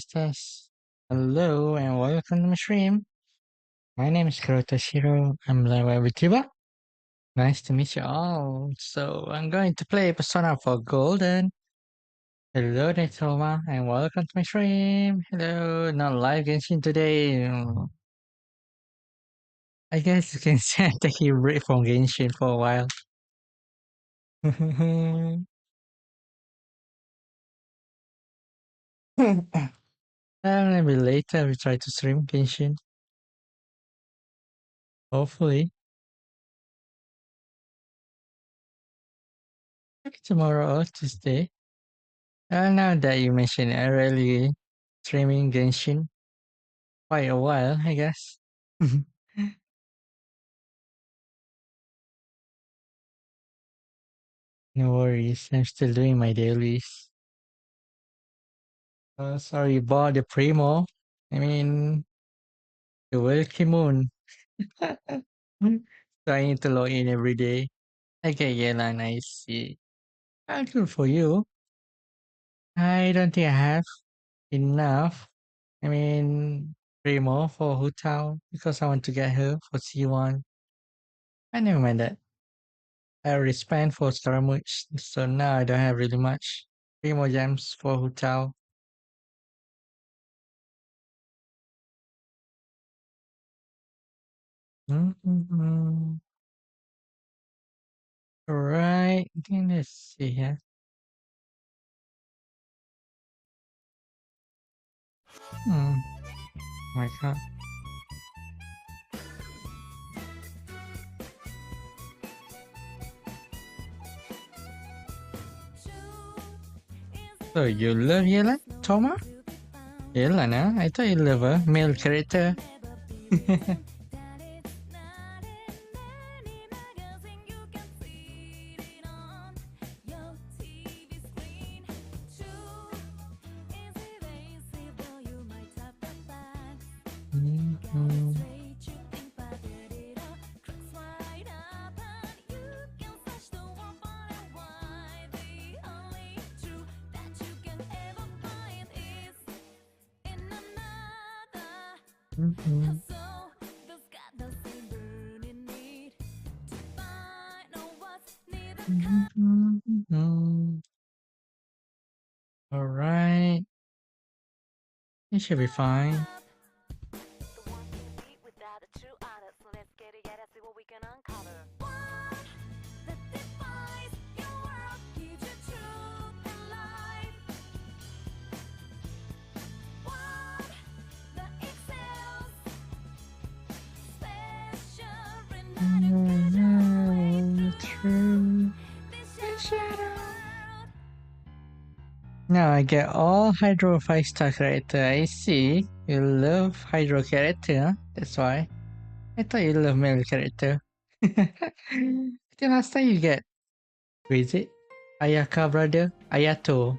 test. Hello and welcome to my stream. My name is Kuroto Shiro. I'm Malaysian Vtuber. Nice to meet you all. So I'm going to play Persona 4 Golden. Hello there, Toma, and welcome to my stream. Hello, not live Genshin today. I guess you can say I take a break from Genshin for a while. Maybe later we try to stream Genshin. Hopefully. Maybe tomorrow or Tuesday. Now that you mention it, I really streaming Genshin quite a while, I guess. No worries, I'm still doing my dailies. Sorry about the Primo. I mean, the welcome moon. So I need to log in every day. Okay, yeah, I see. Good for you. I don't think I have enough. I mean, Primo for Hu Tao because I want to get her for C1. I never mind that. I already spent for Scaramouche, so now I don't have really much. 3 more gems for Hu Tao. Alright, then let's see here. My god. So you love Yelan, Toma? Yelan, huh? I thought you love a male character. Alright. It should be fine. Now I get all Hydro 5-star character. I see. You love Hydro character, huh? That's why. I thought you love male character. I think last time you get... Who is it? Ayaka brother? Ayato.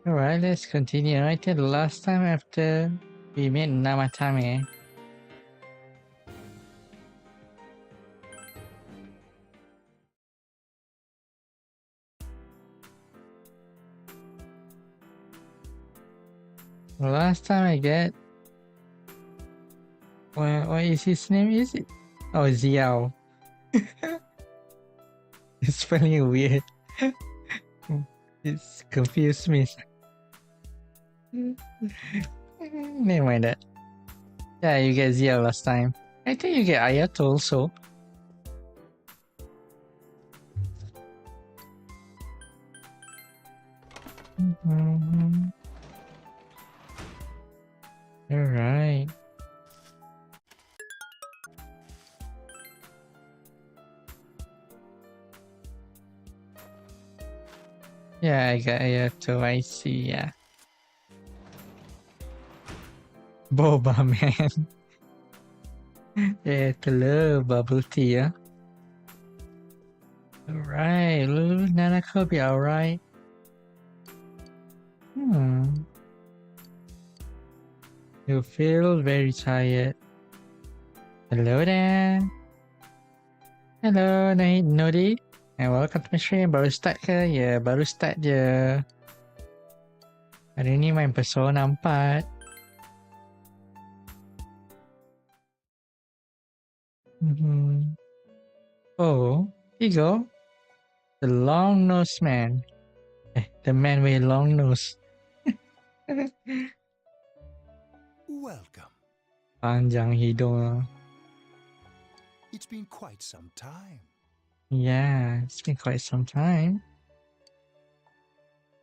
Alright, let's continue. I think the last time after we met Namatame. The last time I get... What is his name? Is it? Oh, Xiao. It's spelling weird. It's confused me. Never mind that. Yeah, you get Xiao last time. I think you get Ayato also. Alright. Yeah, I got Ayato, I see, yeah. Boba, man. Yeah, hello, bubble tea, yeah. Alright, Nanako be alright. You feel very tired. Hello there. Hello, Nodi. And welcome to my stream. Baru start ke? Ya, baru start je. Hari ni main Persona 4. Oh, here you go. The long-nosed man. The man with a long nose. Welcome. Panjang hidung. It's been quite some time. Yeah, it's been quite some time.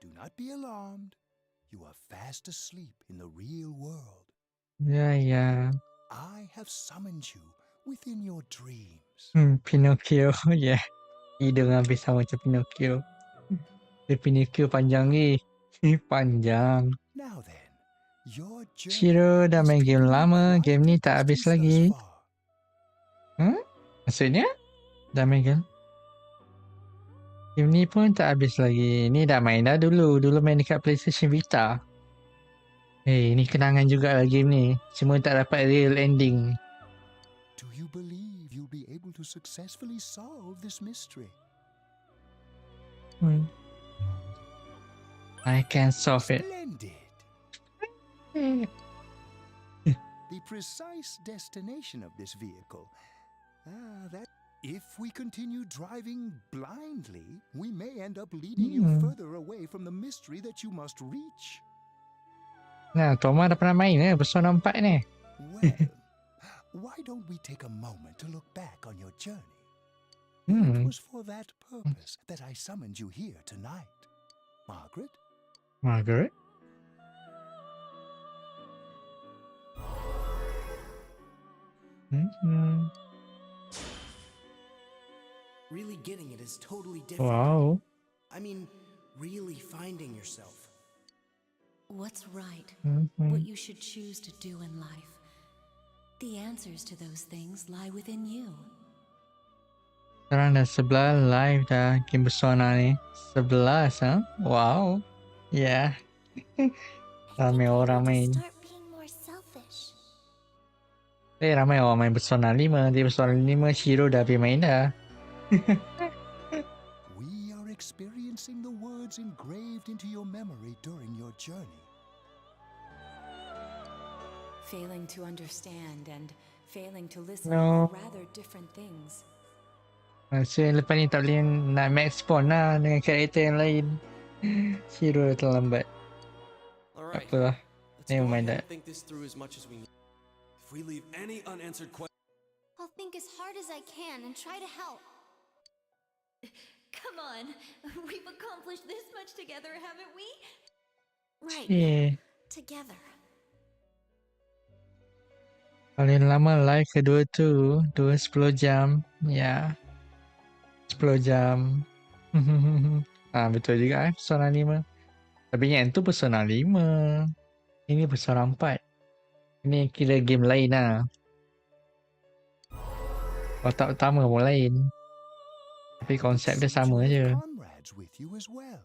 Do not be alarmed. You are fast asleep in the real world. Yeah. I have summoned you within your dreams. Pinocchio. Yeah. Hidung habis sama macam Pinocchio. Pinocchio panjang ni. Panjang. Now then, your journey Shiro dah main game lama. Game ni tak habis lagi. Maksudnya? Dah main game? Game ni pun tak habis lagi. Ni dah main dah dulu. Dulu main dekat PlayStation Vita. Ni kenangan juga lah game ni. Cuma tak dapat real ending. Do you believe you'll be able to successfully solve this mystery? I can solve it. Splendid. The precise destination of this vehicle. That if we continue driving blindly, we may end up leading you further away from the mystery that you must reach. Nah, Toma dah pernah main Persona 4 ni. Well, why don't we take a moment to look back on your journey? It was for that purpose that I summoned you here tonight. Margaret? Margaret? Really getting it is totally different. Wow. I mean, really finding yourself. What's right? What you should choose to do in life. The answers to those things lie within you. Sekarang dah 11 live dah game Persona ni. 11 Wow. Yeah. Ramai orang main. Ramai orang main Persona 5. Di Persona 5 Shiro dah habis main dah. We are experiencing the words engraved into your memory during your journey. Failing to understand and failing to listen No. are rather different things. So lepas ni tak boleh nak max spawn lah dengan karakter yang lain. Shiro dah terlambat. Alright. Apalah. Never mind that. Think this through as much as we need. If we leave any unanswered questions, I'll think as hard as I can and try to help. Come on, we've accomplished this much together, haven't we? Right. Yeah. Together. Paling lama live kedua tu 10 jam. Ya. 10 jam. Betul juga Persona 5. Tapi yang tu Persona 5. Ini Persona 4. Ini kira game lain lah. Watak utama pun lain. Tapi konsep dia sama je. Comrades with you as well.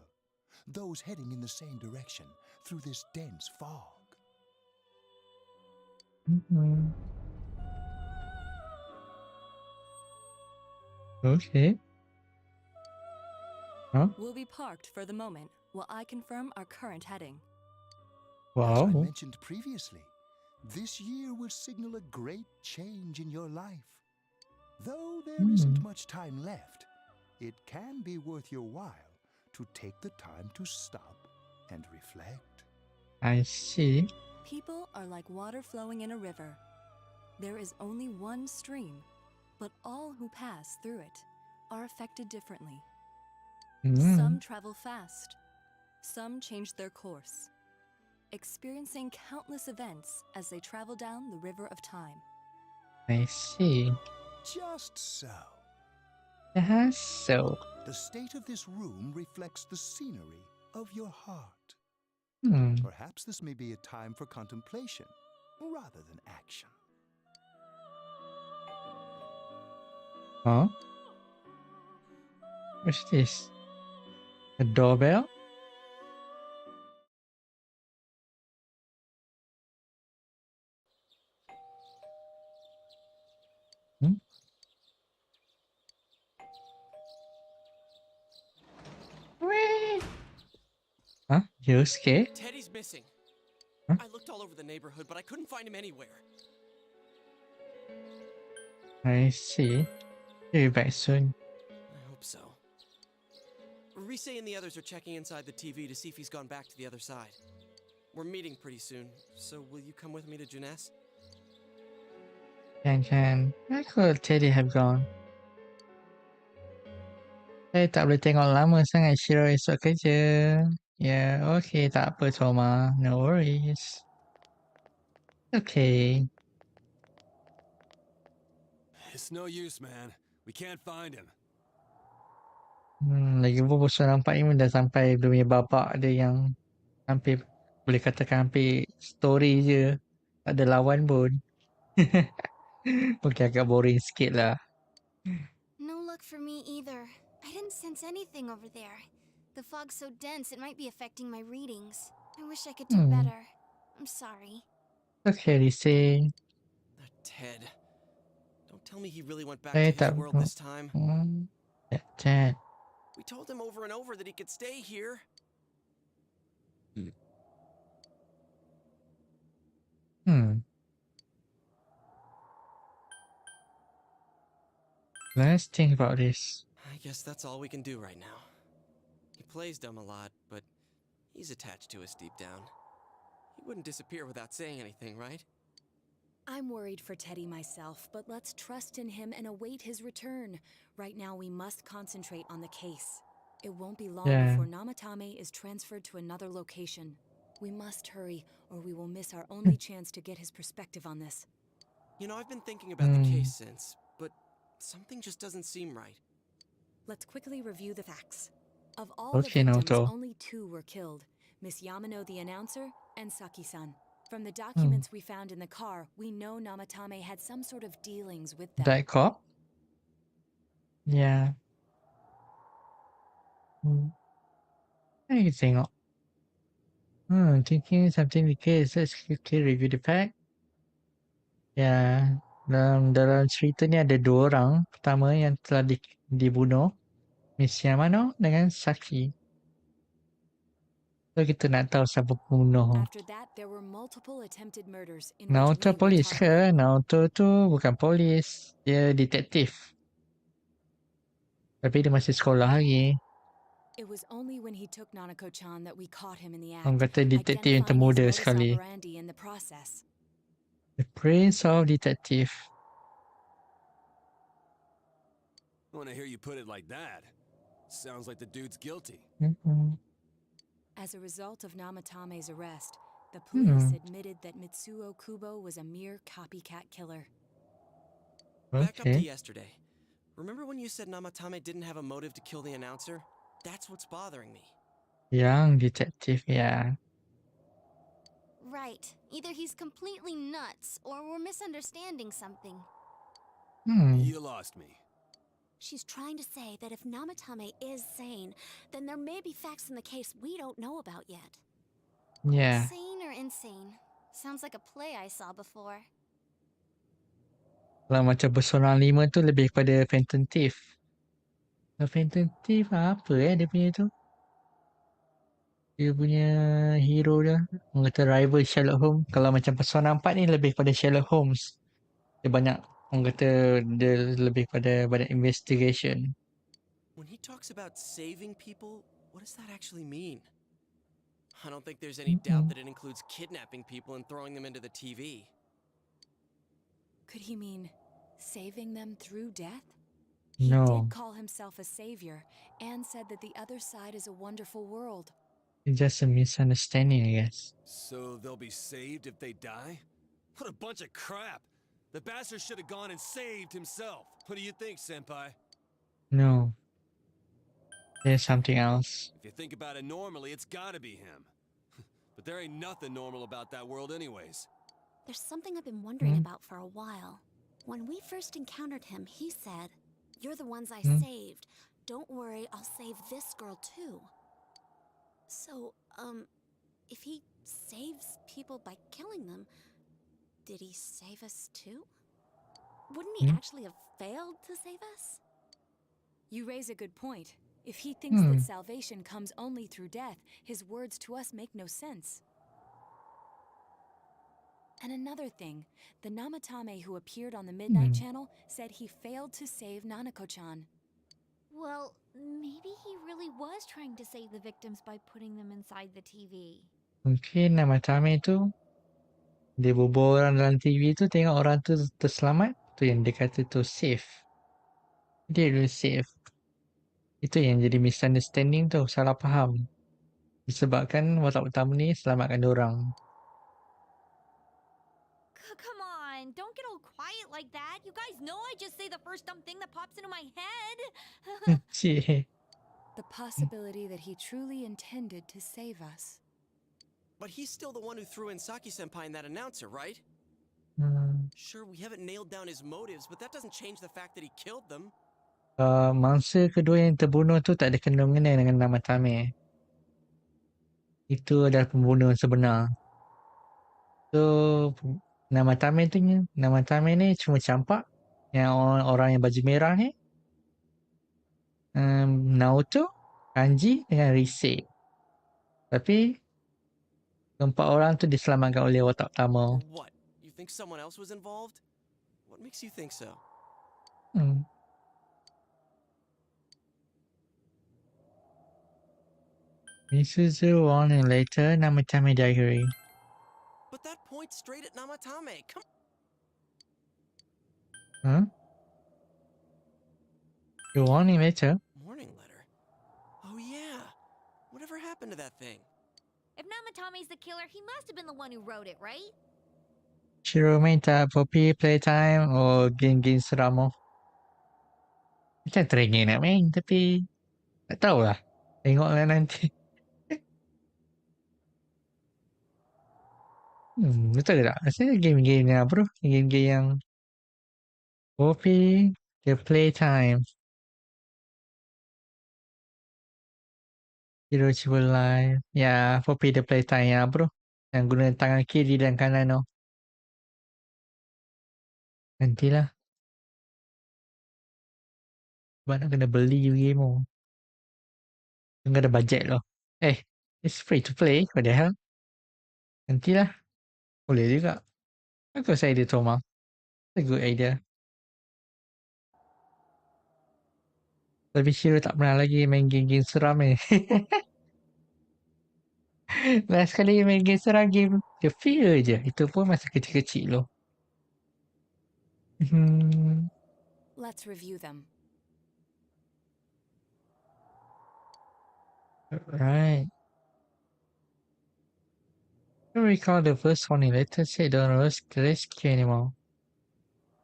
Those heading in the same direction through this dense fog. Okay. We'll be parked for the moment while I confirm our current heading. As I Wow. mentioned previously, this year will signal a great change in your life. Though there isn't much time left, it can be worth your while to take the time to stop and reflect. I see. People are like water flowing in a river. There is only one stream, but all who pass through it are affected differently. Some travel fast, some change their course, experiencing countless events as they travel down the river of time. I see. Just so. So. The state of this room reflects the scenery of your heart. Perhaps this may be a time for contemplation rather than action. Huh? What's this? A doorbell? Yosuke? Teddy's missing. Huh? I looked all over the neighborhood, but I couldn't find him anywhere. I see. He'll be back soon. I hope so. Rise and the others are checking inside the TV to see if he's gone back to the other side. We're meeting pretty soon, so will you come with me to Jeunesse? Can. Where could Teddy have gone? Saya tak boleh tengok lama sangat Shiro esok kerja. Ya, okay, tak apa Toma. No worries. Okay. It's no use, man. We can't find him. Lagi pun bosan nampak ni pun dah sampai dia punya babak dia yang hampir boleh katakan hampir story je. Tak ada lawan pun. Mungkin agak boring sikit lah. No luck for me either. I didn't sense anything over there. The fog's so dense it might be affecting my readings. I wish I could do better. I'm sorry. Okay, Lise. That Ted. Don't tell me he really went back Saya to his tak... world this time. Ted. We told him over and over that he could stay here. Let's think about this. I guess that's all we can do right now. He plays dumb a lot, but he's attached to us deep down. He wouldn't disappear without saying anything, right? I'm worried for Teddy myself, but let's trust in him and await his return. Right now, we must concentrate on the case. It won't be long before Namatame is transferred to another location. We must hurry, or we will miss our only chance to get his perspective on this. You know, I've been thinking about the case since, but something just doesn't seem right. Let's quickly review the facts. Of all the Okay, victims, Naoto. only 2 were killed. Miss Yamano the announcer, and Saki-san. From the documents we found in the car, we know Namatame had some sort of dealings with them. That cop? Yeah. Mari kita tengok. Thinking something the case. Let's quickly review the fact. Ya, dalam cerita ni ada 2 orang. Pertama yang telah dibunuh. Miss Yamano dengan Saki. So kita nak tahu siapa pembunuh. After that, there were multiple attempted murders in which Naoto we were polis ke? targeted. Naoto tu bukan polis. Dia detektif. Tapi dia masih sekolah lagi. It was only when he took Nanako-chan that we caught him in the act, Orang kata detektif yang identifying his termuda modus sekali. operandi in the process. The Prince of Detective. When I hear you put it like that, sounds like the dude's guilty. As a result of Namatame's arrest, the police admitted that Mitsuo Kubo was a mere copycat killer. Back up to Okay. yesterday. Remember when you said Namatame didn't have a motive to kill the announcer? That's what's bothering me. Young detective, yeah. Right. Either he's completely nuts, or we're misunderstanding something. You lost me. She's trying to say that if Namatame is sane, then there may be facts in the case we don't know about yet. Yeah. Sane or insane? Sounds like a play I saw before. Kalau macam Persona 5 tu lebih kepada Phantom Thief. Phantom Thief apa dia punya tu? Dia punya hero dia. Orang kata rival Sherlock Holmes. Kalau macam Persona 4 ni lebih kepada Sherlock Holmes. Dia banyak, orang kata dia lebih kepada banyak investigation. When he talks about saving people, what does that actually mean? I don't think there's any doubt that it includes kidnapping people and throwing them into the TV. Could he mean saving them through death? No. He did call himself a savior and said that the other side is a wonderful world. It's just a misunderstanding, I guess. So they'll be saved if they die? What a bunch of crap! The bastard should have gone and saved himself. What do you think, Senpai? No. There's something else. If you think about it normally, it's gotta be him. But there ain't nothing normal about that world anyways. There's something I've been wondering about for a while. When we first encountered him, he said, "You're the ones I saved. Don't worry, I'll save this girl too." So, if he saves people by killing them, did he save us too? Wouldn't he actually have failed to save us? You raise a good point. If he thinks that salvation comes only through death, his words to us make no sense. And another thing, the Namatame who appeared on the Midnight Channel said he failed to save Nanako-chan. Well, maybe he really was trying to save the victims by putting them inside the TV. Mungkin Namatame tu dia berbual orang dalam TV tu tengok orang tu terselamat, tu yang dia kata tu safe. Dia dulu safe. Itu yang jadi misunderstanding tu, salah faham. Disebabkan watak utama ni selamatkan diorang. Come on, don't get all quiet like that. You guys know I just say the first dumb thing that pops into my head. Cik. The possibility that he truly intended to save us. But he's still the one who threw in Saki-senpai and that announcer, right? Sure, we haven't nailed down his motives, but that doesn't change the fact that he killed them. Mangsa kedua yang terbunuh tu tak ada kena-mengena dengan Namatame. Itu adalah pembunuh sebenar. So, Namatame ni cuma campak yang orang yang baju merah ni. Naoto, Kanji dengan Rise. Tapi, keempat orang tu diselamatkan oleh watak utama. What? You think someone else was involved? What makes you think so? Isuzu warning later, Namatame diary. But that points straight at Namatame. Come. Huh? The warning letter? Warning letter? Oh yeah. Whatever happened to that thing? If Namatame's the killer, he must have been the one who wrote it, right? Shiro minta Poppy playtime game-game seram oh. Macam teringin nak main tapi tak tahulah. Tengoklah nanti. Betul ke tak? Rasanya game-game ni bro. Game-game yang Poppy the playtime. Shiro cuba live. Ya, Poppy the playtime ya bro. Yang guna tangan kiri dan kanan oh. Nantilah. Sebab nak kena beli game oh. Tengah ada budget loh. It's free to play. What the hell? Nantilah. Boleh juga. Bagus idea Toma. It's a good idea. Tapi Shiro tak pernah lagi main game-game seram ni. Last kali main game seram game The Fear je. Itu pun masa kecil-kecil loh. Let's review them. Right. I recall the first one in letter said don't rescue anymore.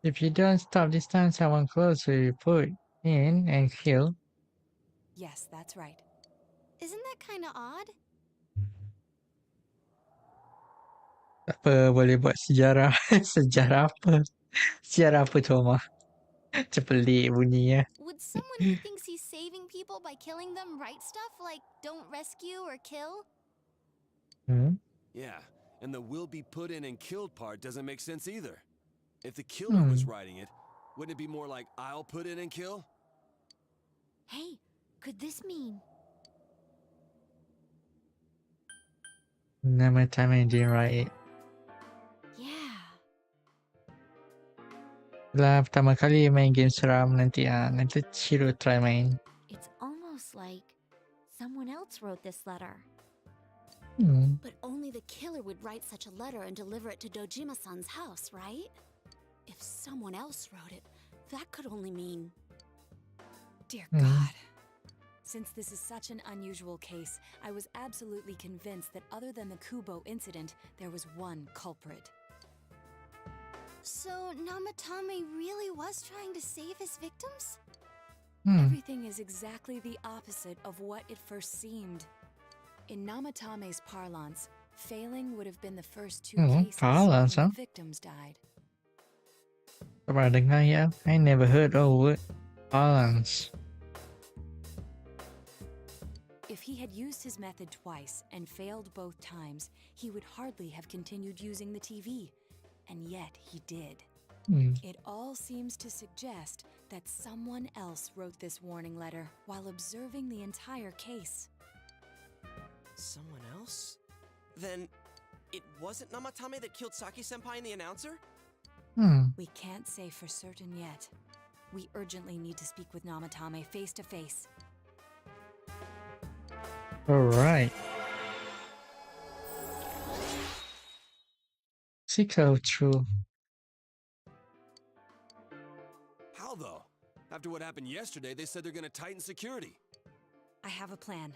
If you don't stop this time, someone close will be put in and kill. Yes, that's right. Isn't that kind of odd? Apa boleh buat sejarah. Sejarah apa? Sejarah apa Toma? Macam pelik bunyinya. Would someone who thinks he's saving people by killing them write stuff like don't rescue or kill? Yeah, and the will be put in and killed part doesn't make sense either. If the killer was writing it, wouldn't it be more like I'll put in and kill? Hey, could this mean? Nama time I didn't write it. Yeah. Setelah pertama kali main game seram nanti Shiro try main. It's almost like someone else wrote this letter. But only the killer would write such a letter and deliver it to Dojima-san's house, right? If someone else wrote it, that could only mean... Dear God. Since this is such an unusual case, I was absolutely convinced that other than the Kubo incident, there was one culprit. So Namatame really was trying to save his victims? Everything is exactly the opposite of what it first seemed. In Namatame's parlance, failing would have been the first two cases where the victims died. Tak pernah dengar ya. I never heard of word balance. If he had used his method twice and failed both times, he would hardly have continued using the TV. And yet he did. It all seems to suggest that someone else wrote this warning letter while observing the entire case. Someone else? Then it wasn't Namatame that killed Saki-senpai and the announcer? We can't say for certain yet. We urgently need to speak with Namatame face to face. Alright. Go through. How though? After what happened yesterday, they said they're gonna tighten security. I have a plan,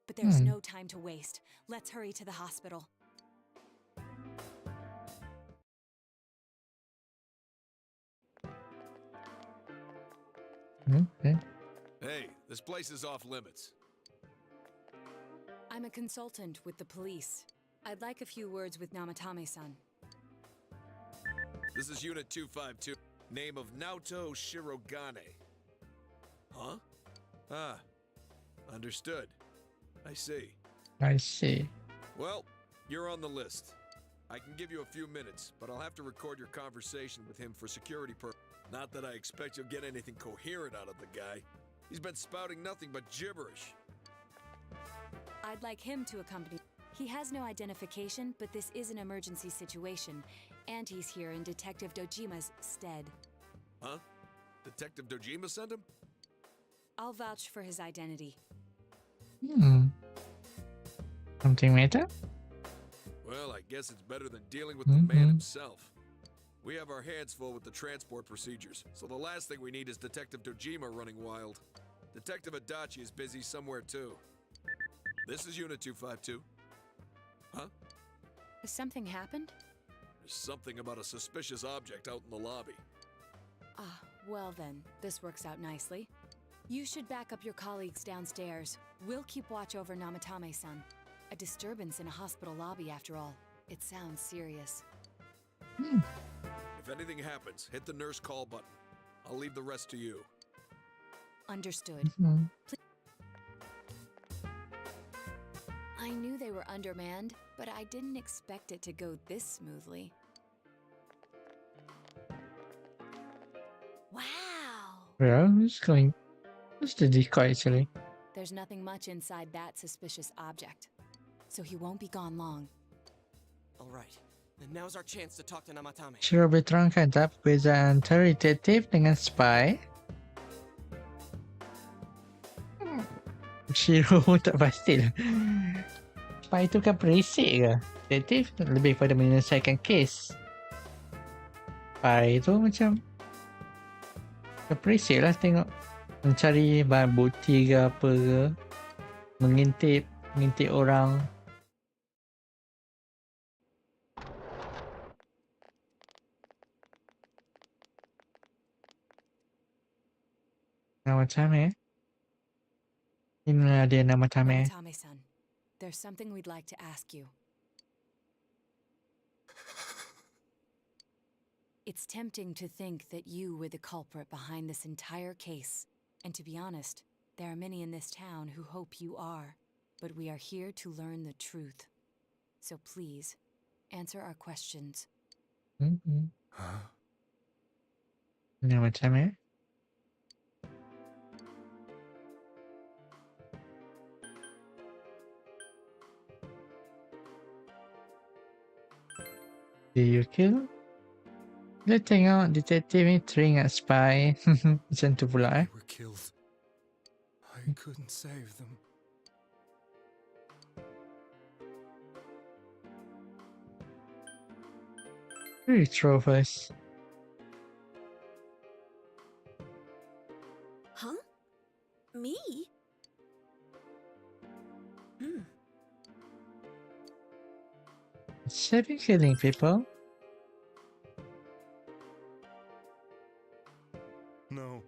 but there's no time to waste. Let's hurry to the hospital. Okay. Hey, this place is off limits. I'm a consultant with the police. I'd like a few words with Namatame-san. This is Unit 252. Name of Naoto Shirogane. Huh? Ah. Understood. I see. I see. Well, you're on the list. I can give you a few minutes, but I'll have to record your conversation with him for security purposes. Not that I expect you'll get anything coherent out of the guy. He's been spouting nothing but gibberish. I'd like him to accompany. He has no identification, but this is an emergency situation, and he's here in Detective Dojima's stead. Huh? Detective Dojima sent him? I'll vouch for his identity. Something meta? Well, I guess it's better than dealing with the man himself. We have our hands full with the transport procedures, so the last thing we need is Detective Dojima running wild. Detective Adachi is busy somewhere too. This is Unit 252. Huh? Has something happened? There's something about a suspicious object out in the lobby. Ah, well then, this works out nicely. You should back up your colleagues downstairs. We'll keep watch over Namatame-san. A disturbance in a hospital lobby, after all. It sounds serious. If anything happens, hit the nurse call button. I'll leave the rest to you. Understood. I knew they were undermanned, but I didn't expect it to go this smoothly. Wow! Well, who's going? Who's the decoy actually? There's nothing much inside that suspicious object, so he won't be gone long. All right. Then now's our chance to talk to Namatame. Shiro berterangkan tak perbezaan antara detektif dengan spy? Shiro pun tak pastilah. Spy tu kan perisik ke? Detektif lebih pada menyelesaikan kes. Spy tu macam perisik lah tengok mencari bahan bukti ke apa ke, mengintip orang. Namatame. Inilah dia Namatame. Namatame-san, there's something we'd like to ask you. It's tempting to think that you were the culprit behind this entire case. And to be honest, there are many in this town who hope you are. But we are here to learn the truth. So please, answer our questions. Huh? Namatame. Do you kill? Dia tengok detektif ni teringat spy. Macam tu pula They were killed. I couldn't save them. Really throw first. Huh? Me? Should be killing people. No.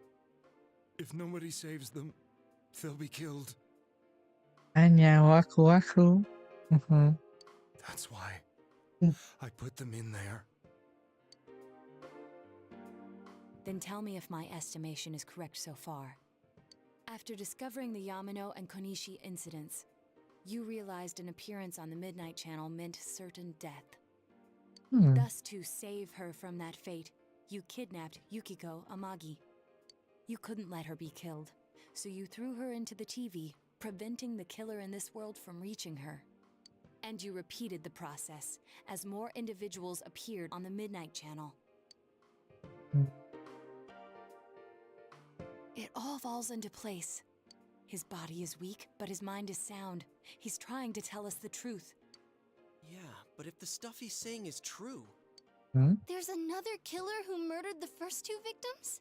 If nobody saves them, they'll be killed. Anya waku. That's why I put them in there. Then tell me if my estimation is correct so far. After discovering the Yamano and Konishi incidents, you realized an appearance on the Midnight Channel meant certain death. Thus, to save her from that fate, you kidnapped Yukiko Amagi. You couldn't let her be killed, so you threw her into the TV, preventing the killer in this world from reaching her. And you repeated the process as more individuals appeared on the Midnight Channel. It all falls into place. His body is weak, but his mind is sound. He's trying to tell us the truth. Yeah, but if the stuff he's saying is true... There's another killer who murdered the first 2 victims?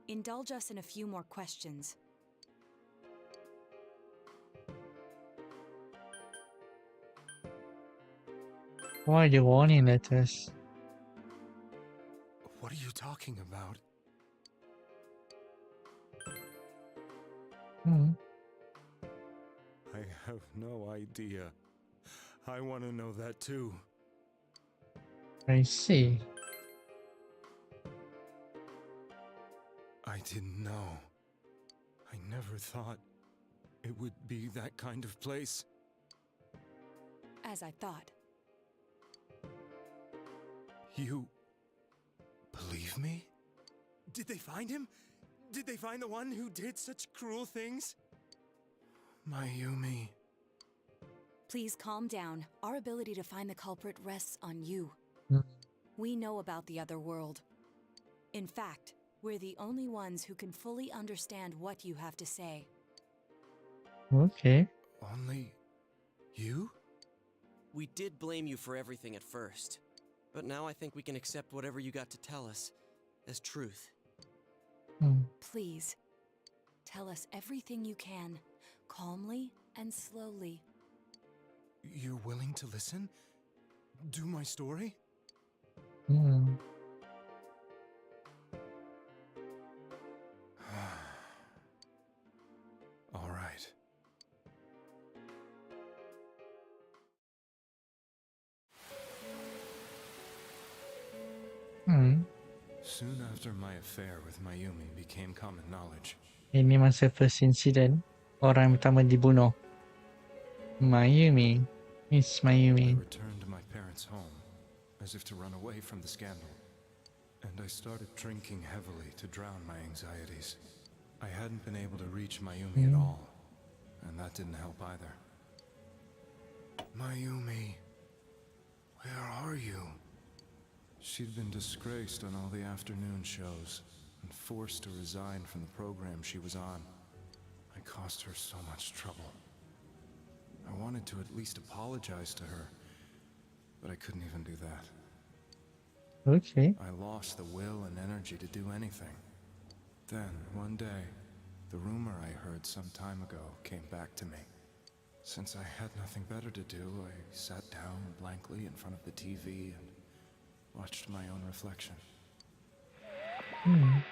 Indulge us in a few more questions. Why the warning letters? What are you talking about? I have no idea. I want to know that too. I see. I didn't know. I never thought it would be that kind of place. As I thought. You believe me? Did they find him? Did they find the one who did such cruel things? Mayumi. Please calm down. Our ability to find the culprit rests on you. We know about the other world. In fact, we're the only ones who can fully understand what you have to say. Okay. Only you? We did blame you for everything at first. But now I think we can accept whatever you got to tell us as truth. Please, tell us everything you can, calmly and slowly. You're willing to listen? Do my story? All right. Soon after my affair with Mayumi became common knowledge. Ini masa first incident. Orang pertama dibunuh. Mayumi. Miss Mayumi. I returned to my parents' home, as if to run away from the scandal. And I started drinking heavily to drown my anxieties. I hadn't been able to reach Mayumi at all, and that didn't help either. Mayumi, where are you? She'd been disgraced on all the afternoon shows, and forced to resign from the program she was on. I caused her so much trouble. I wanted to at least apologize to her, but I couldn't even do that. Okay. I lost the will and energy to do anything. Then, one day, the rumor I heard some time ago came back to me. Since I had nothing better to do, I sat down blankly in front of the TV and watched my own reflection. And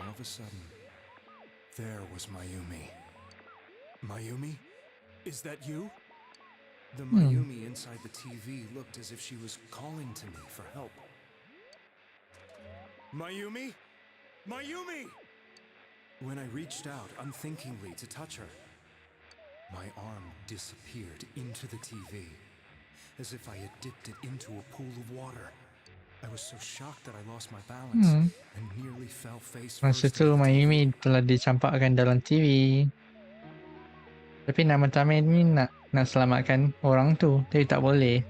all of a sudden, there was Mayumi. Mayumi? Is that you? The Mayumi inside the TV looked as if she was calling to me for help. Mayumi? Mayumi! When I reached out unthinkingly to touch her, my arm disappeared into the TV, as if I had dipped it into a pool of water. I was so shocked that I lost my balance and nearly fell face first. Masa tu Mayumi telah dicampakkan dalam TV. Tapi nama Tamin ni nak selamatkan orang tu, tapi tak boleh.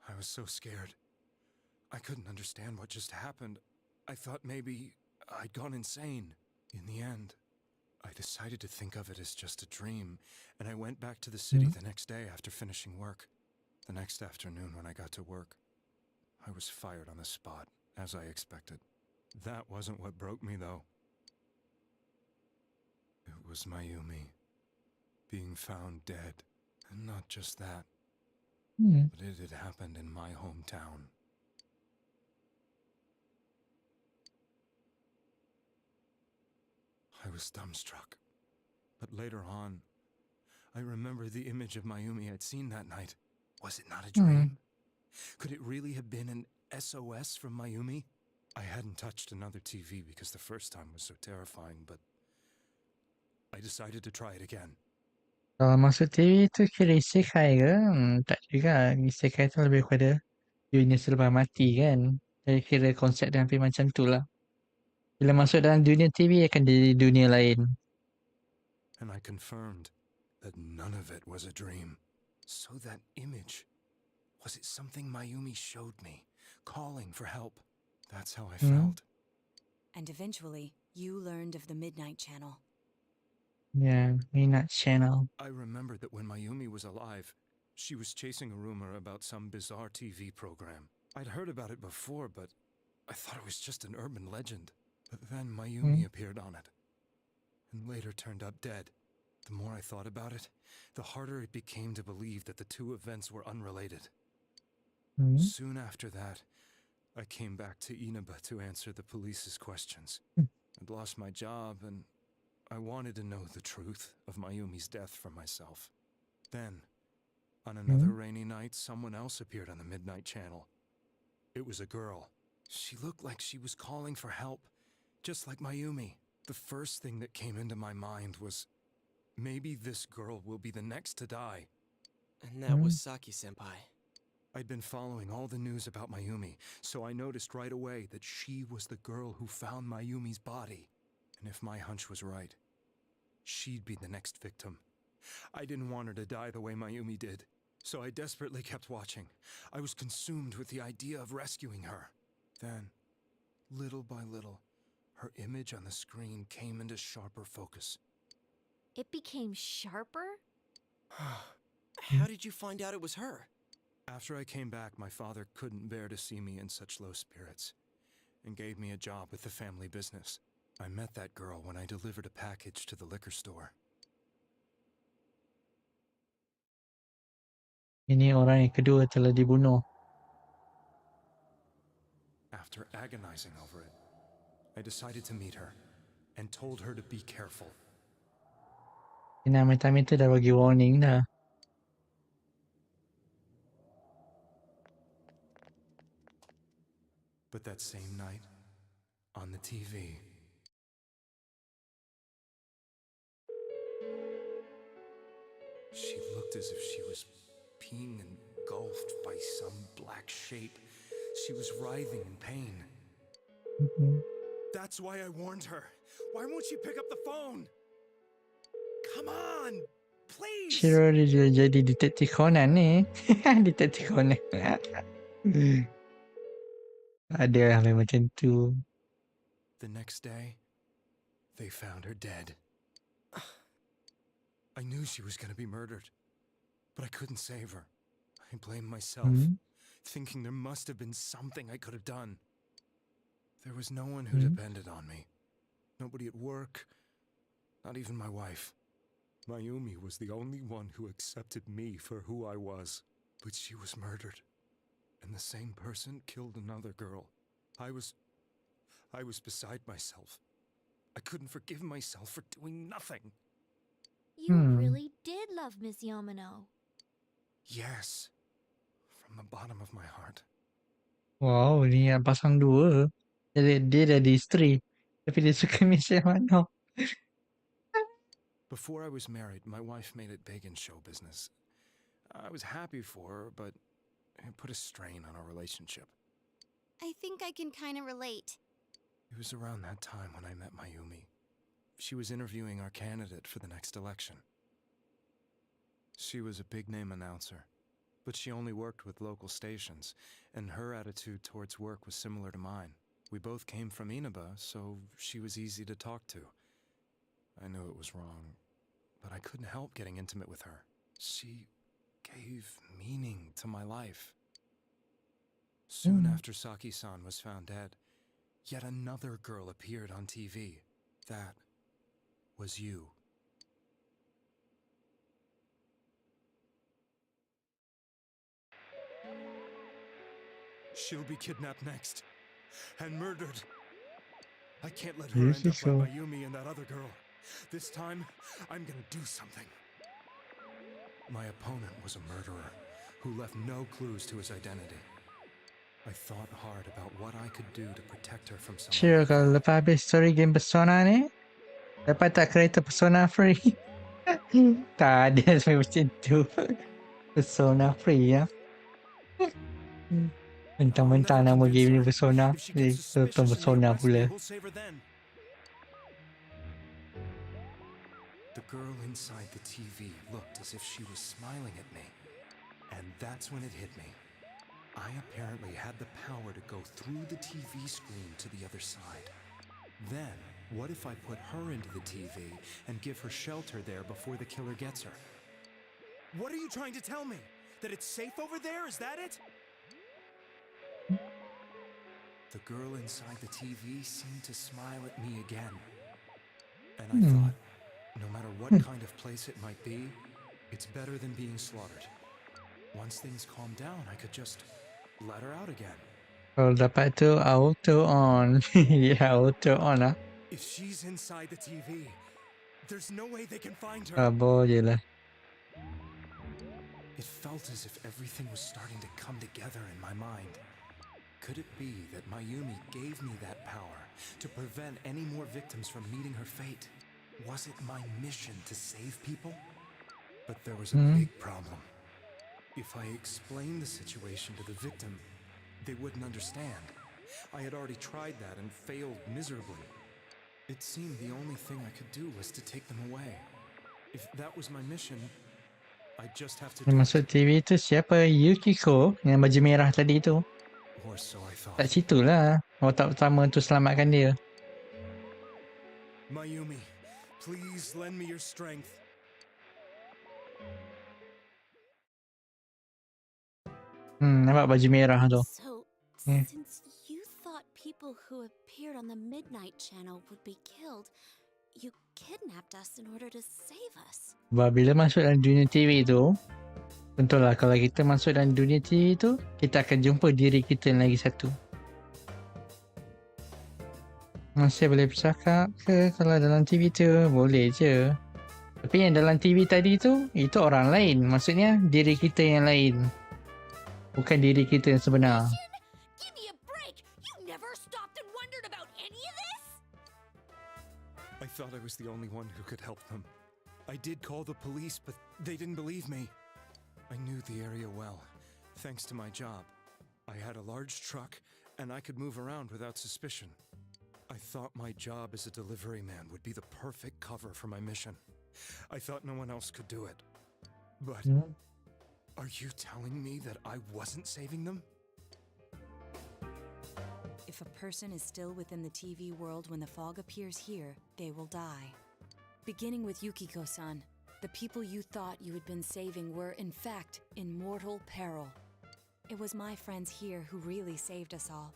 I was so scared. I couldn't understand what just happened. I thought maybe I'd gone insane. In the end, I decided to think of it as just a dream, and I went back to the city the next day after finishing work. The next afternoon when I got to work, I was fired on the spot, as I expected. That wasn't what broke me, though. It was Mayumi being found dead. And not just that, but it had happened in my hometown. I was dumbstruck. But later on, I remember the image of Mayumi I'd seen that night. Was it not a dream? Could it really have been an SOS from Mayumi? I hadn't touched another TV because the first time was so terrifying, but I decided to try it again. Kalau masuk TV tu kira isekai ke? Tak juga. Isekai tu lebih kepada dunia selepas mati kan. Jadi kira konsep dia hampir macam tu lah. Bila masuk dalam dunia TV akan jadi dunia lain. And I confirmed that none of it was a dream. So that image, was it something Mayumi showed me, calling for help? That's how I felt. And eventually, you learned of the Midnight Channel. Yeah, Midnight Channel. I remembered that when Mayumi was alive, she was chasing a rumor about some bizarre TV program. I'd heard about it before, but I thought it was just an urban legend. But then Mayumi appeared on it, and later turned up dead. The more I thought about it, the harder it became to believe that the two events were unrelated. Soon after that, I came back to Inaba to answer the police's questions. I'd lost my job, and I wanted to know the truth of Mayumi's death for myself. Then, on another rainy night, someone else appeared on the Midnight Channel. It was a girl. She looked like she was calling for help, just like Mayumi. The first thing that came into my mind was, maybe this girl will be the next to die. And that was Saki-senpai. I'd been following all the news about Mayumi, so I noticed right away that she was the girl who found Mayumi's body. And if my hunch was right, she'd be the next victim. I didn't want her to die the way Mayumi did, so I desperately kept watching. I was consumed with the idea of rescuing her. Then, little by little, her image on the screen came into sharper focus. It became sharper? How did you find out it was her? After I came back, my father couldn't bear to see me in such low spirits, and gave me a job with the family business. I met that girl when I delivered a package to the liquor store. Ini orang yang kedua telah dibunuh. After agonizing over it, I decided to meet her and told her to be careful. Ini amit-amit tu dah bagi warning dah. But that same night, on the TV, she looked as if she was being engulfed by some black shape. She was writhing in pain. That's why I warned her. Why won't she pick up the phone? Come on, please. Shiro dia jadi detektif Conan ni. Detektif Conan. Ada memang macam tu. The next day, they found her dead. I knew she was going to be murdered, but I couldn't save her. I blamed myself, thinking there must have been something I could have done. There was no one who depended on me. Nobody at work, not even my wife. Mayumi was the only one who accepted me for who I was, but she was murdered. And the same person killed another girl. I was beside myself. I couldn't forgive myself for doing nothing. You really did love Miss Yamano. Yes, from the bottom of my heart. Wow, ni yang pasang dua. Dia dah di isteri. Tapi dia suka Miss Yamano. Before I was married, my wife made it big in show business. I was happy for her, but it put a strain on our relationship. I think I can kind of relate. It was around that time when I met Mayumi. She was interviewing our candidate for the next election. She was a big-name announcer, but she only worked with local stations, and her attitude towards work was similar to mine. We both came from Inaba, so she was easy to talk to. I knew it was wrong, but I couldn't help getting intimate with her. She gave meaning to my life. Soon after Saki-san was found dead, yet another girl appeared on TV. That was you. She'll be kidnapped next and murdered. I can't let her end up like Mayumi and that other girl. This time, I'm gonna do something. My opponent was a murderer who left no clues to his identity. I thought hard about what I could do to protect her from someone. Shiro, kalau lepas habis story game Persona ni, dapat tak kereta Persona free? Tak ada sampai macam tu. Persona free ya. Mentang-mentang nama game ni Persona, dia tonton Persona pula. The girl inside the TV looked as if she was smiling at me. And that's when it hit me. I apparently had the power to go through the TV screen to the other side. Then, what if I put her into the TV and give her shelter there before the killer gets her? What are you trying to tell me? That it's safe over there? Is that it? The girl inside the TV seemed to smile at me again. And I thought, no matter what kind of place it might be, it's better than being slaughtered. Once things calm down, I could just let her out again. Kalau dapat tu auto on. Ya, auto on lah. If she's inside the TV, there's no way they can find her. Sabar je lah. It felt as if everything was starting to come together in my mind. Could it be that Mayumi gave me that power to prevent any more victims from meeting her fate? Was it my mission to save people? But there was a big problem. If I explained the situation to the victim, they wouldn't understand. I had already tried that and failed miserably. It seemed the only thing I could do was to take them away. If that was my mission, I'd just have to do Yang it. masuk TV tu siapa? Yukiko yang baju merah tadi tu. Or so I thought. Kat situ lah. Watak utama tu selamatkan dia. Mayumi, please lend me your strength. Nampak baju merah tu. So, Yeah. since you thought people who appeared on the Midnight Channel would be killed, you kidnapped us in order to save us. Sebab bila masuk dalam dunia TV tu, contohlah kalau kita masuk dalam dunia TV tu, kita akan jumpa diri kita yang lagi satu. Masih boleh bercakap ke kalau dalam TV tu? Boleh je. Tapi yang dalam TV tadi tu, itu orang lain. Maksudnya diri kita yang lain. Bukan diri kita yang sebenar. Give me a break! You never stopped and wondered about any of this? I thought I was the only one who could help them. I did call the police, but they didn't believe me. I knew the area well, thanks to my job. I had a large truck, and I could move around without suspicion. I thought my job as a delivery man would be the perfect cover for my mission. I thought no one else could do it. But are you telling me that I wasn't saving them? If a person is still within the TV world when the fog appears here, they will die. Beginning with Yukiko-san, the people you thought you had been saving were, in fact, in mortal peril. It was my friends here who really saved us all.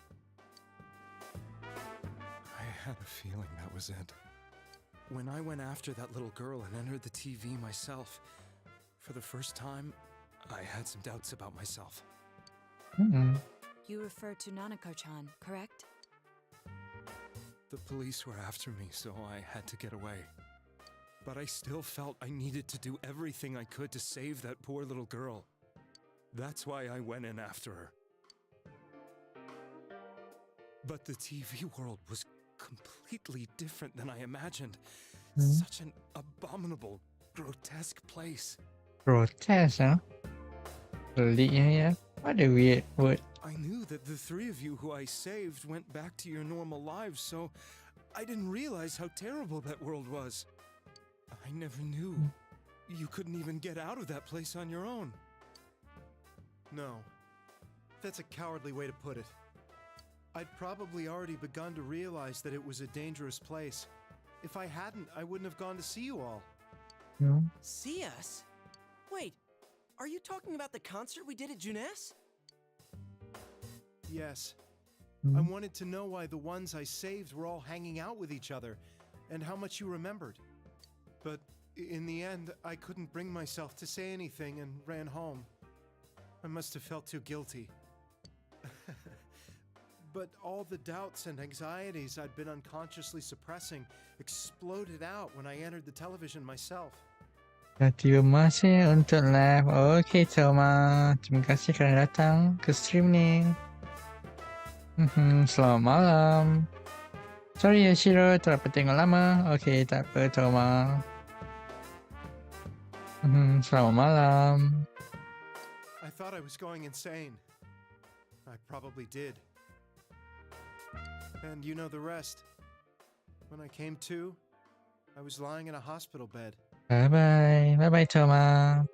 I had a feeling that was it. When I went after that little girl and entered the TV myself, for the first time, I had some doubts about myself. You refer to Nanako-chan, correct? The police were after me, so I had to get away. But I still felt I needed to do everything I could to save that poor little girl. That's why I went in after her. But the TV world was completely different than I imagined. Such an abominable, grotesque place. Grotesque, huh? Peliknya ya. What a weird word. I knew that the three of you who I saved went back to your normal lives, so I didn't realize how terrible that world was. I never knew. You couldn't even get out of that place on your own. No. That's a cowardly way to put it. I'd probably already begun to realize that it was a dangerous place. If I hadn't, I wouldn't have gone to see you all. See us? Wait, are you talking about the concert we did at Junes? Yes. I wanted to know why the ones I saved were all hanging out with each other, and how much you remembered. But in the end, I couldn't bring myself to say anything and ran home. I must have felt too guilty. But all the doubts and anxieties I'd been unconsciously suppressing exploded out when I entered the television myself. Terima kasih untuk live. Okay, Toma. Terima kasih kerana datang ke stream ni. Selamat malam. Sorry ya Shiro, tak dapat tengok lama. Okay, tak apa Toma. Selamat malam. I thought I was going insane. I probably did. And you know the rest. When I came to, I was lying in a hospital bed. Bye-bye. Bye-bye, Toma.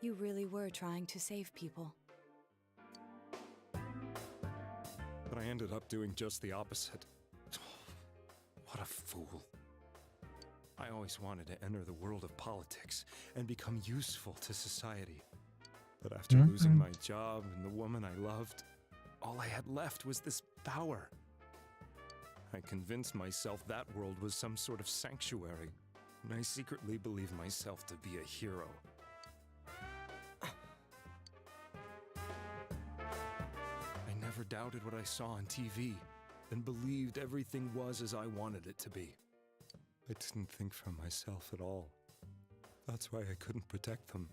You really were trying to save people. But I ended up doing just the opposite. What a fool. I always wanted to enter the world of politics and become useful to society. But after losing my job and the woman I loved, all I had left was this power. I convinced myself that world was some sort of sanctuary, and I secretly believed myself to be a hero. I never doubted what I saw on TV, and believed everything was as I wanted it to be. I didn't think for myself at all. That's why I couldn't protect them.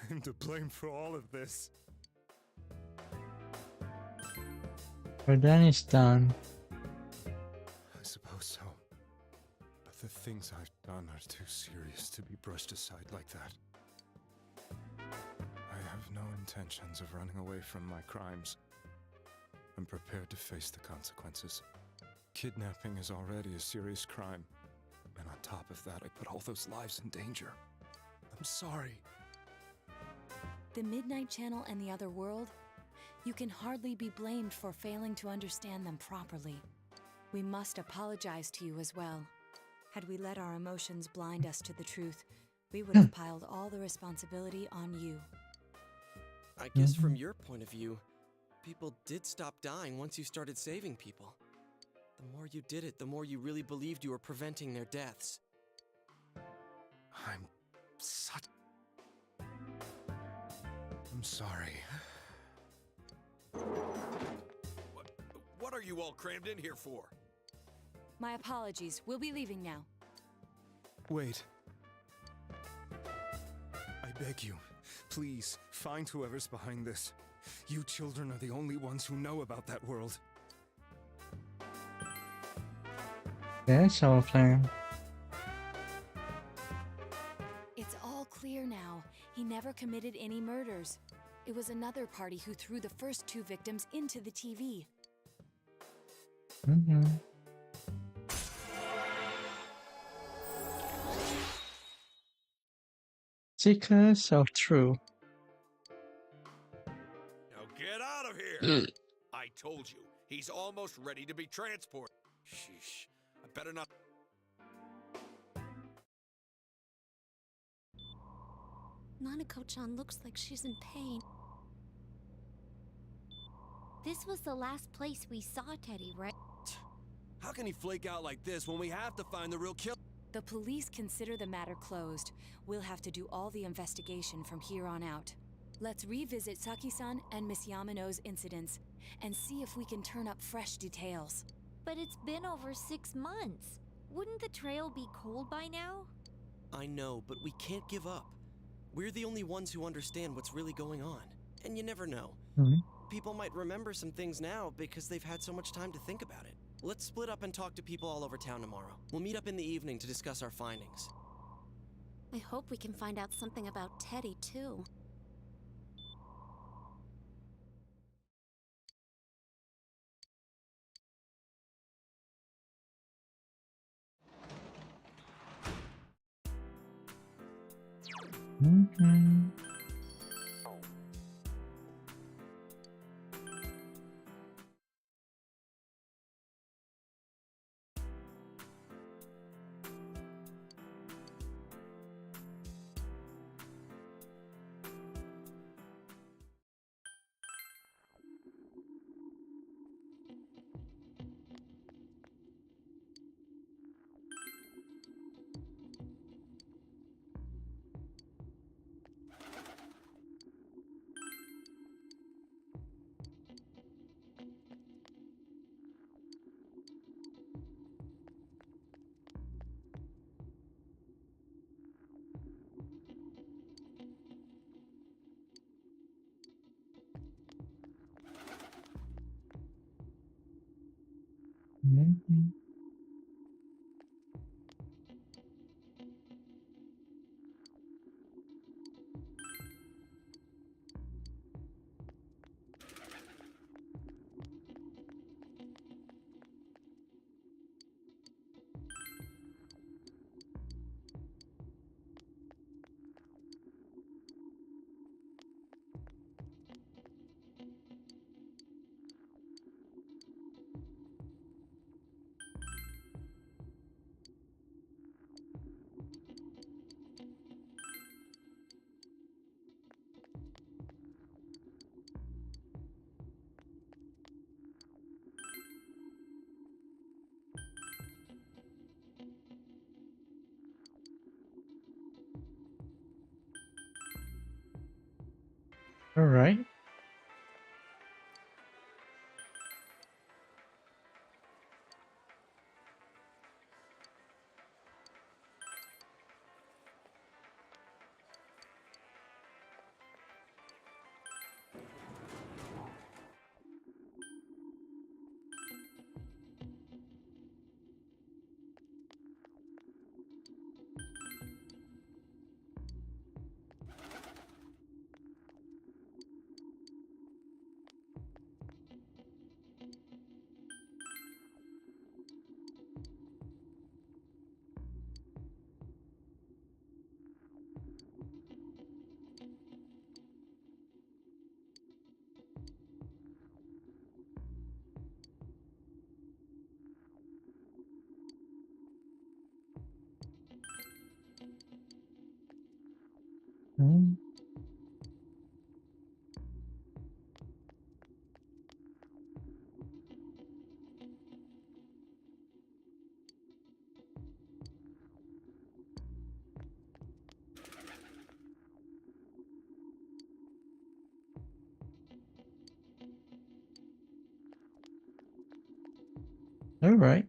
I'm to blame for all of this. We're done is done. I suppose so. But the things I've done are too serious to be brushed aside like that. I have no intentions of running away from my crimes. I'm prepared to face the consequences. Kidnapping is already a serious crime. And on top of that, I put all those lives in danger. I'm sorry. The Midnight Channel and the other world? You can hardly be blamed for failing to understand them properly. We must apologize to you as well. Had we let our emotions blind us to the truth, we would have piled all the responsibility on you. I guess from your point of view, people did stop dying once you started saving people. The more you did it, the more you really believed you were preventing their deaths. I'm sorry. What are you all crammed in here for? My apologies. We'll be leaving now. Wait. I beg you, please, find whoever's behind this. You children are the only ones who know about that world. That's our plan. It's all clear now. He never committed any murders. It was another party who threw the first two victims into the TV. Seekers of Truth. Now get out of here! I told you, he's almost ready to be transported. Sheesh, I better not... Nanako-chan looks like she's in pain. This was the last place we saw Teddy, right? How can he flake out like this when we have to find the real killer? The police consider the matter closed. We'll have to do all the investigation from here on out. Let's revisit Saki-san and Miss Yamano's incidents and see if we can turn up fresh details. But it's been over 6 months. Wouldn't the trail be cold by now? I know, but we can't give up. We're the only ones who understand what's really going on. And you never know. People might remember some things now because they've had so much time to think about it. Let's split up and talk to people all over town tomorrow. We'll meet up in the evening to discuss our findings. I hope we can find out something about Teddy, too. All right. Mm. All right.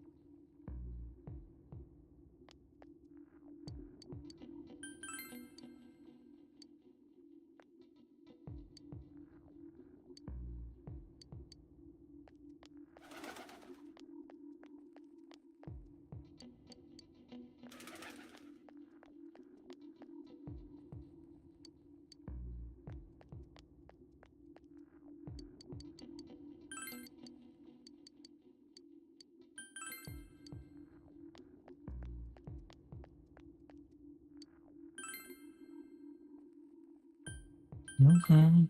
Okay.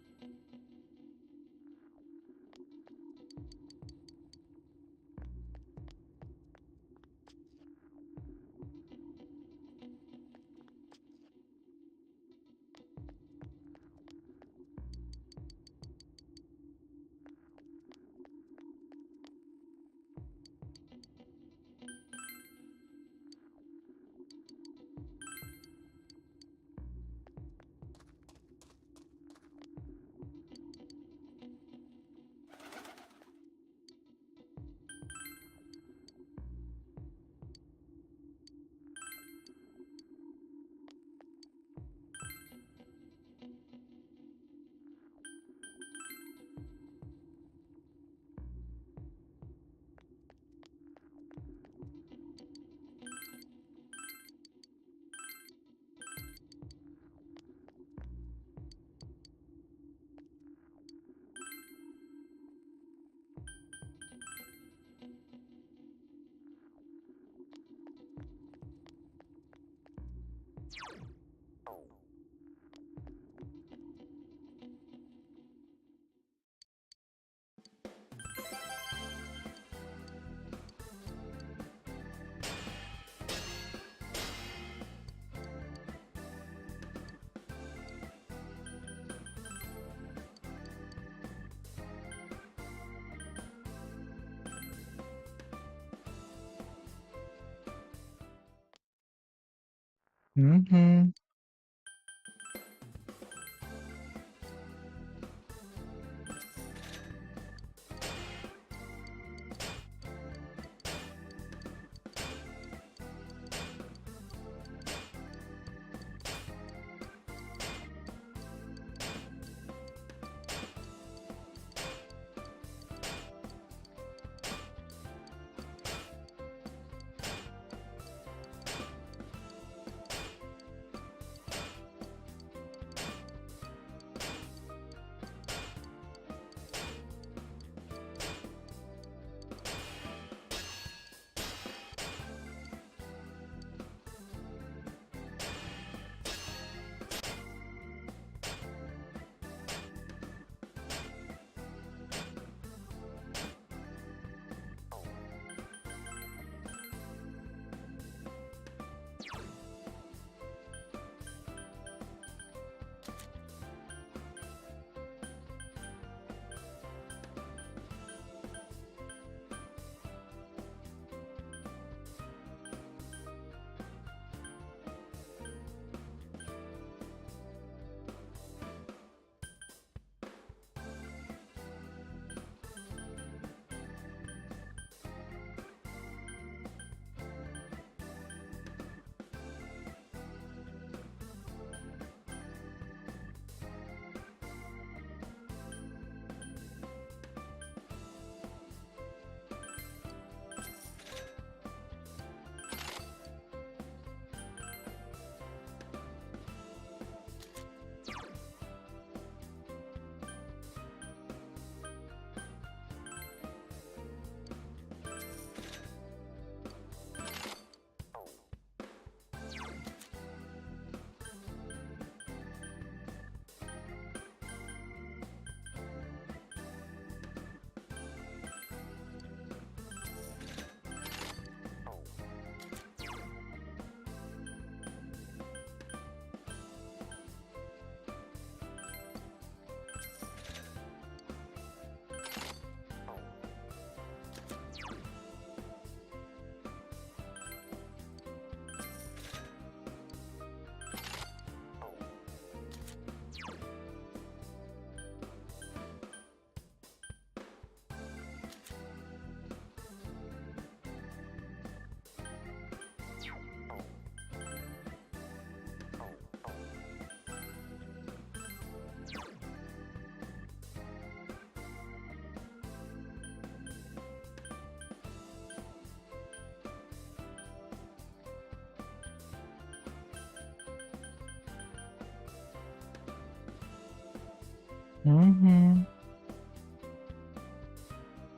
Mm-hmm.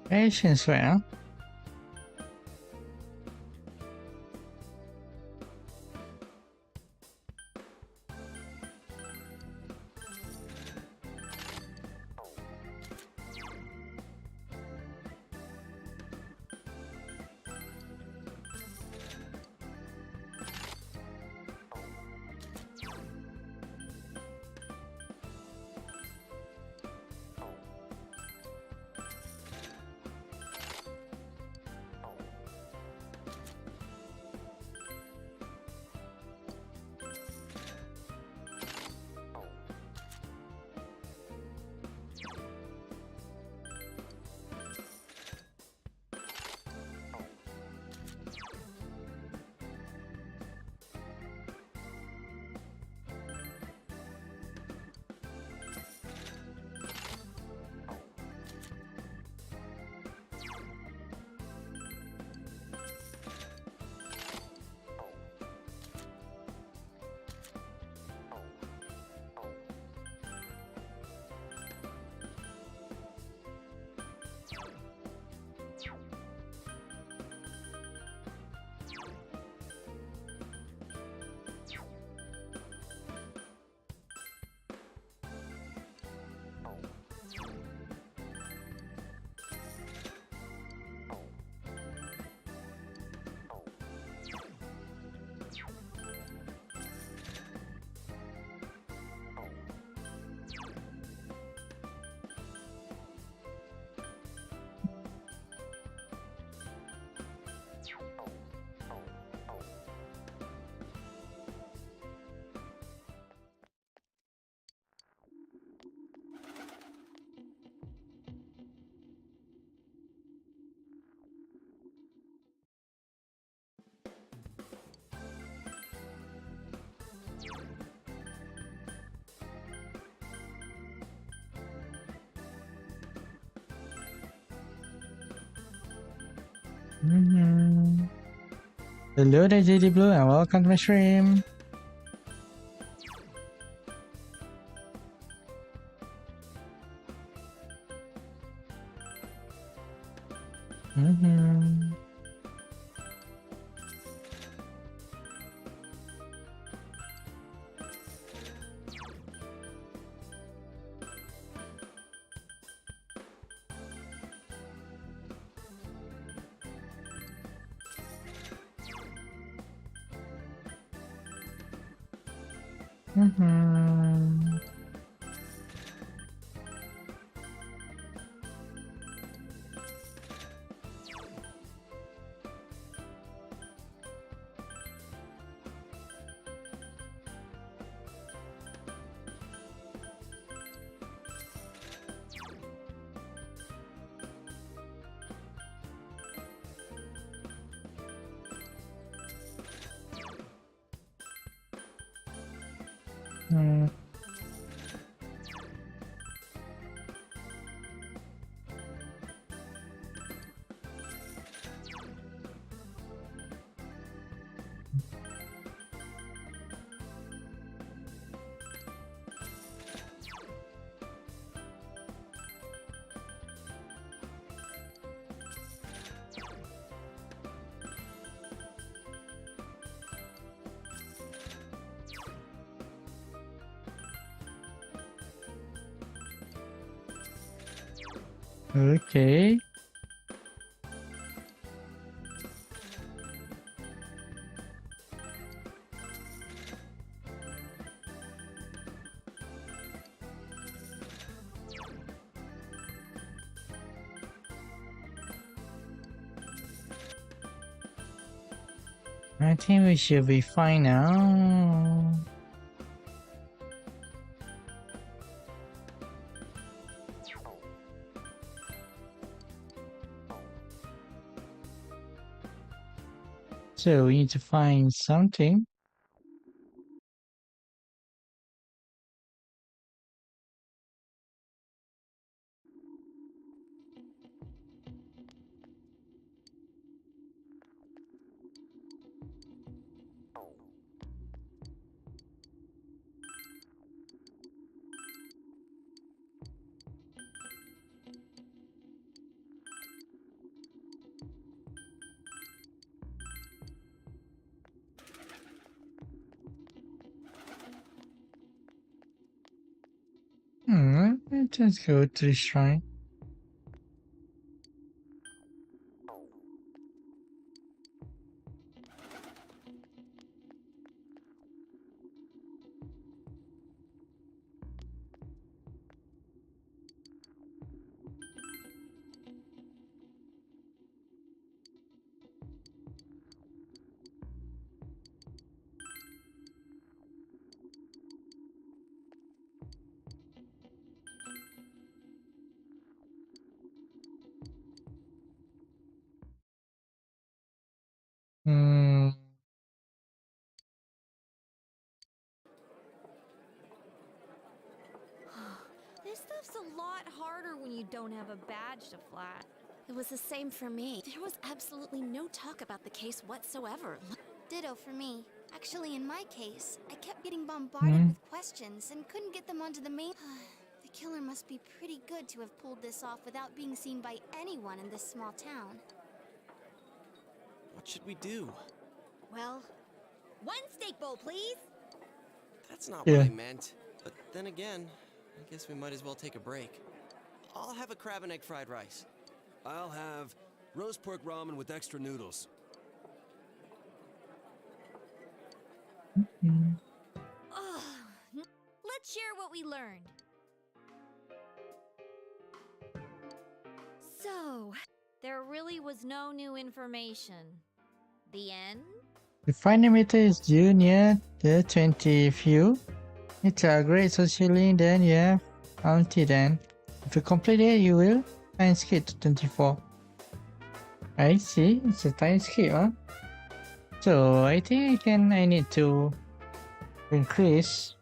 Patience, well. Hello there, JD Blue, and welcome to my stream. Okay. I think we should be fine now. So we need to find something. Let's just go to the shrine. Hmm. This stuff's a lot harder when you don't have a badge to flash. It was the same for me. There was absolutely no talk about the case whatsoever. Ditto for me. Actually, in my case, I kept getting bombarded with questions and couldn't get them onto the main. The killer must be pretty good to have pulled this off without being seen by anyone in this small town. What should we do? Well, one steak bowl, please. That's not what I meant. But then again, I guess we might as well take a break. I'll have a crab and egg fried rice. I'll have roast pork ramen with extra noodles. Let's share what we learned. So, there really was no new information. The end? The final meter is due near the 20th view. It's a great social link, then you have until then. If you complete it, you will time skip to 24. I see, it's a time skip, huh? So I think I need to increase,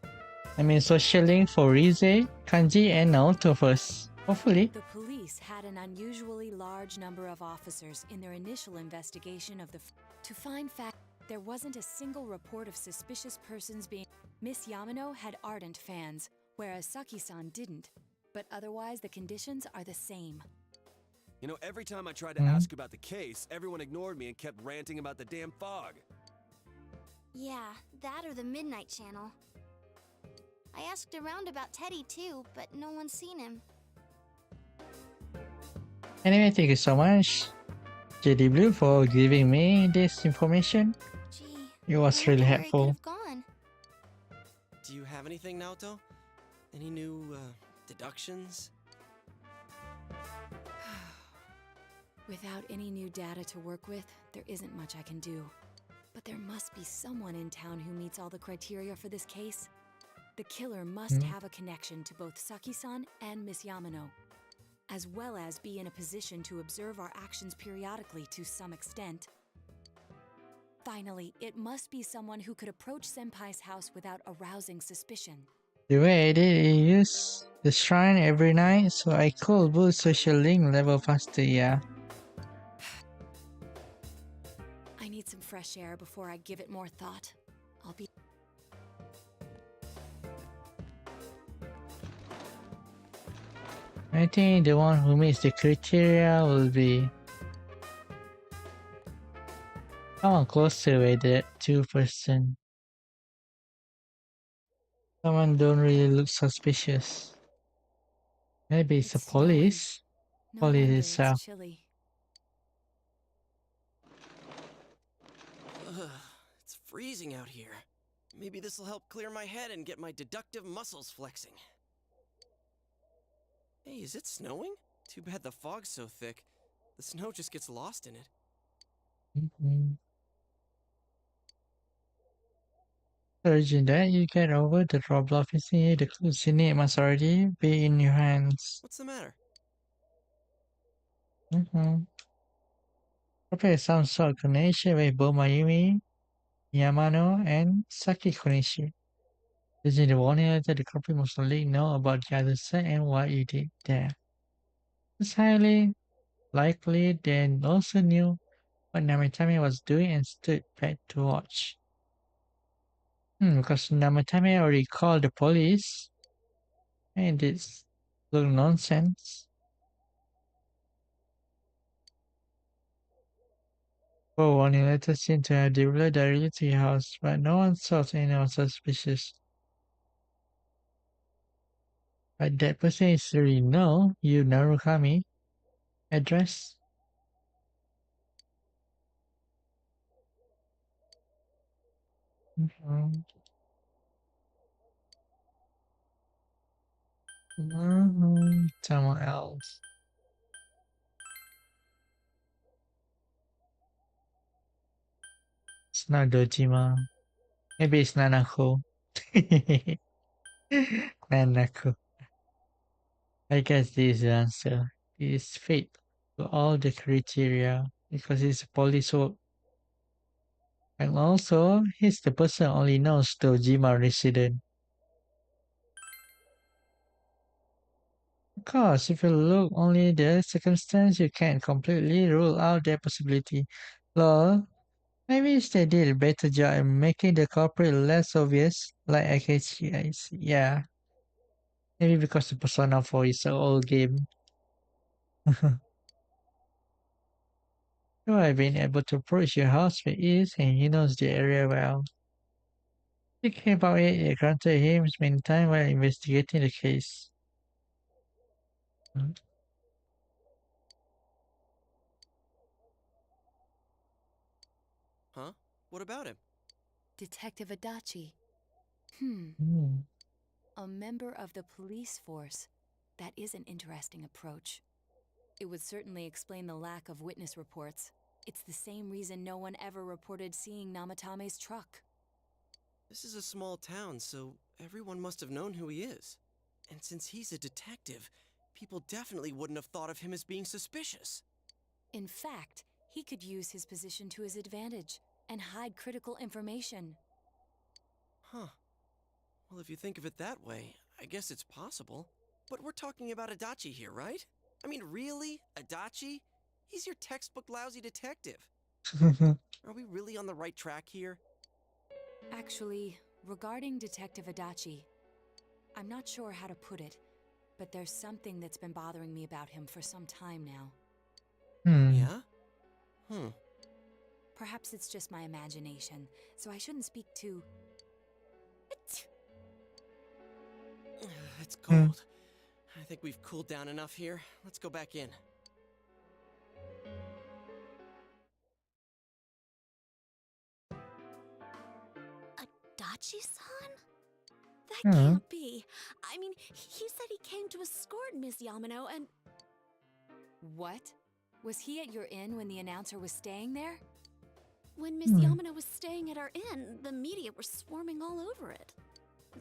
social link for Rize, Kanji, and Naoto first. Hopefully. The police had an unusually large number of officers in their initial investigation of the to find fact. There wasn't a single report of suspicious persons being. Miss Yamano had ardent fans, whereas Saki-san didn't. But otherwise, the conditions are the same. You know, every time I tried to ask about the case, everyone ignored me and kept ranting about the damn fog. Yeah, that or the Midnight Channel. I asked around about Teddy too, but no one's seen him. Anyway, thank you so much, JD Blue, for giving me this information. Gee, it was really helpful. Do you have anything, Naoto? Any new, deductions? Without any new data to work with, there isn't much I can do. But there must be someone in town who meets all the criteria for this case. The killer must have a connection to both Saki-san and Miss Yamano, as well as be in a position to observe our actions periodically to some extent. Finally, it must be someone who could approach Senpai's house without arousing suspicion. The way I did is use the shrine every night, so I could boost social link level faster, yeah. I need some fresh air before I give it more thought. I'll be... I think the one who meets the criteria will be someone closer with the 2%. Someone don't really look suspicious. Maybe it's a police. No Police wonder itself. it's chilly. It's freezing out here. Maybe this will help clear my head and get my deductive muscles flexing. Hey, is it snowing? Too bad the fog's so thick. The snow just gets lost in it. Urging that you get over the trouble of missing the clues you need must already be in your hands. What's the matter? Probably some sort of connection with Mayumi, Yamano, and Saki Konishi. Using the warning letter, the culprit must only know about the other side and what you did there. It's highly likely they also knew what Namitame was doing and stood back to watch. Because Namitame already called the police. And this little nonsense. For warning letters seem to have delivered directly to your house, but no one saw anyone suspicious. But that person is really no, you Narukami. Address? Mm-hmm. Someone else. It's not Dojima. Maybe it's Nanako. Nanako. I guess this is the answer. This is fate to all the criteria because it's police work. And also, he's the person only knows Dojima resident. Of course, if you look only the circumstance, you can't completely rule out that possibility. Lol, maybe they did a better job in making the culprit less obvious, like Akechi. Yeah, maybe because the Persona 4 is an old game. You have been able to approach your house with ease and he knows the area well. Thinking about it, it granted him many time while investigating the case. Huh? What about him? Detective Adachi. A member of the police force. That is an interesting approach. It would certainly explain the lack of witness reports. It's the same reason no one ever reported seeing Namatame's truck. This is a small town, so everyone must have known who he is. And since he's a detective, people definitely wouldn't have thought of him as being suspicious. In fact, he could use his position to his advantage and hide critical information. Huh. Well, if you think of it that way, I guess it's possible. But we're talking about Adachi here, right? I mean, really? Adachi? He's your textbook lousy detective. Are we really on the right track here? Actually, regarding Detective Adachi, I'm not sure how to put it, but there's something that's been bothering me about him for some time now. Yeah? Perhaps it's just my imagination, so I shouldn't speak too... It's cold. I think we've cooled down enough here. Let's go back in. Adachi-san? That can't be. I mean, he said he came to escort Miss Yamano and... What? Was he at your inn when the announcer was staying there? When Miss Yamano was staying at our inn, the media were swarming all over it.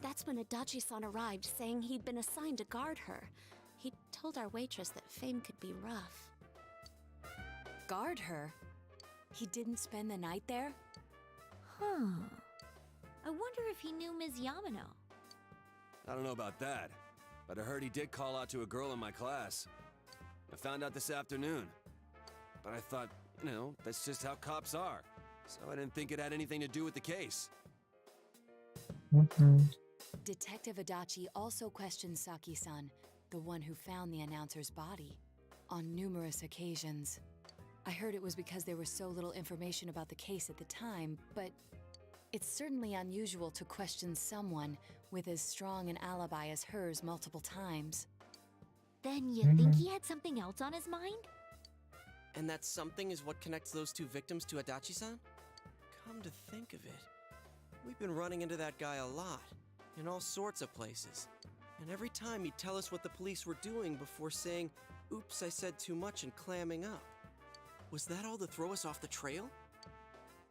That's when Adachi-san arrived, saying he'd been assigned to guard her. He told our waitress that fame could be rough. Guard her? He didn't spend the night there? Huh. I wonder if he knew Ms. Yamano. I don't know about that, but I heard he did call out to a girl in my class. I found out this afternoon. But I thought, that's just how cops are. So I didn't think it had anything to do with the case. Detective Adachi also questioned Saki-san, the one who found the announcer's body, on numerous occasions. I heard it was because there was so little information about the case at the time, but it's certainly unusual to question someone with as strong an alibi as hers multiple times. Then you think he had something else on his mind? And that something is what connects those two victims to Adachi-san? Come to think of it, we've been running into that guy a lot, in all sorts of places. And every time he'd tell us what the police were doing before saying, "Oops, I said too much," and clamming up. Was that all to throw us off the trail?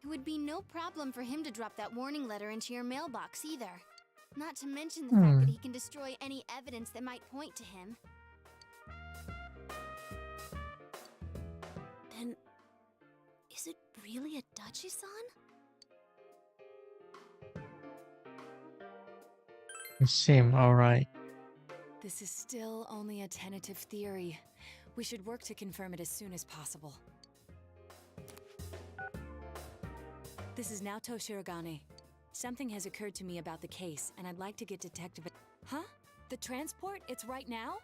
It would be no problem for him to drop that warning letter into your mailbox either. Not to mention the fact that he can destroy any evidence that might point to him. Is it really a Adachi-san? You seem alright. This is still only a tentative theory. We should work to confirm it as soon as possible. This is Naoto Shirogane. Something has occurred to me about the case, and I'd like to get Detective... Huh? The transport? It's right now?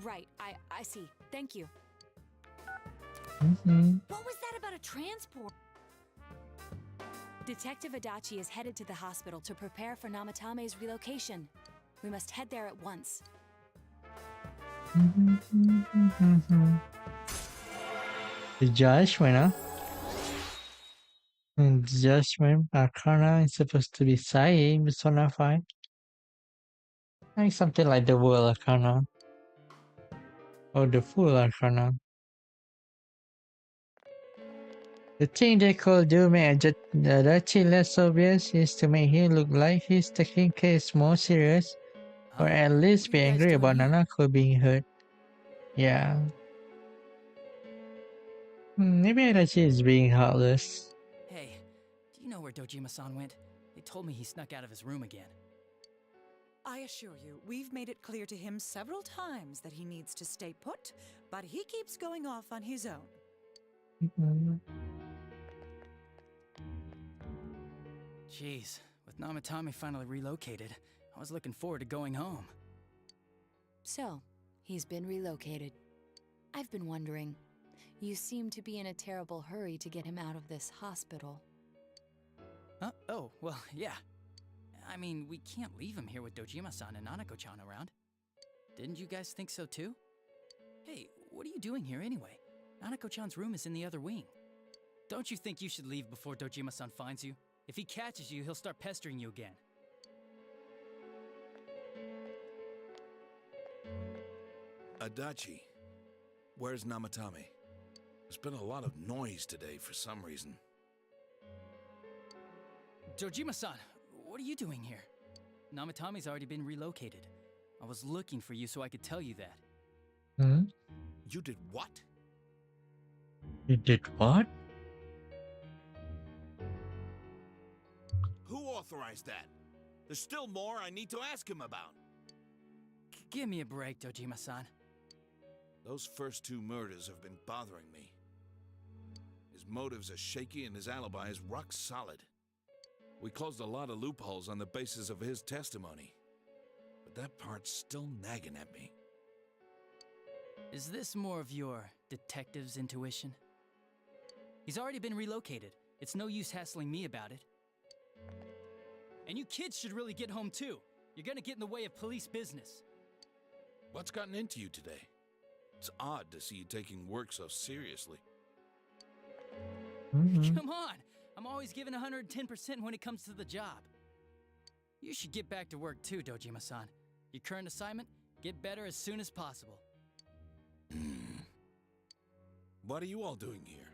Right, I see. Thank you. What was that about a transport? Detective Adachi is headed to the hospital to prepare for Namatame's relocation. We must head there at once. The judgment, huh? And the judgment Arcana is supposed to be Sai, Persona 5. Like something like the World Arcana. Or the Full Arcana. The thing they could do make Adachi less obvious is to make him look like he's taking case more serious. Or at least be angry about Nanako being hurt. Yeah. Maybe Adachi is being heartless. Hey, do you know where Dojima-san went? They told me he snuck out of his room again. I assure you, we've made it clear to him several times that he needs to stay put, but he keeps going off on his own. Jeez, with Namatame finally relocated, I was looking forward to going home. So, he's been relocated. I've been wondering. You seem to be in a terrible hurry to get him out of this hospital. Huh? Oh, well, yeah. I mean, we can't leave him here with Dojima-san and Nanako-chan around. Didn't you guys think so too? Hey, what are you doing here anyway? Nanako-chan's room is in the other wing. Don't you think you should leave before Dojima-san finds you? If he catches you, he'll start pestering you again. Adachi, where's Namatame? There's been a lot of noise today for some reason. Dojima-san, what are you doing here? Namatame's already been relocated. I was looking for you so I could tell you that. You did what? You did what? Who authorized that? There's still more I need to ask him about. Give me a break, Dojima-san. Those first two murders have been bothering me. His motives are shaky and his alibi is rock solid. We closed a lot of loopholes on the basis of his testimony. But that part's still nagging at me. Is this more of your detective's intuition? He's already been relocated. It's no use hassling me about it. And you kids should really get home too. You're gonna get in the way of police business. What's gotten into you today? It's odd to see you taking work so seriously. Come on! I'm always giving 110% when it comes to the job. You should get back to work too, Dojima-san. Your current assignment, get better as soon as possible. What are you all doing here?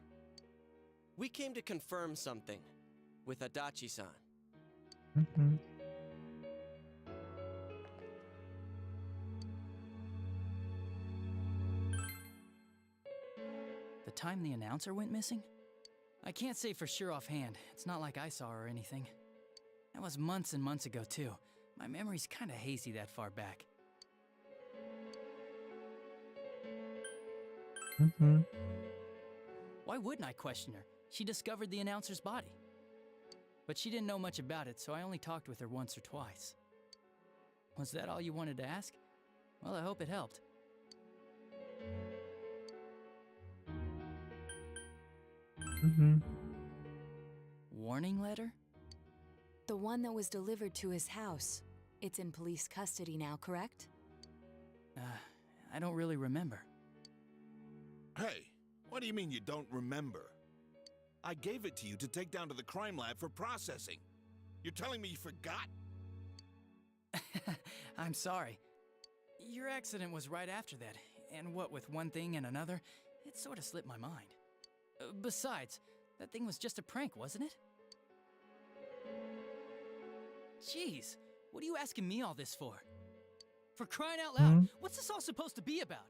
We came to confirm something with Adachi-san. The time the announcer went missing? I can't say for sure offhand. It's not like I saw her or anything. That was months and months ago too. My memory's kinda hazy that far back. Why wouldn't I question her? She discovered the announcer's body. But she didn't know much about it, so I only talked with her once or twice. Was that all you wanted to ask? Well, I hope it helped. Warning letter? The one that was delivered to his house. It's in police custody now, correct? I don't really remember. Hey, what do you mean you don't remember? I gave it to you to take down to the crime lab for processing. You're telling me you forgot? I'm sorry. Your accident was right after that, and what with one thing and another, it sort of slipped my mind. Besides, that thing was just a prank, wasn't it? Jeez, what are you asking me all this for? For crying out loud, what's this all supposed to be about?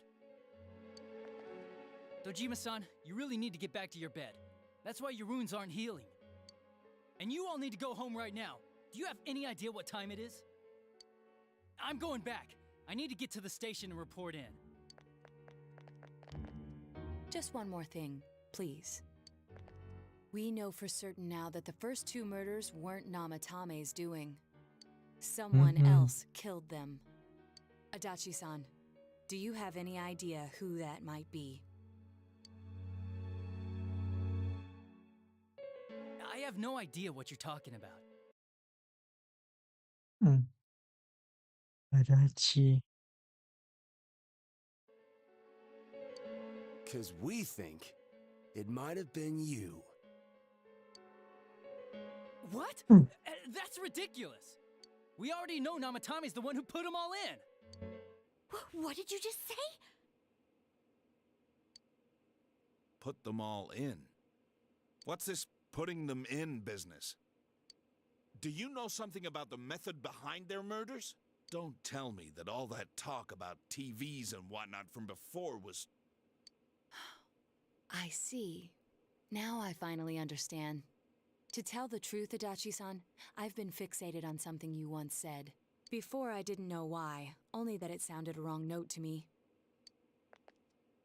Dojima-san, you really need to get back to your bed. That's why your wounds aren't healing. And you all need to go home right now. Do you have any idea what time it is? I'm going back. I need to get to the station and report in. Just one more thing, please. We know for certain now that the first 2 murders weren't Namatame's doing. Someone else killed them. Adachi-san, do you have any idea who that might be? I have no idea what you're talking about. Adachi. 'Cause we think it might have been you. What? That's ridiculous! We already know Namatame's the one who put them all in! What did you just say? Put them all in? What's this putting them in business? Do you know something about the method behind their murders? Don't tell me that all that talk about TVs and whatnot from before was... I see. Now I finally understand. To tell the truth, Adachi-san, I've been fixated on something you once said. Before I didn't know why, only that it sounded a wrong note to me.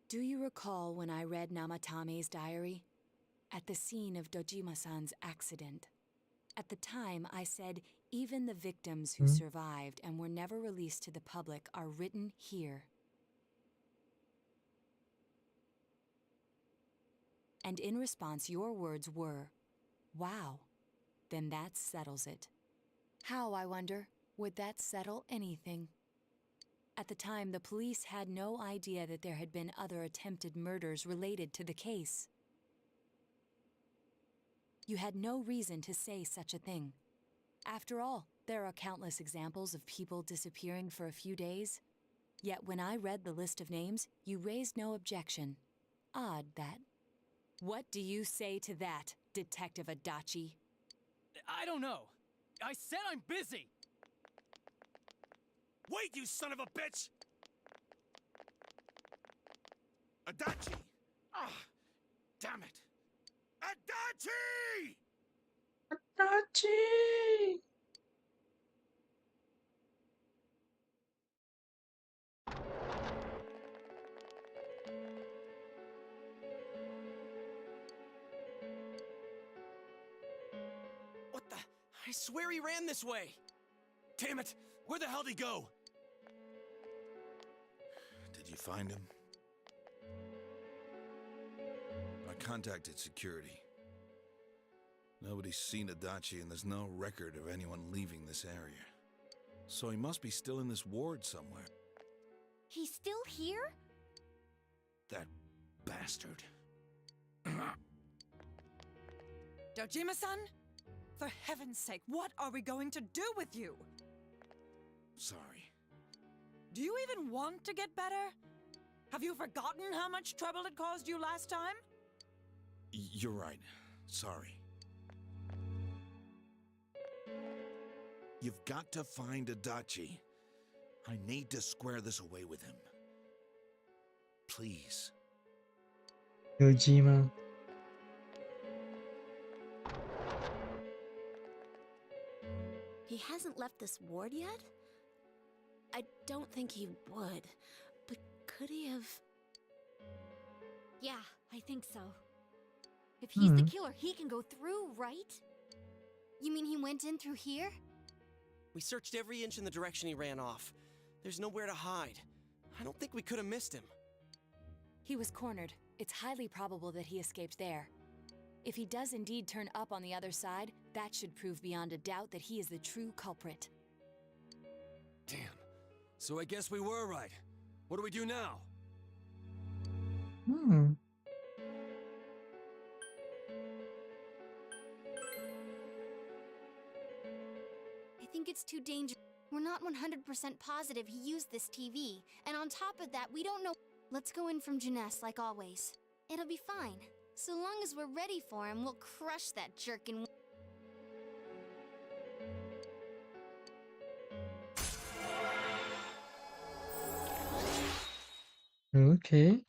Do you recall when I read Namatame's diary? At the scene of Dojima-san's accident. At the time, I said, even the victims who survived and were never released to the public are written here. And in response, your words were, wow, then that settles it. How, I wonder, would that settle anything? At the time, the police had no idea that there had been other attempted murders related to the case. You had no reason to say such a thing. After all, there are countless examples of people disappearing for a few days. Yet when I read the list of names, you raised no objection. Odd, that. What do you say to that, Detective Adachi? I don't know. I said I'm busy! Wait, you son of a bitch! Adachi! Ah, damn it! Adachi! Adachi! What the? I swear he ran this way! Damn it! Where the hell did he go? Did you find him? I contacted security. Nobody's seen Adachi and there's no record of anyone leaving this area. So he must be still in this ward somewhere. He's still here? That bastard. Dojima-san? For heaven's sake, what are we going to do with you? Sorry. Do you even want to get better? Have you forgotten how much trouble it caused you last time? You're right. Sorry. You've got to find Adachi. I need to square this away with him. Please. Dojima. He hasn't left this ward yet? I don't think he would. But could he have... Yeah, I think so. If he's the killer, he can go through, right? You mean he went in through here? We searched every inch in the direction he ran off. There's nowhere to hide. I don't think we could have missed him. He was cornered. It's highly probable that he escaped there. If he does indeed turn up on the other side, that should prove beyond a doubt that he is the true culprit. Damn. So I guess we were right. What do we do now? I think it's too dangerous. We're not 100% positive he used this TV. And on top of that, we don't know. Let's go in from Jeunesse like always. It'll be fine. So long as we're ready for him, we'll crush that jerk in... Okay.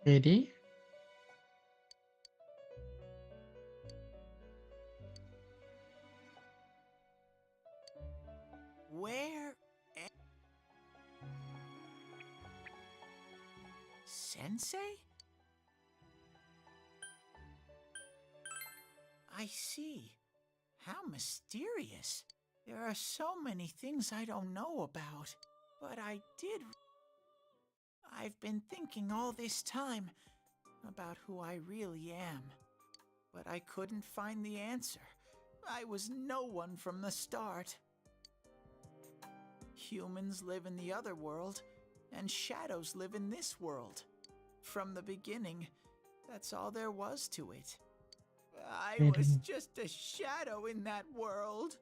Ready? Where Sensei? I see. How mysterious. There are so many things I don't know about. But I've been thinking all this time about who I really am. But I couldn't find the answer. I was no one from the start. Humans live in the other world, and shadows live in this world. From the beginning, that's all there was to it. I was just a shadow in that world.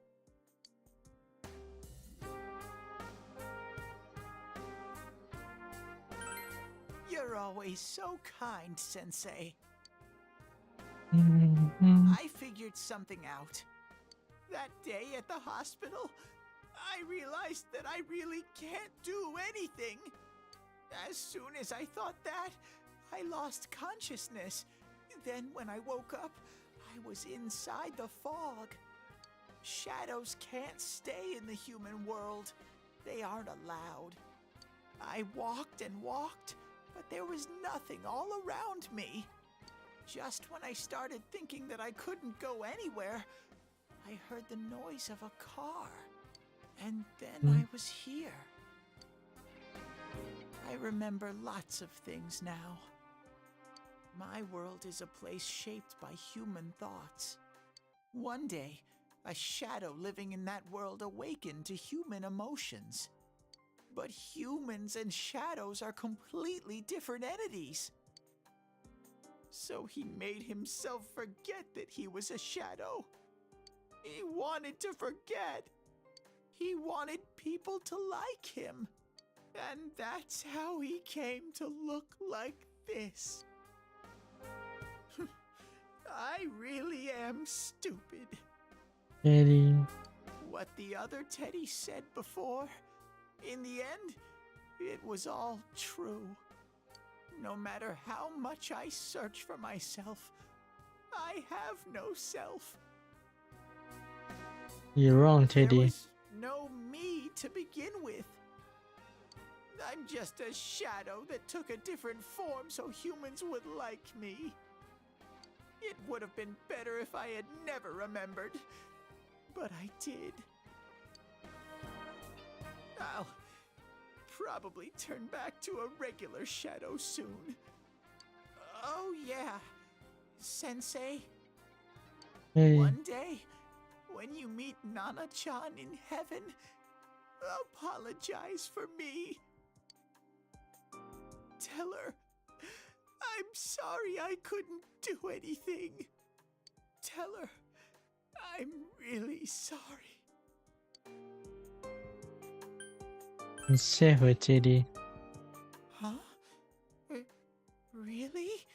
You're always so kind, Sensei. I figured something out. That day at the hospital, I realized that I really can't do anything. As soon as I thought that, I lost consciousness. Then when I woke up, I was inside the fog. Shadows can't stay in the human world. They aren't allowed. I walked and walked, but there was nothing all around me. Just when I started thinking that I couldn't go anywhere, I heard the noise of a car. And then I was here. I remember lots of things now. My world is a place shaped by human thoughts. One day, a shadow living in that world awakened to human emotions. But humans and shadows are completely different entities. So he made himself forget that he was a shadow. He wanted to forget. He wanted people to like him. And that's how he came to look like this. I really am stupid. Teddy. What the other Teddy said before, in the end, it was all true. No matter how much I search for myself, I have no self. You're wrong, Teddy. There was no me to begin with. I'm just a shadow that took a different form so humans would like me. It would have been better if I had never remembered, but I did. I'll probably turn back to a regular shadow soon. Oh yeah, Sensei. Hey. One day, when you meet Nana-chan in heaven, apologize for me. Tell her, I'm sorry I couldn't do anything. Tell her, I'm really sorry. Save her, Teddy. Huh? Really?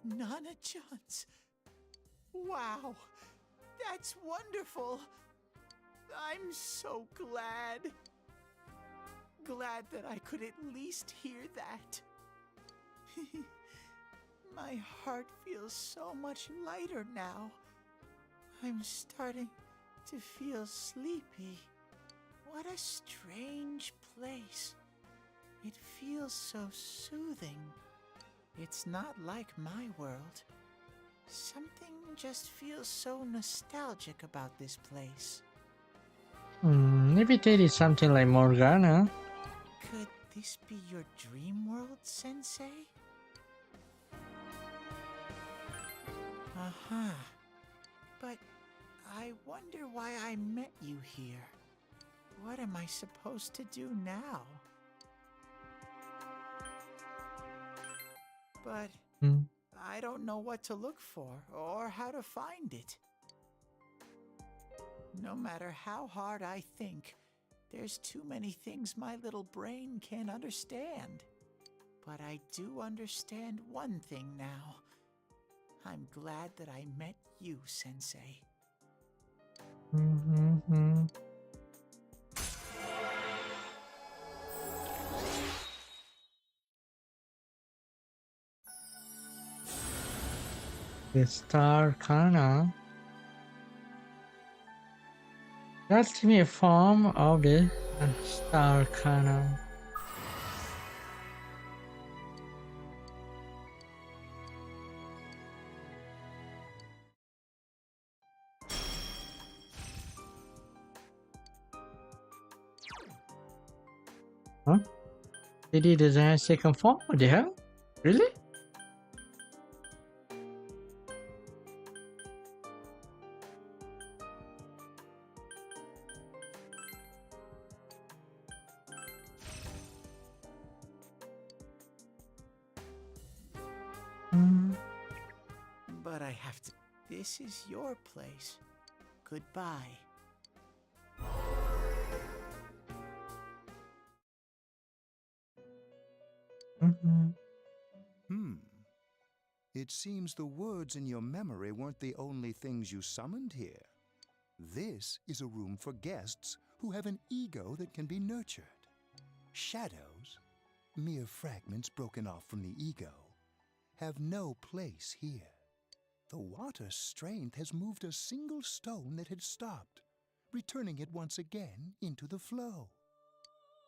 Nana-chan's. Wow, that's wonderful. I'm so glad. Glad that I could at least hear that. My heart feels so much lighter now. I'm starting to feel sleepy. What a strange place. It feels so soothing. It's not like my world. Something just feels so nostalgic about this place. Maybe Teddy's something like Morgana. Could this be your dream world, Sensei? Uh-huh. But I wonder why I met you here. What am I supposed to do now? But I don't know what to look for or how to find it. No matter how hard I think, there's too many things my little brain can't understand. But I do understand one thing now. I'm glad that I met you, Sensei. The Star Kana. That's me a form of the Star Kana. Huh? Did he design a second form? What the hell? Really? But I have to. This is your place. Goodbye. It seems the words in your memory weren't the only things you summoned here. This is a room for guests who have an ego that can be nurtured. Shadows, mere fragments broken off from the ego, have no place here. The water's strength has moved a single stone that had stopped, returning it once again into the flow.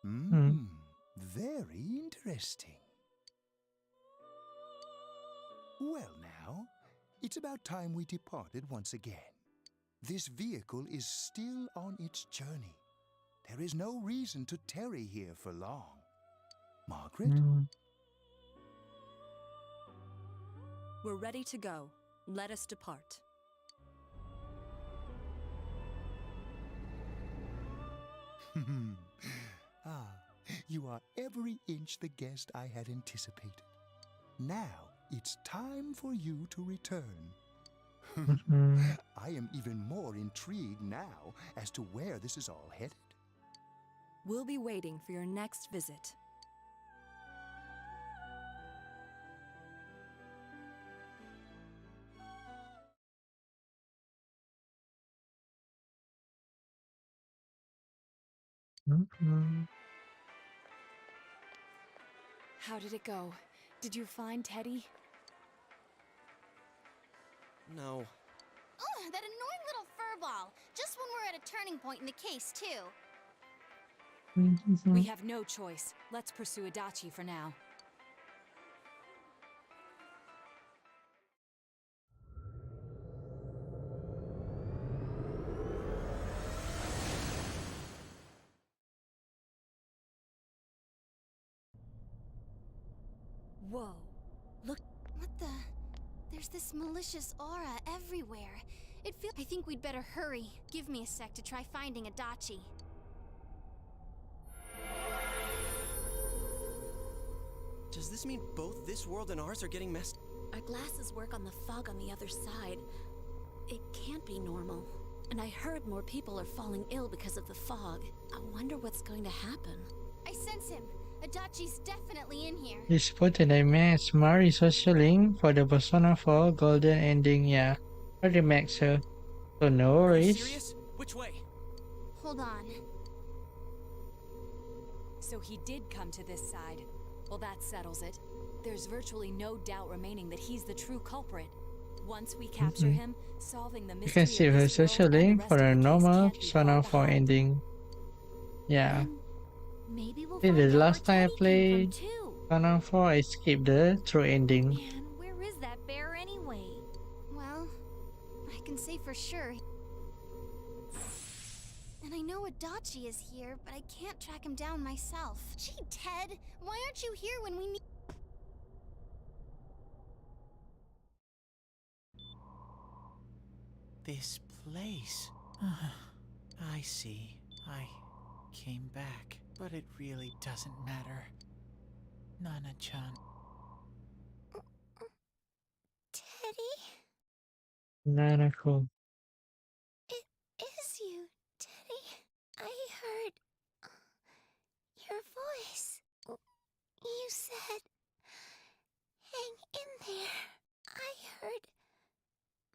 Very interesting. Well now, it's about time we departed once again. This vehicle is still on its journey. There is no reason to tarry here for long. Margaret? We're ready to go. Let us depart. You are every inch the guest I had anticipated. Now, it's time for you to return. I am even more intrigued now as to where this is all headed. We'll be waiting for your next visit. How did it go? Did you find Teddy? No. Oh, that annoying little furball! Just when we're at a turning point in the case, too. We have no choice. Let's pursue Adachi for now. Whoa. Look. What the? There's this malicious aura everywhere. I think we'd better hurry. Give me a sec to try finding Adachi. Does this mean both this world and ours are getting messed? Our glasses work on the fog on the other side. It can't be normal. And I heard more people are falling ill because of the fog. I wonder what's going to happen. I sense him. Adachi's definitely in here. You spotted a match Mari social link for the Persona 4 golden ending, yeah. Already max her. So no worries. Serious? Which way? Hold on. So he did come to this side. Well, that settles it. There's virtually no doubt remaining that he's the true culprit. Once we capture him, solving the mystery You can see her social link for a normal Persona 4 ending. Yeah. Maybe we'll See, the last time I played Persona 4, I skipped the true ending. Man, where is that bear anyway? Well, I can say for sure. And I know Adachi is here, but I can't track him down myself. Gee, Ted, why aren't you here when we need... This place. I see. I came back, but it really doesn't matter. Nana-chan. Teddy? Nanako. It is you, Teddy. I heard your voice. You said Hang in there. I heard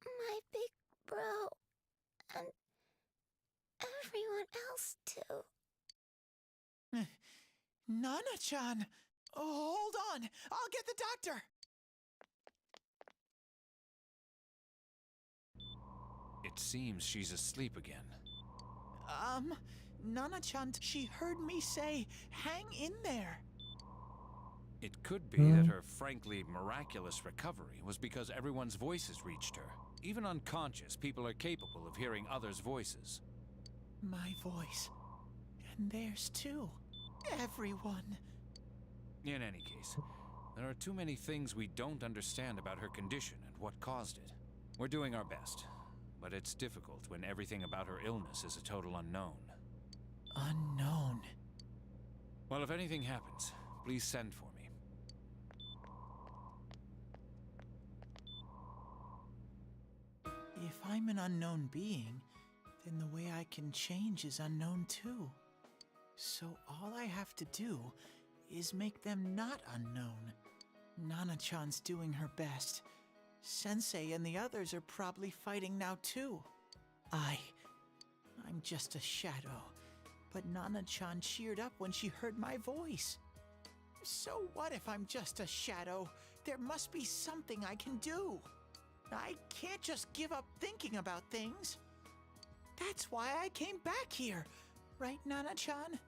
my big bro and everyone else too. Nana-chan! Oh, hold on! I'll get the doctor! It seems she's asleep again. Nana-chan, she heard me say, hang in there. It could be that her frankly miraculous recovery was because everyone's voices reached her. Even unconscious, people are capable of hearing others' voices. My voice. And theirs too. Everyone. In any case, there are too many things we don't understand about her condition and what caused it. We're doing our best, but it's difficult when everything about her illness is a total unknown. Unknown. Well, if anything happens, please send for me. If I'm an unknown being, then the way I can change is unknown too. So all I have to do is make them not unknown. Nana-chan's doing her best. Sensei and the others are probably fighting now too. I'm just a shadow. But Nana-chan cheered up when she heard my voice. So what if I'm just a shadow? There must be something I can do. I can't just give up thinking about things. That's why I came back here. Right, Nana-chan?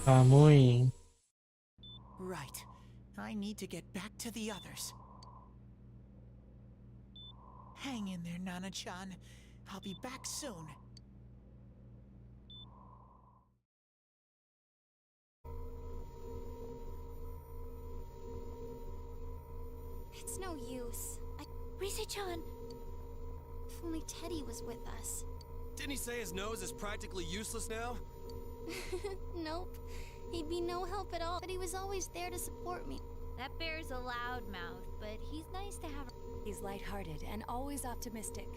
Muy. Right. I need to get back to the others. Hang in there, Nana-chan. I'll be back soon. It's no use. Rise-chan! If only Teddy was with us. Didn't he say his nose is practically useless now? Nope. He'd be no help at all, but he was always there to support me. That bear's a loud mouth, but he's nice to have. He's lighthearted and always optimistic.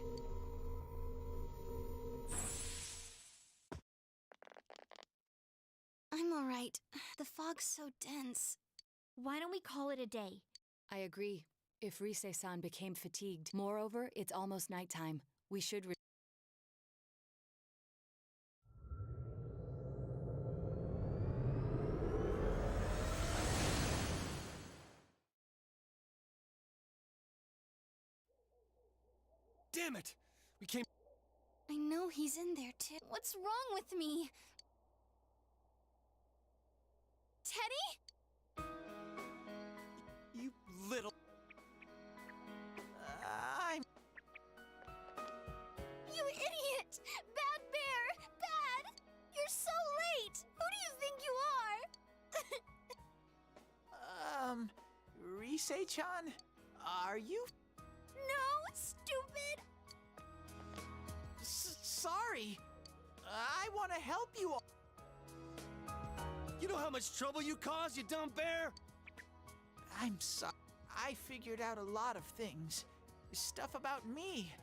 I'm alright. The fog's so dense. Why don't we call it a day? I agree. If Rise-san became fatigued. Moreover, it's almost nighttime. We should Damn it! We came. I know he's in there too. What's wrong with me? Teddy? You little... You idiot! Bad bear! Bad! You're so late! Who do you think you are? Rise-chan? Are you... No, stupid! Sorry. I want to help you all. You know how much trouble you caused, you dumb bear? I'm sorry. I figured out a lot of things. Stuff about me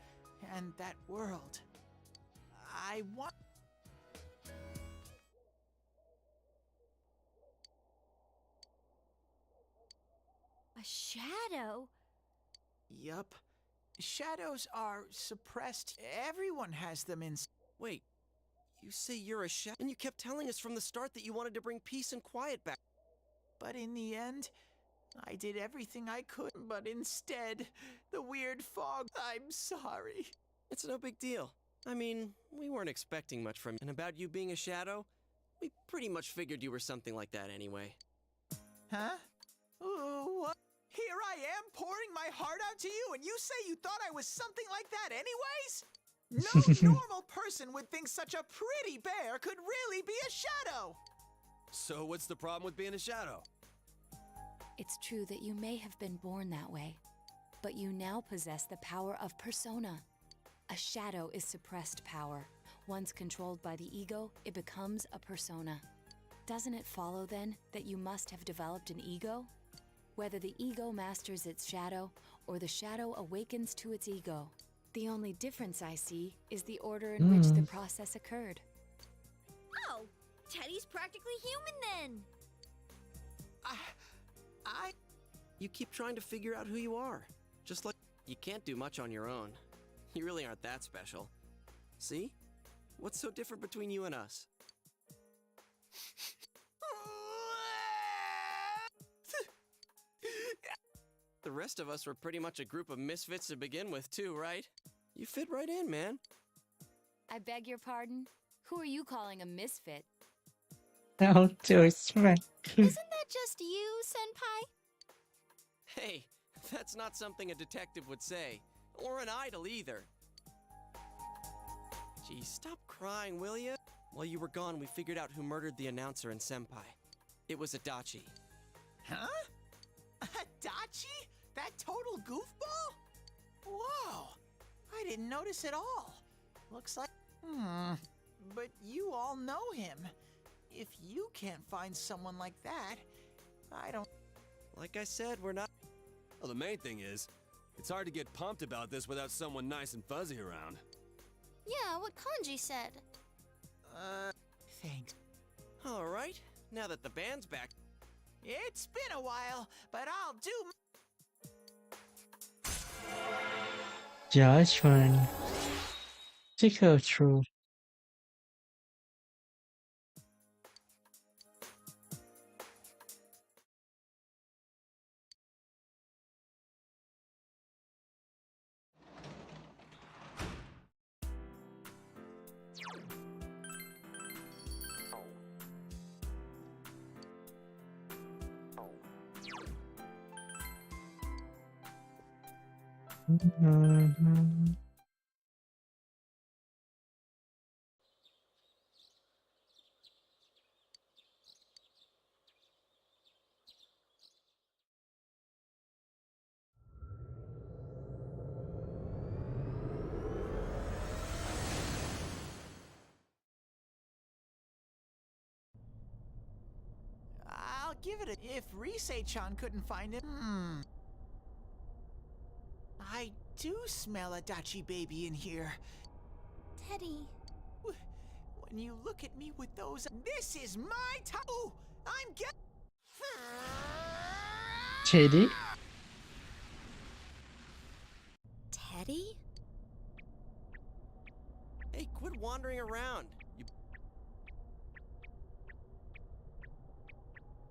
and that world. I want... A shadow? Yup. Shadows are suppressed. Everyone has them in... Wait, you say you're a shadow? And you kept telling us from the start that you wanted to bring peace and quiet back. But in the end, I did everything I could. But instead, the weird fog... I'm sorry. It's no big deal. I mean, we weren't expecting much from you. And about you being a shadow, we pretty much figured you were something like that anyway. Huh? Ooh, what? Here I am pouring my heart out to you, and you say you thought I was something like that anyways? No normal person would think such a pretty bear could really be a shadow! So what's the problem with being a shadow? It's true that you may have been born that way, but you now possess the power of persona. A shadow is suppressed power. Once controlled by the ego, it becomes a persona. Doesn't it follow then that you must have developed an ego? Whether the ego masters its shadow, or the shadow awakens to its ego. The only difference I see is the order in which the process occurred. Oh, Teddy's practically human then. You keep trying to figure out who you are. Just like you can't do much on your own. You really aren't that special. See? What's so different between you and us? The rest of us were pretty much a group of misfits to begin with, too, right? You fit right in, man. I beg your pardon? Who are you calling a misfit? Oh, to his friend. Isn't that just you, Senpai? Hey, that's not something a detective would say. Or an idol, either. Gee, stop crying, will ya? While you were gone, we figured out who murdered the announcer and Senpai. It was Adachi. Huh? Adachi? That total goofball? Whoa! I didn't notice at all. Looks like... But you all know him. If you can't find someone like that, I don't... Like I said, we're not... Well, the main thing is, it's hard to get pumped about this without someone nice and fuzzy around. Yeah, what Kanji said. Thanks. Alright, now that the band's back... It's been a while, but I'll do... Judgment. Tickle true. I'll give it a... If Risei-chan couldn't find him... I do smell Adachi baby in here. Teddy. When you look at me with those... This is my time! Oh, I'm get... Teddy? Teddy? Hey, quit wandering around. You...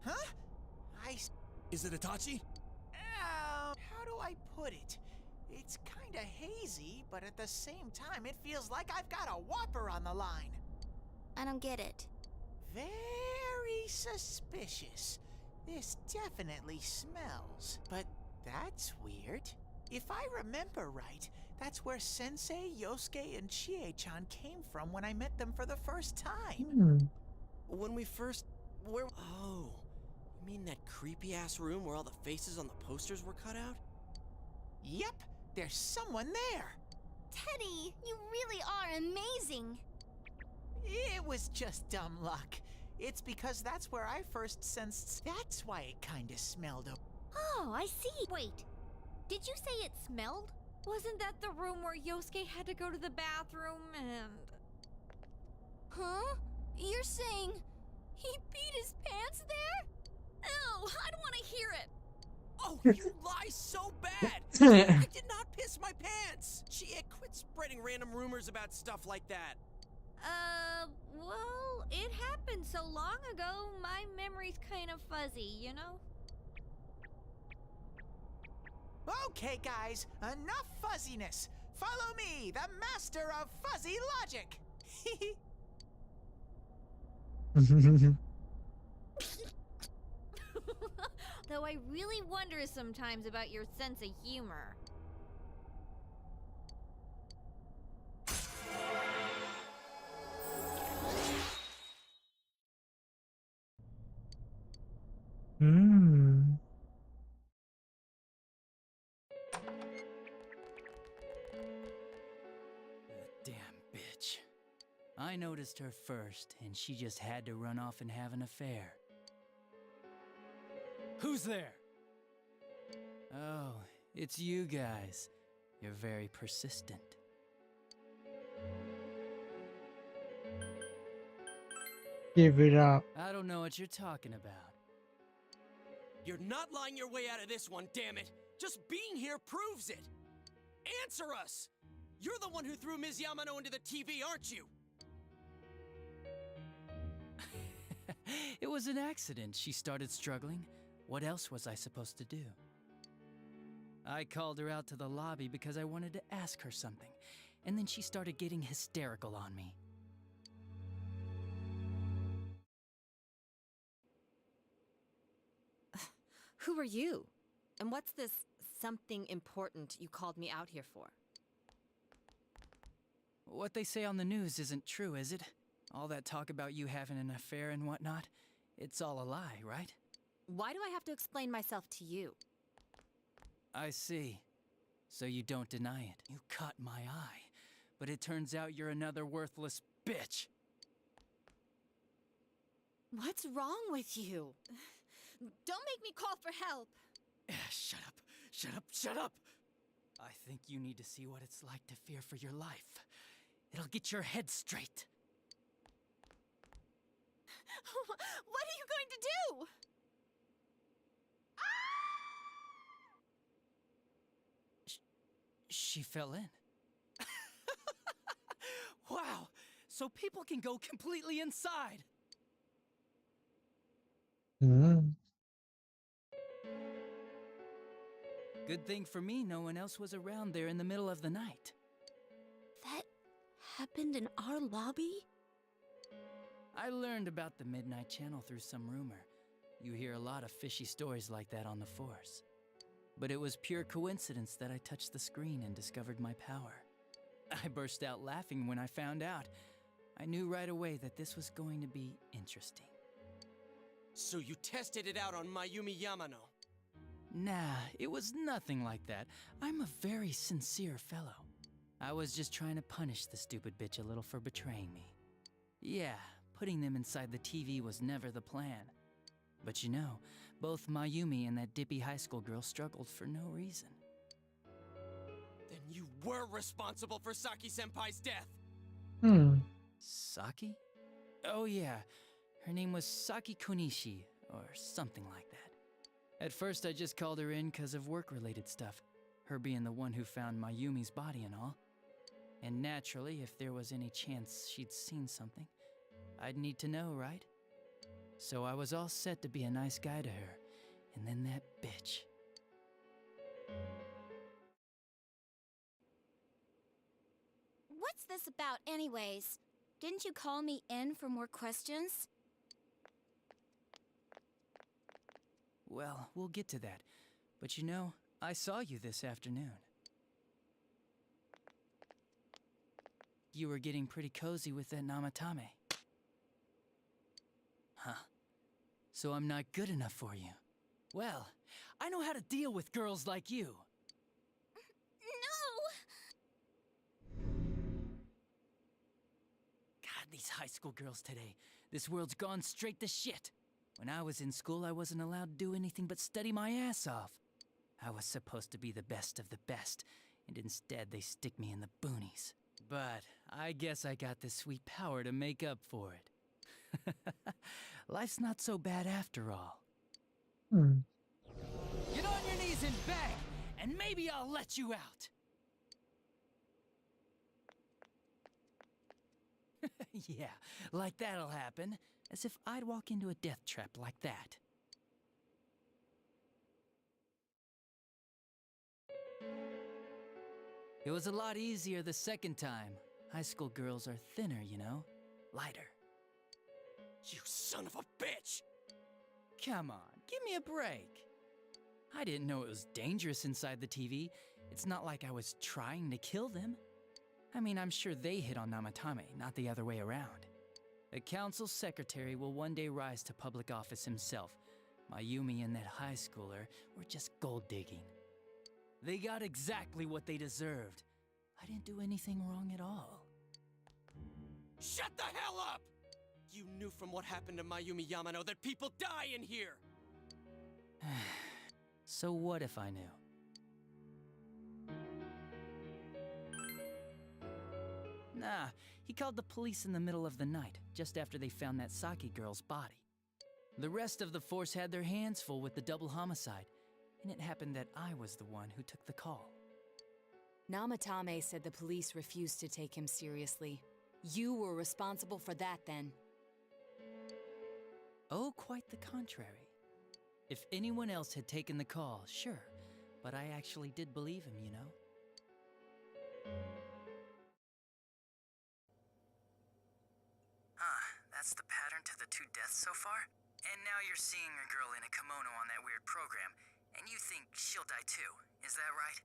Huh? Is it Itachi? How do I put it? It's kinda hazy, but at the same time, it feels like I've got a whopper on the line. I don't get it. Very suspicious. This definitely smells. But that's weird. If I remember right, that's where Sensei, Yosuke, and Chie-chan came from when I met them for the first time. When we first... Where... Oh... You mean that creepy-ass room where all the faces on the posters were cut out? Yep, there's someone there. Teddy, you really are amazing. It was just dumb luck. It's because that's where I first sensed... That's why it kinda smelled of... Oh, I see. Wait, did you say it smelled? Wasn't that the room where Yosuke had to go to the bathroom and... Huh? You're saying he peed his pants there? Ew, I don't want to hear it. Oh, you lie so bad! I did not piss my pants! Chie, quit spreading random rumors about stuff like that. Well, it happened so long ago, my memory's kind of fuzzy, you know? Okay, guys, enough fuzziness. Follow me, the master of fuzzy logic. Though I really wonder sometimes about your sense of humor. Damn bitch. I noticed her first, and she just had to run off and have an affair. Who's there? Oh, it's you guys. You're very persistent. Give it up. I don't know what you're talking about. You're not lying your way out of this one, damn it! Just being here proves it! Answer us! You're the one who threw Ms. Yamano into the TV, aren't you? It was an accident. She started struggling. What else was I supposed to do? I called her out to the lobby because I wanted to ask her something, and then she started getting hysterical on me. Who are you? And what's this something important you called me out here for? What they say on the news isn't true, is it? All that talk about you having an affair and whatnot, it's all a lie, right? Why do I have to explain myself to you? I see. So you don't deny it. You caught my eye. But it turns out you're another worthless bitch. What's wrong with you? Don't make me call for help. Shut up. Shut up. Shut up. I think you need to see what it's like to fear for your life. It'll get your head straight. What are you going to do? She fell in. Wow, so people can go completely inside. Good thing for me, no one else was around there in the middle of the night. That happened in our lobby? I learned about the Midnight Channel through some rumor. You hear a lot of fishy stories like that on the force. But it was pure coincidence that I touched the screen and discovered my power. I burst out laughing when I found out. I knew right away that this was going to be interesting. So you tested it out on Mayumi Yamano? Nah, it was nothing like that. I'm a very sincere fellow. I was just trying to punish the stupid bitch a little for betraying me. Yeah, putting them inside the TV was never the plan. But you know, both Mayumi and that dippy high school girl struggled for no reason. Then you were responsible for Saki-senpai's death! Saki? Oh yeah, her name was Saki Konishi, or something like that. At first I just called her in because of work-related stuff, her being the one who found Mayumi's body and all. And naturally, if there was any chance she'd seen something, I'd need to know, right? So I was all set to be a nice guy to her, and then that bitch. What's this about anyways? Didn't you call me in for more questions? Well, we'll get to that. But you know, I saw you this afternoon. You were getting pretty cozy with that Namatame. Huh. So I'm not good enough for you. Well, I know how to deal with girls like you. No! God, these high school girls today. This world's gone straight to shit. When I was in school, I wasn't allowed to do anything but study my ass off. I was supposed to be the best of the best, and instead they stick me in the boonies. But I guess I got this sweet power to make up for it. Life's not so bad after all. Get on your knees and beg, and maybe I'll let you out. Yeah, like that'll happen. As if I'd walk into a death trap like that. It was a lot easier the second time. High school girls are thinner, you know? Lighter. You son of a bitch! Come on, give me a break. I didn't know it was dangerous inside the TV. It's not like I was trying to kill them. I mean, I'm sure they hit on Namatame, not the other way around. A council secretary will one day rise to public office himself. Mayumi and that high schooler were just gold digging. They got exactly what they deserved. I didn't do anything wrong at all. Shut the hell up! You knew from what happened to Mayumi Yamano that people die in here! So what if I knew? Nah, he called the police in the middle of the night, just after they found that Saki girl's body. The rest of the force had their hands full with the double homicide, and it happened that I was the one who took the call. Namatame said the police refused to take him seriously. You were responsible for that then. Oh, quite the contrary. If anyone else had taken the call, sure, but I actually did believe him, you know? That's the pattern to the 2 deaths so far? And now you're seeing a girl in a kimono on that weird program, and you think she'll die too, is that right?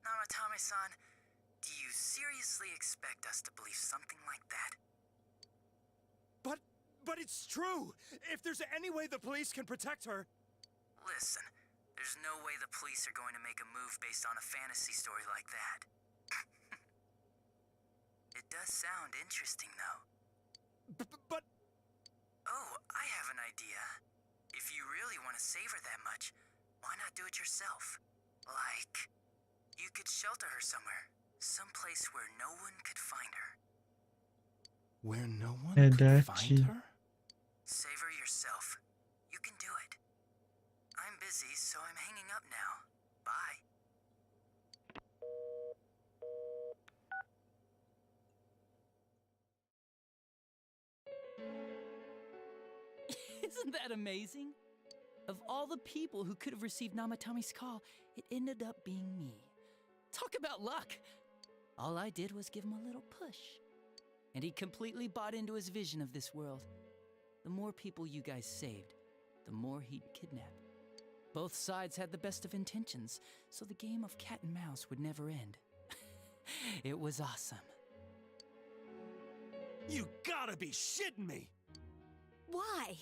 Namatame-san, do you seriously expect us to believe something like that? But it's true! If there's any way the police can protect her... Listen, there's no way the police are going to make a move based on a fantasy story like that. It does sound interesting, though. But... Oh, I have an idea. If you really want to save her that much, why not do it yourself? Like, you could shelter her somewhere. Someplace where no one could find her. Where no one could find her? Save her yourself. You can do it. I'm busy, so I'm hanging up now. Bye. Isn't that amazing? Of all the people who could have received Namatame's call, it ended up being me. Talk about luck! All I did was give him a little push. And he completely bought into his vision of this world. The more people you guys saved, the more he'd kidnap. Both sides had the best of intentions, so the game of cat and mouse would never end. It was awesome. You gotta be shitting me! Why?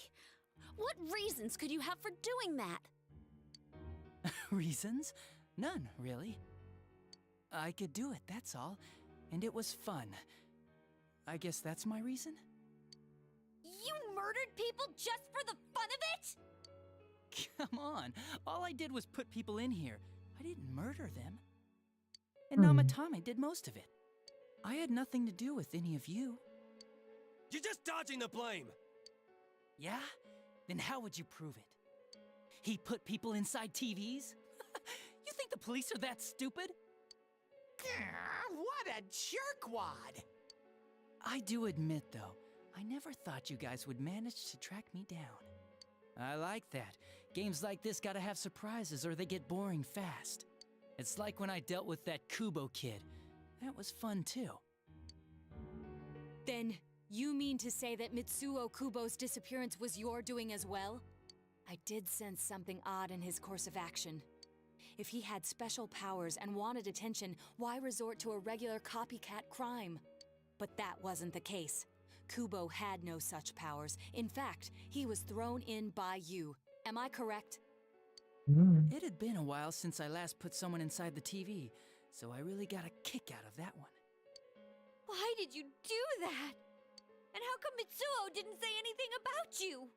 What reasons could you have for doing that? Reasons? None, really. I could do it, that's all. And it was fun. I guess that's my reason? You murdered people just for the fun of it? Come on, all I did was put people in here. I didn't murder them. And Namatame did most of it. I had nothing to do with any of you. You're just dodging the blame! Yeah? Then how would you prove it? He put people inside TVs? You think the police are that stupid? What a jerkwad! I do admit, though, I never thought you guys would manage to track me down. I like that. Games like this gotta have surprises or they get boring fast. It's like when I dealt with that Kubo kid. That was fun, too. Then, you mean to say that Mitsuo Kubo's disappearance was your doing as well? I did sense something odd in his course of action. If he had special powers and wanted attention, why resort to a regular copycat crime? But that wasn't the case. Kubo had no such powers. In fact, he was thrown in by you. Am I correct? It had been a while since I last put someone inside the TV, so I really got a kick out of that one. Why did you do that? And how come Mitsuo didn't say anything about you?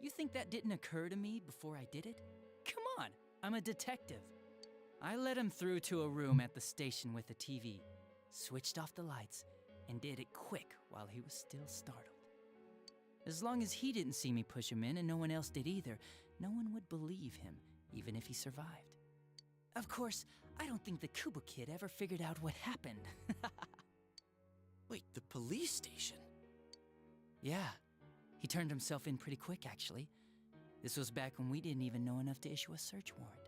You think that didn't occur to me before I did it? Come on, I'm a detective. I led him through to a room at the station with a TV, switched off the lights, and did it quick while he was still startled. As long as he didn't see me push him in and no one else did either, no one would believe him, even if he survived. Of course, I don't think the Kubo kid ever figured out what happened. Wait, the police station? Yeah, he turned himself in pretty quick, actually. This was back when we didn't even know enough to issue a search warrant.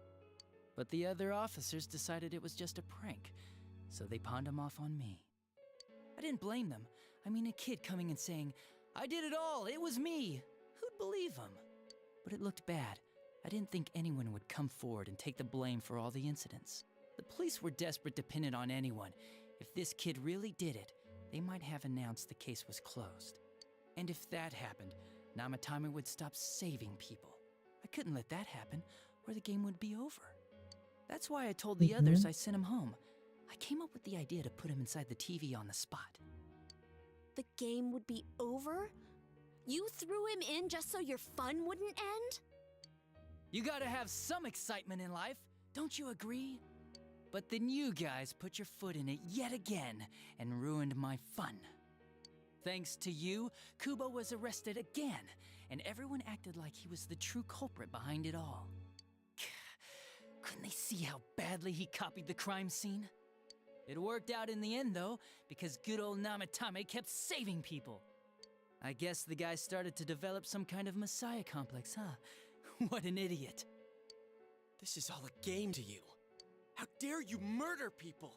But the other officers decided it was just a prank, so they pawned him off on me. I didn't blame them. I mean, a kid coming and saying, "I did it all, it was me." Who'd believe him? But it looked bad. I didn't think anyone would come forward and take the blame for all the incidents. The police were desperate to pin it on anyone. If this kid really did it, they might have announced the case was closed. And if that happened, Namatame would stop saving people. I couldn't let that happen, or the game would be over. That's why I told the others I sent him home. I came up with the idea to put him inside the TV on the spot. The game would be over? You threw him in just so your fun wouldn't end? You gotta have some excitement in life, don't you agree? But then you guys put your foot in it yet again and ruined my fun. Thanks to you, Kubo was arrested again, and everyone acted like he was the true culprit behind it all. Couldn't they see how badly he copied the crime scene? It worked out in the end, though, because good old Namatame kept saving people. I guess the guy started to develop some kind of messiah complex, huh? What an idiot. This is all a game to you. How dare you murder people?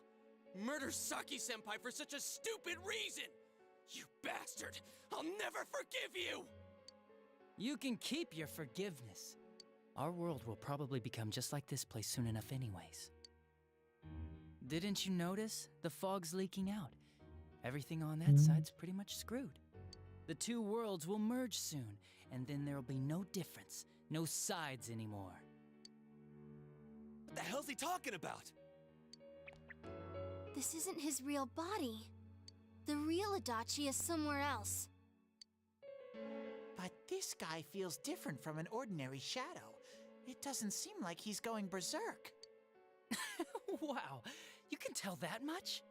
Murder Saki-senpai for such a stupid reason! You bastard! I'll never forgive you! You can keep your forgiveness. Our world will probably become just like this place soon enough anyways. Didn't you notice? The fog's leaking out. Everything on that side's pretty much screwed. The two worlds will merge soon, and then there'll be no difference, no sides anymore. What the hell's he talking about? This isn't his real body. The real Adachi is somewhere else. But this guy feels different from an ordinary shadow. It doesn't seem like he's going berserk. Wow, you can tell that much?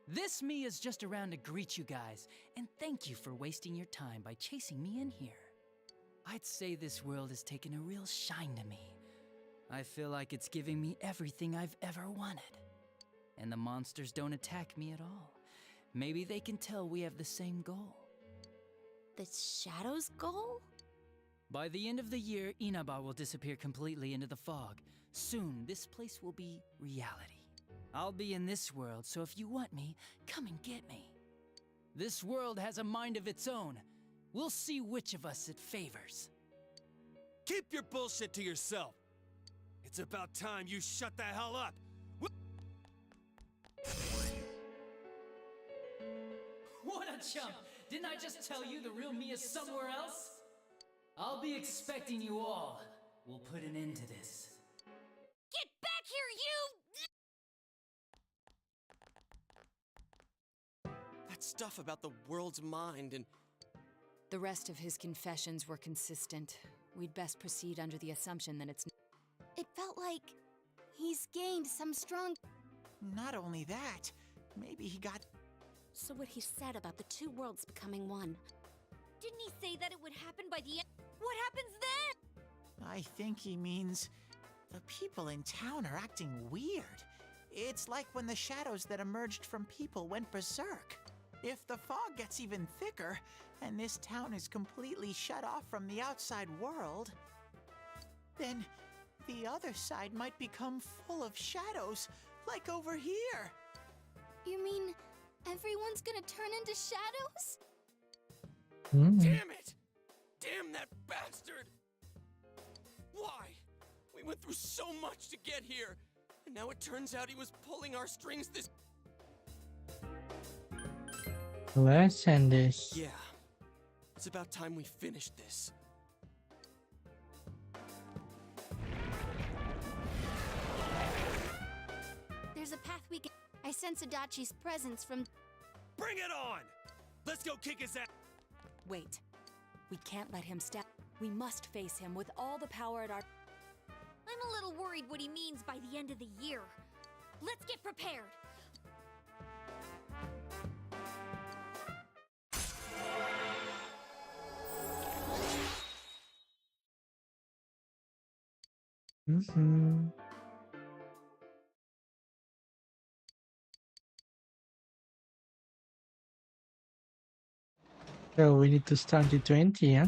This me is just around to greet you guys, and thank you for wasting your time by chasing me in here. I'd say this world has taken a real shine to me. I feel like it's giving me everything I've ever wanted. And the monsters don't attack me at all. Maybe they can tell we have the same goal. The Shadow's goal? By the end of the year, Inaba will disappear completely into the fog. Soon, this place will be reality. I'll be in this world, so if you want me, come and get me. This world has a mind of its own. We'll see which of us it favors. Keep your bullshit to yourself. It's about time you shut the hell up. What a chump! Didn't I just tell you the real me is somewhere else? I'll be expecting you all. We'll put an end to this. Get back here, you! That stuff about the world's mind and... The rest of his confessions were consistent. We'd best proceed under the assumption that it's... It felt like he's gained some strong... Not only that, maybe he got... So what he said about the two worlds becoming one. Didn't he say that it would happen by the end? What happens then? I think he means the people in town are acting weird. It's like when the shadows that emerged from people went berserk. If the fog gets even thicker, and this town is completely shut off from the outside world, then the other side might become full of shadows, like over here. You mean everyone's gonna turn into shadows? Damn it! Damn that bastard! Why? We went through so much to get here, and now it turns out he was pulling our strings this... Let's end this. Yeah. It's about time we finished this. There's a path we can... I sense Adachi's presence from... Bring it on! Let's go kick his ass! Wait. We can't let him step. We must face him with all the power at our... I'm a little worried what he means by the end of the year. Let's get prepared. So we need to start the 20, huh?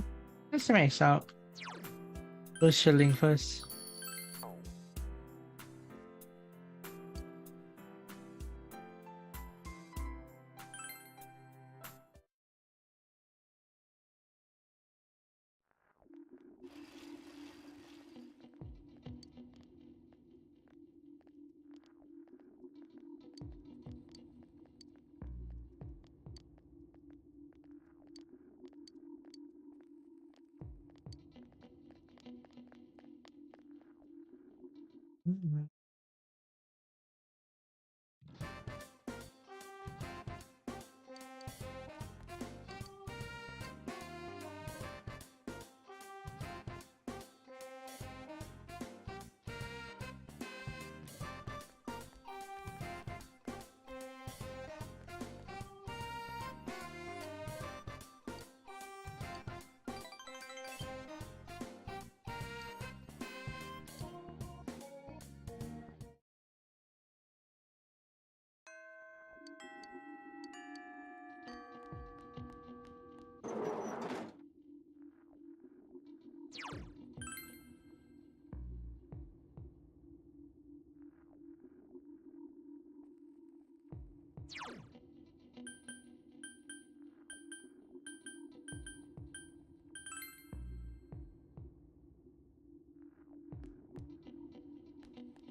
Let's max out. Go shilling first.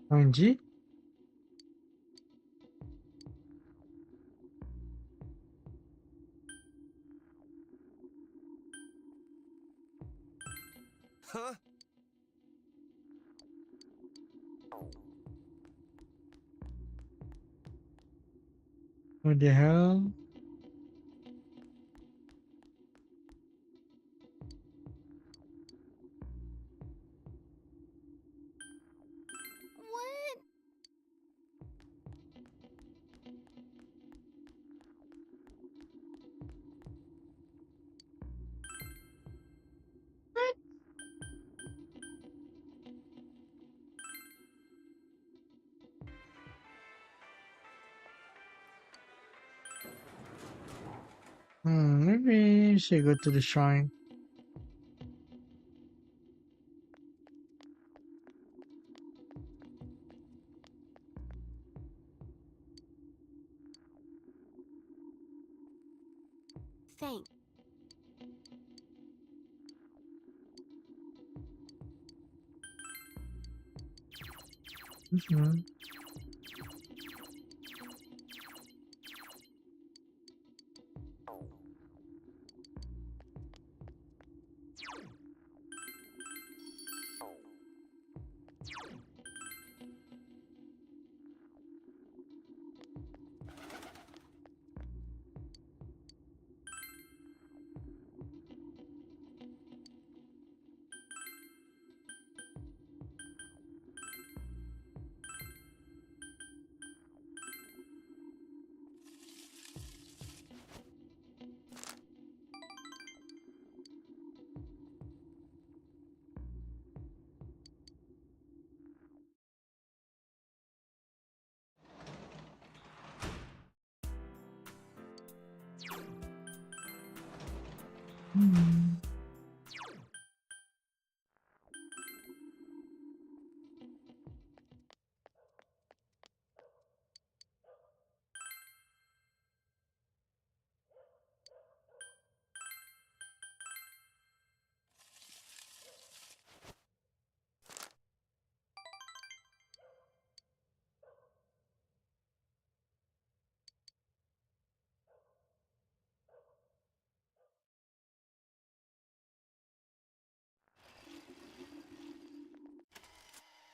OMG. Huh? What the hell? What? Maybe we should go to the shrine. Thanks.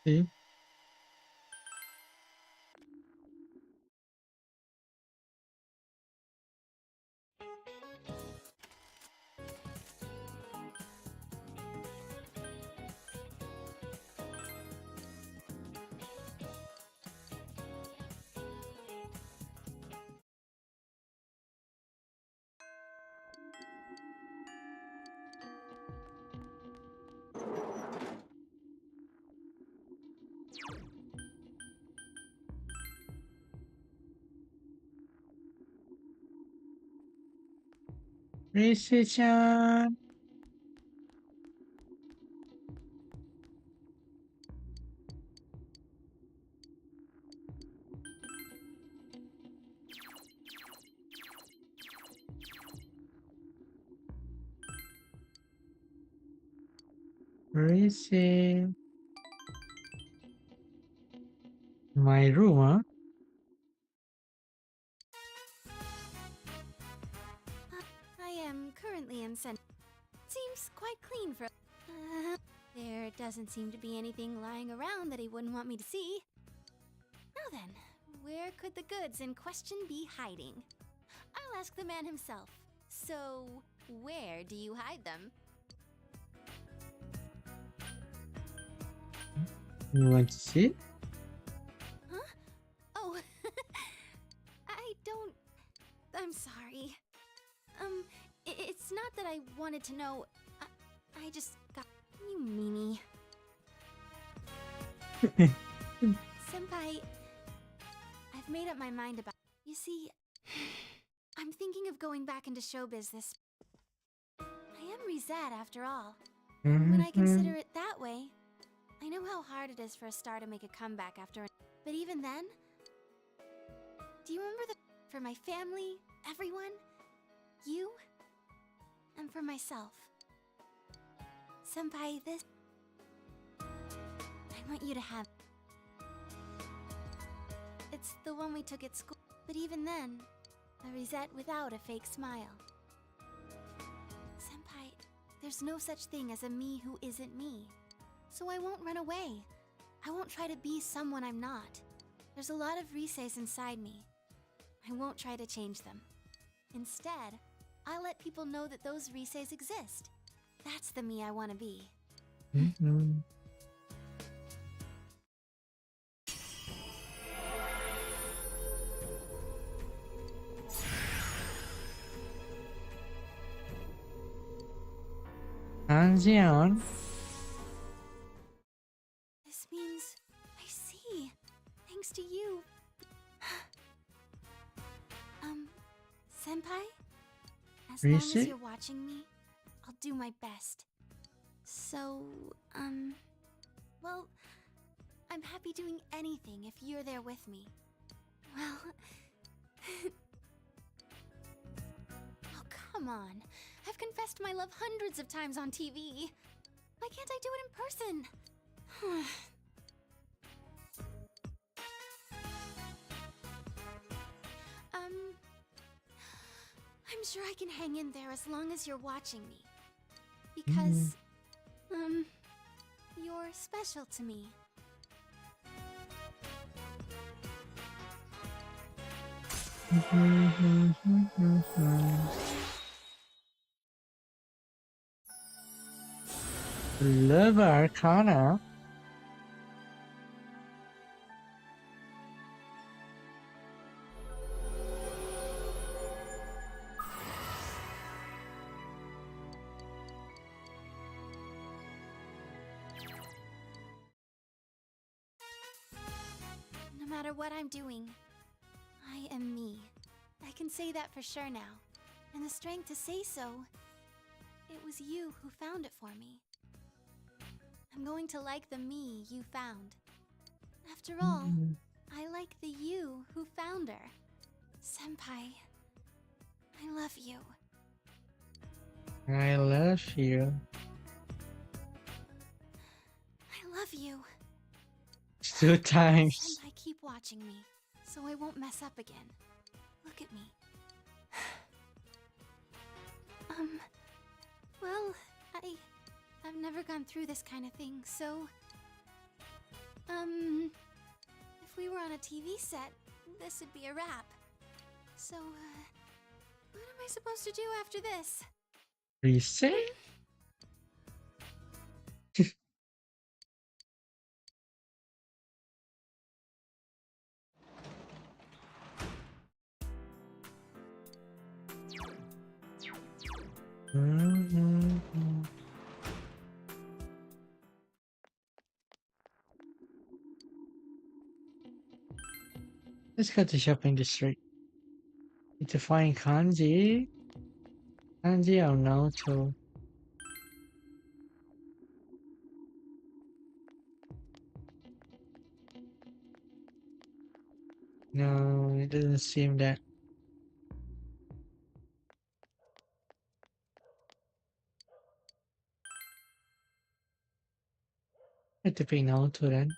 See? Rishi-chan. Rishi. My room, huh? I am currently in Sen. Seems quite clean for. There doesn't seem to be anything lying around that he wouldn't want me to see. Now then, where could the goods in question be hiding? I'll ask the man himself. So, where do you hide them? You want to see? Huh? Oh, I don't. I'm sorry. It's not that I wanted to know. I just got. You meanie. Senpai, I've made up my mind about. You see, I'm thinking of going back into show business. I am Rizet after all. And when I consider it that way, I know how hard it is for a star to make a comeback after. But even then, do you remember the for my family, everyone, you, and for myself. Senpai, this... I want you to have... It's the one we took at school, but even then, a rosette without a fake smile. Senpai, there's no such thing as a me who isn't me. So I won't run away. I won't try to be someone I'm not. There's a lot of rises inside me. I won't try to change them. Instead, I'll let people know that those rises exist. That's the me I want to be. Anjion. This means I see. Thanks to you. Senpai? As long as you're watching me, I'll do my best. So, well, I'm happy doing anything if you're there with me. Well... Oh, come on. I've confessed my love hundreds of times on TV. Why can't I do it in person? I'm sure I can hang in there as long as you're watching me. Because, you're special to me. Love Arcana. No matter what I'm doing, I am me. I can say that for sure now. And the strength to say so, it was you who found it for me. I'm going to like the me you found. After all, I like the you who found her. Senpai, I love you. I love you. I love you. 2 times. Senpai, keep watching me, so I won't mess up again. Look at me. Well, I've never gone through this kind of thing, so... If we were on a TV set, this would be a wrap. So, what am I supposed to do after this? Reset? Let's go to shopping district. Need to find kanji. Kanji or Naoto. No, it doesn't seem that. I have to pick Naoto then.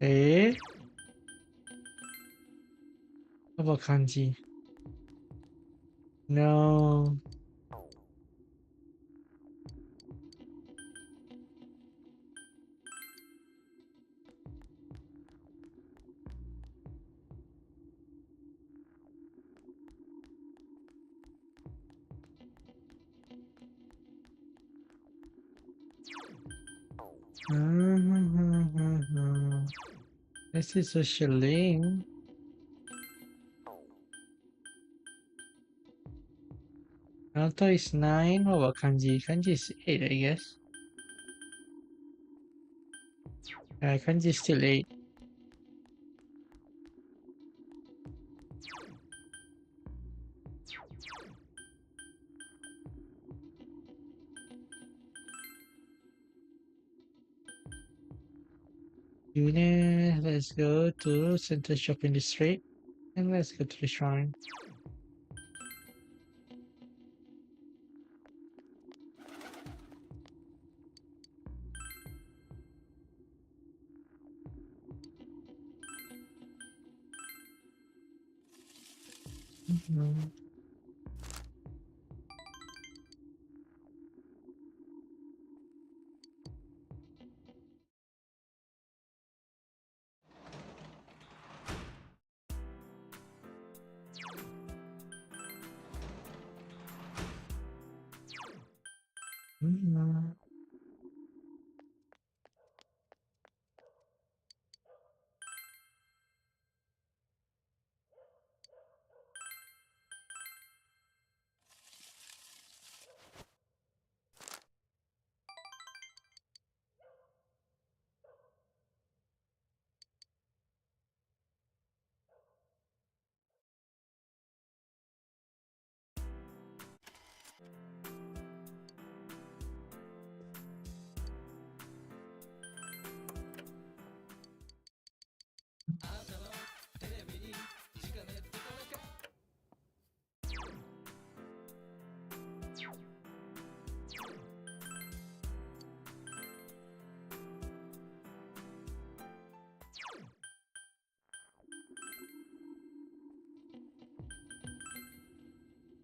Eh? How about kanji? No. This is a shilling. Alto is 9. What about kanji? Kanji is 8, I guess. Kanji is still 8. Let's go to Central Shopping District and let's go to the shrine.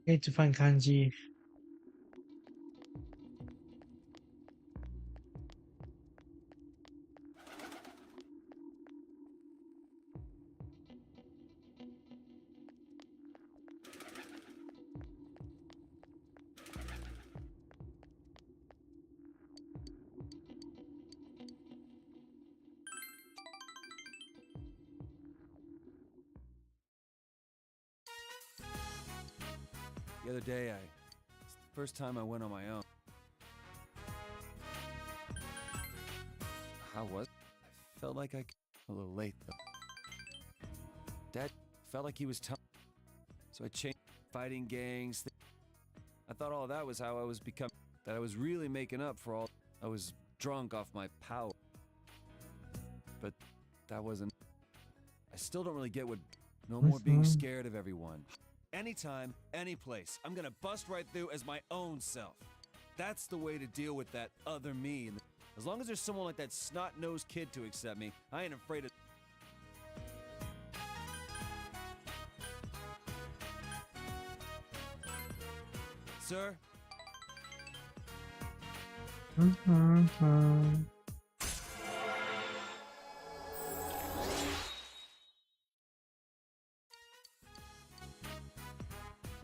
Need to find kanji. The other day, it's the first time I went on my own. How was it? I felt like a little late, though. Dad felt like he was telling. So I changed fighting gangs. I thought all of that was how I was becoming. That I was really making up for all. I was drunk off my power. But that wasn't. I still don't really get what. No more being scared of everyone. Anytime, any place, I'm gonna bust right through as my own self. That's the way to deal with that other me. As long as there's someone like that snot-nosed kid to accept me, I ain't afraid of... Sir?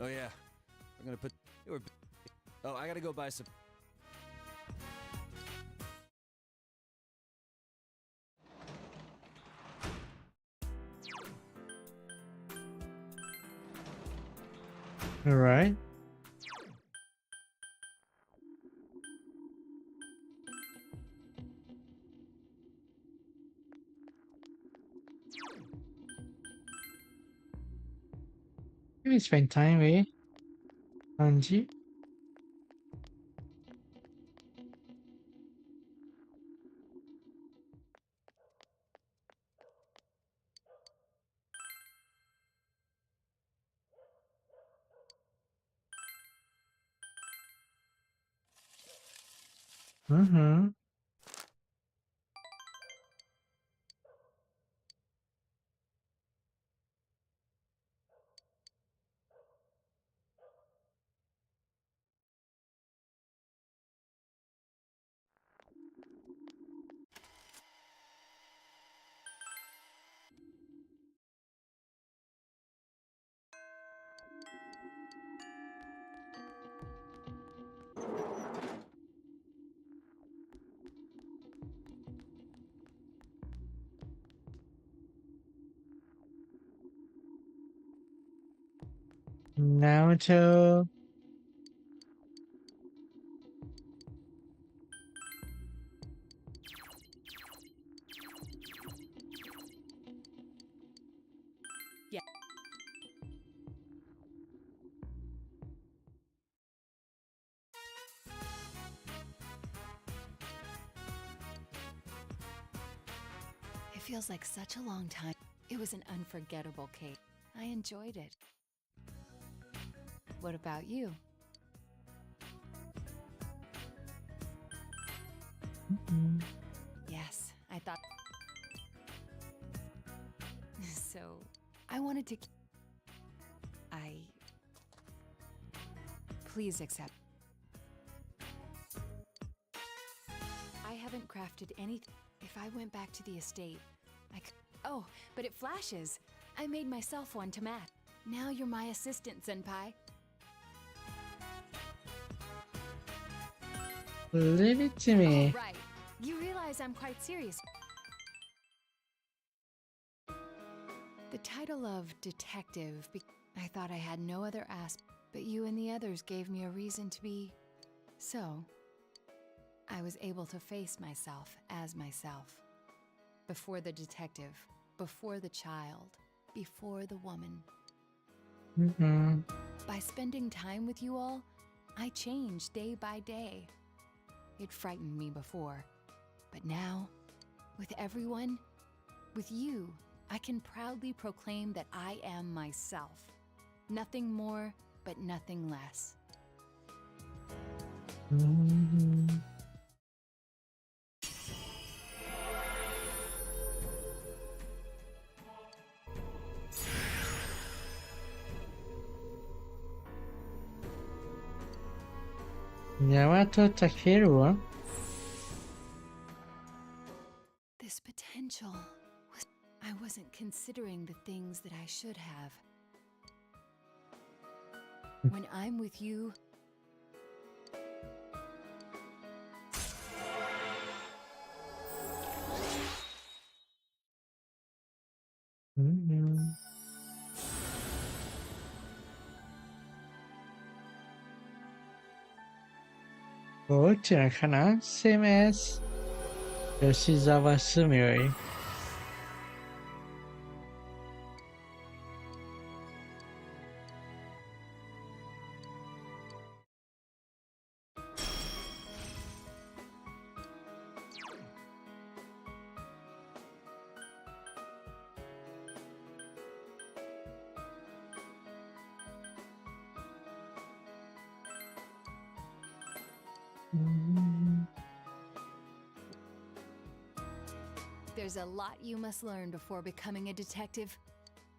Oh yeah, we're gonna put. Oh, I gotta go buy some. All right. Maybe spend time with kanji. Naruto. Yeah. It feels like such a long time. It was an unforgettable cake. I enjoyed it. What about you? Yes, I thought. So, I wanted to. Please accept. I haven't crafted anything. If I went back to the estate, I could. Oh, but it flashes. I made myself one to match. Now you're my assistant, Senpai. Leave it to me. Oh, right. You realize I'm quite serious. The title of detective, I thought I had no other aspect, but you and the others gave me a reason to be. So, I was able to face myself as myself. Before the detective, before the child, before the woman. By spending time with you all, I changed day by day. It frightened me before, but now, with everyone, with you, I can proudly proclaim that I am myself. Nothing more, but nothing less. Yamato Takeru. This potential was. I wasn't considering the things that I should have. When I'm with you, Oh, Kana, same as Yoshizawa Sumire. there's a lot you must learn before becoming a detective.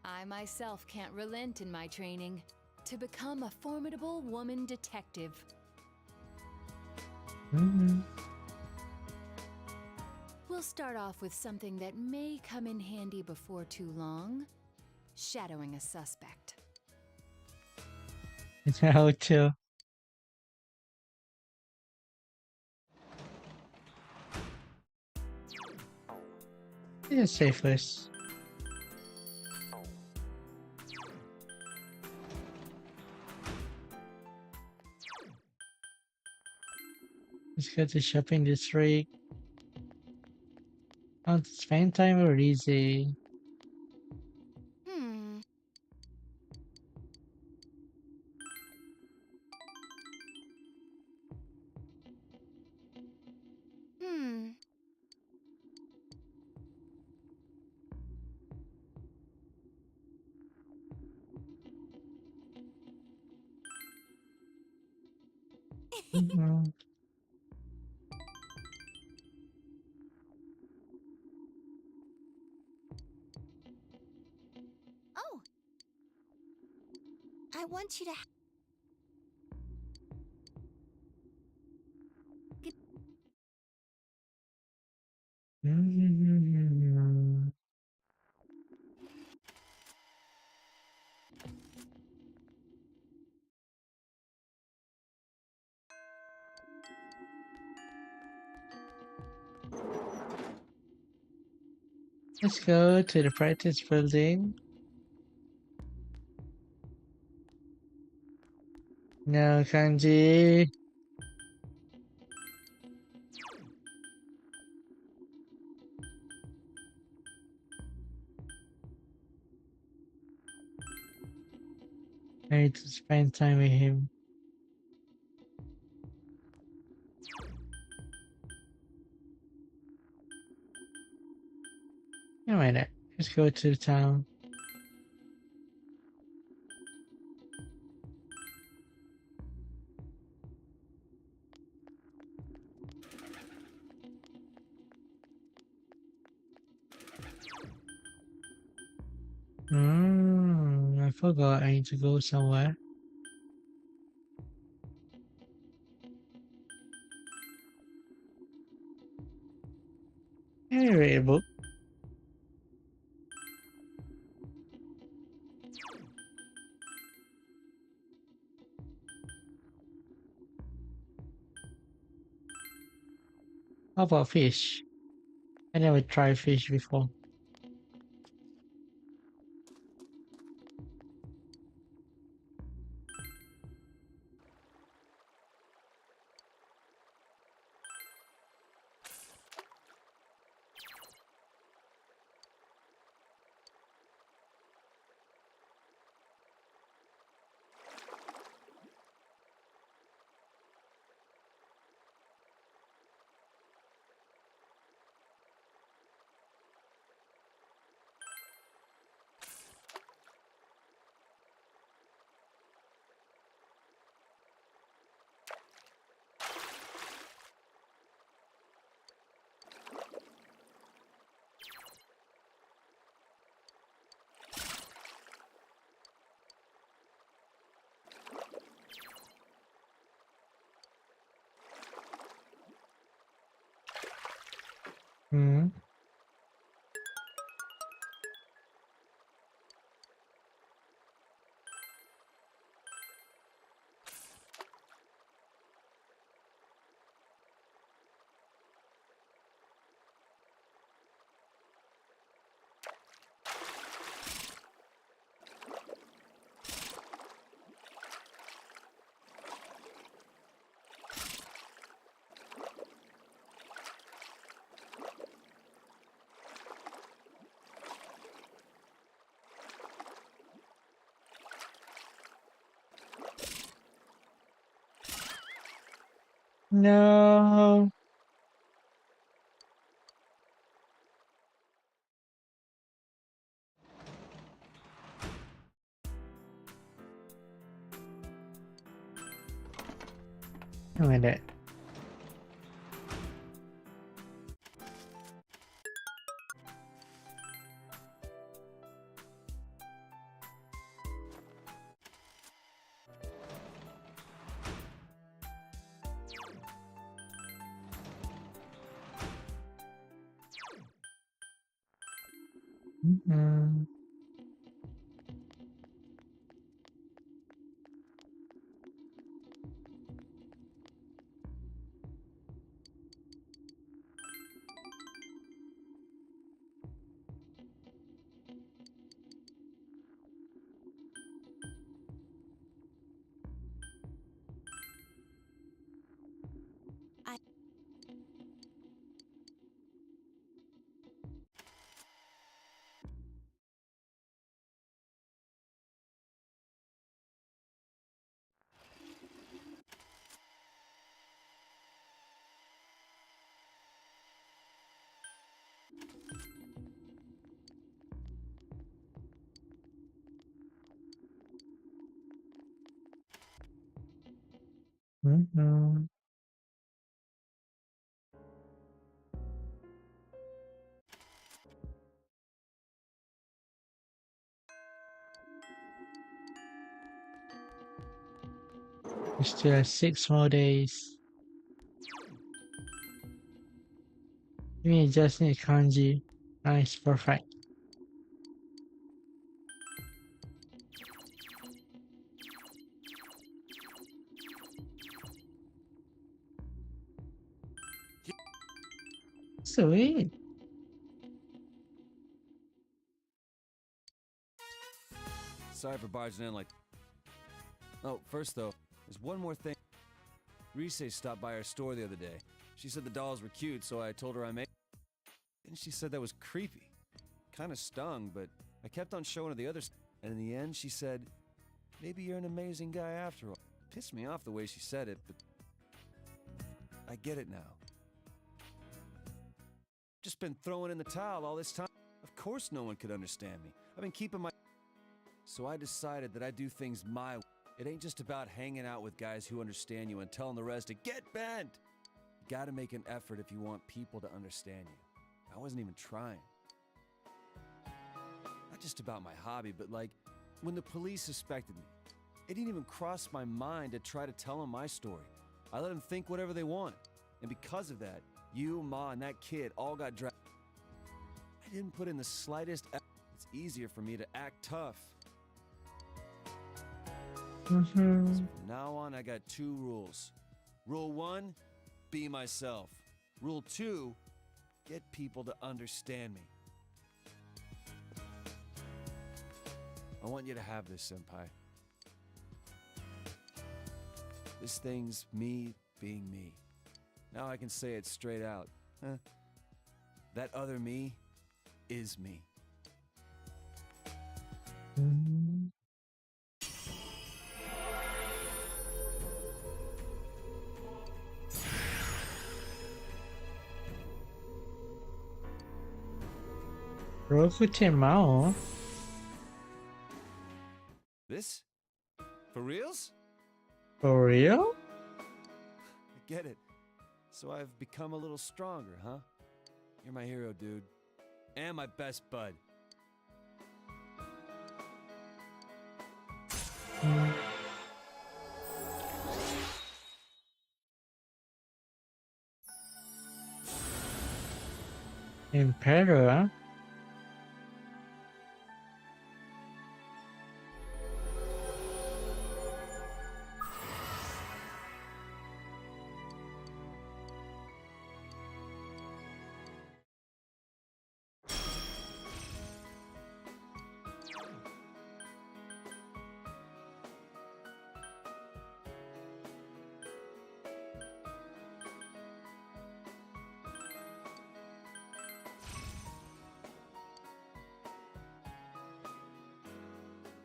I myself can't relent in my training to become a formidable woman detective. We'll start off with something that may come in handy before too long. Shadowing a suspect. How to? Yeah, safeless. Let's go to shopping district. Oh, spend time or easy. Oh! I want you to. Let's go to the practice building. No kanji. I need to spend time with him. Never mind that. Let's go to the town. I forgot I need to go somewhere. Hey, read a book. How about fish? I never tried fish before. Hmm. No. Never mind that. Mm-hmm. Mm-hmm. We still have 6 more days. We just need kanji. Nice, perfect. Sweet. Sorry for barging in like... Oh, first though, There's one more thing. Rise stopped by our store the other day. She said the dolls were cute, so I told her I made. And she said that was creepy. Kind of stung, but I kept on showing her the other stuff. And in the end, she said, maybe you're an amazing guy after all. Pissed me off the way she said it, but I get it now. Just been throwing in the towel all this time. Of course no one could understand me. I've been keeping my... So I decided that I do things my way. It ain't just about hanging out with guys who understand you and telling the rest to get bent. You gotta make an effort if you want people to understand you. I wasn't even trying. Not just about my hobby, but like, when the police suspected me, it didn't even cross my mind to try to tell them my story. I let them think whatever they want. And because of that, you, Ma, and that kid all got dragged. I didn't put in the slightest effort. It's easier for me to act tough. So from now on, I got 2 rules. Rule 1, be myself. Rule 2, get people to understand me. I want you to have this, Senpai. This thing's me being me. Now I can say it straight out. That other me is me. Mao. This? For reals? For real? I get it. So I've become a little stronger, huh? You're my hero, dude. And my best bud. Emperor?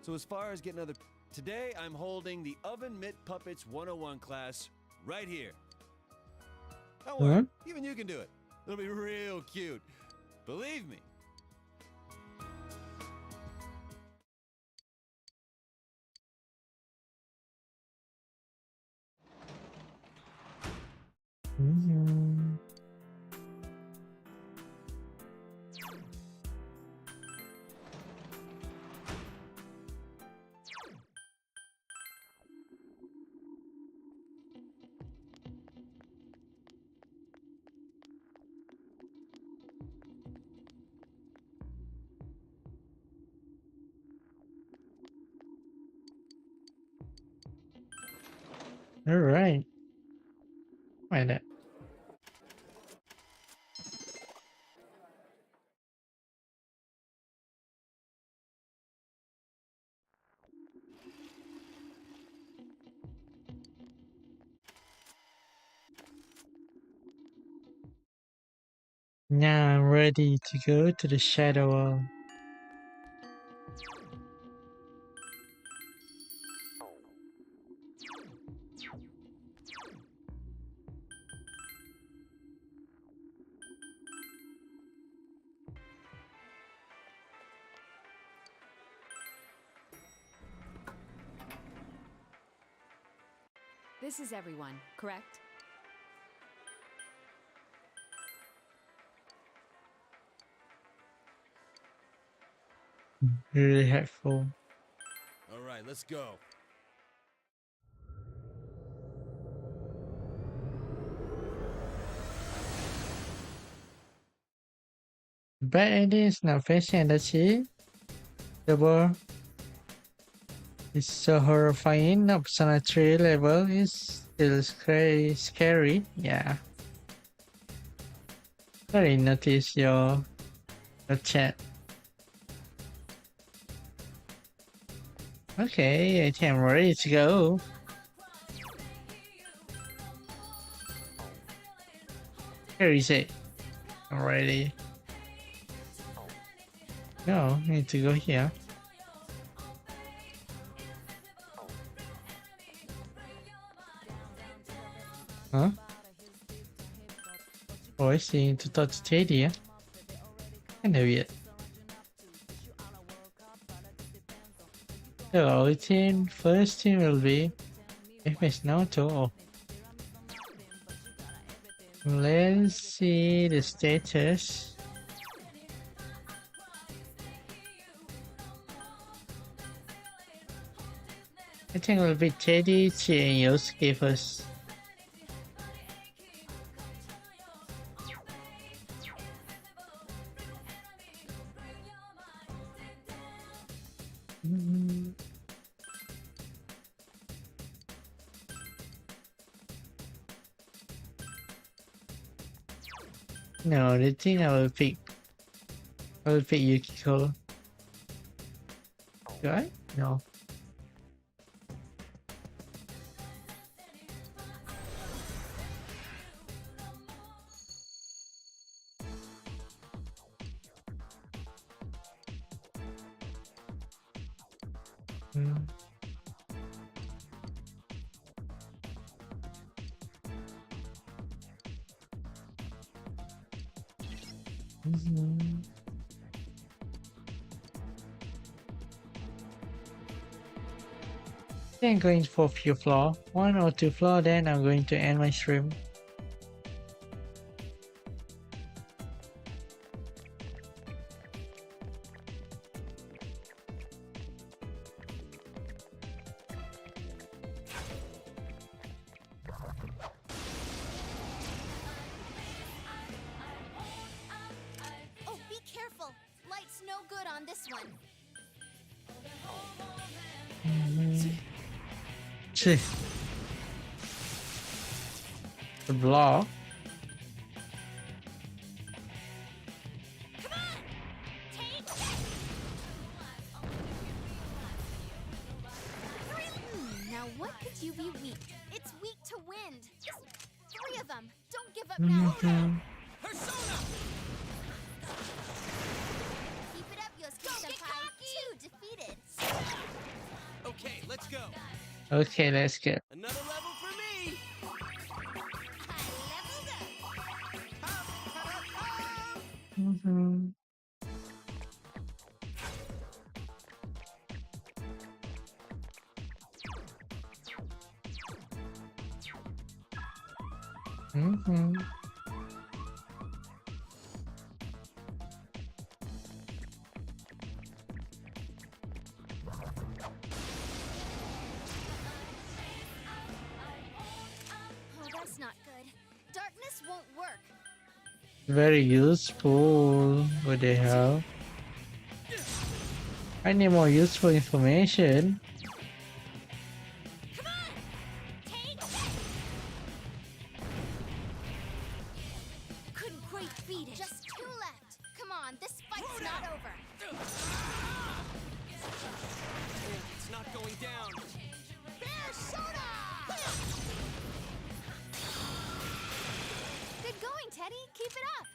So as far as getting other... Today, I'm holding the Oven Mitt Puppets 101 class right here. Don't worry, even you can do it. It'll be real cute. Believe me. All right. Why not? Now I'm ready to go to the Shadow World. This is everyone, correct? Really helpful. All right, let's go. Bad idea is not fashion, does she? The world is so horrifying. Obscenity level is still scary. Yeah. Sorry, notice your chat. Okay, I think I'm ready to go. Where is it? Already. No, I need to go here. Huh? Oh, I see. To touch Stadia. Kinda weird. So, first team will be FS Naoto. Let's see the status. I think it will be Teddy, Chi, and Yosuke first. No, the thing I will pick Yukiko. Do I? No. I'm going for few floor, 1 or 2 floor, then I'm going to end my stream. Oh, be careful! Light's no good on this one. See. The block. Now what could you be weak? It's weak to wind. Just 3 of them. Don't give up now. Keep it up, Yosuke-senpai. 2 defeated. Okay, let's go. Okay, let's go. Another level for me. Oh, that's not good. Darkness won't work. Very useful. What the hell? I need more useful information. Couldn't quite beat it. Just 2 left. Come on, this fight's not over. It's not going down. Bear soda! Good going, Teddy. Keep it up.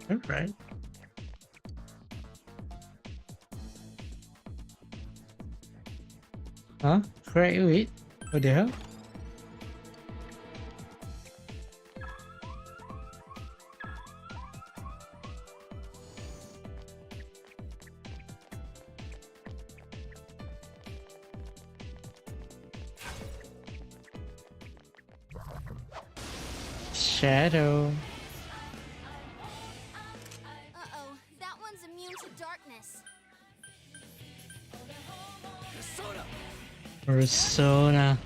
Alright. Huh? Correct wait. What the hell? Shadow. Uh-oh, that one's immune to darkness. Persona.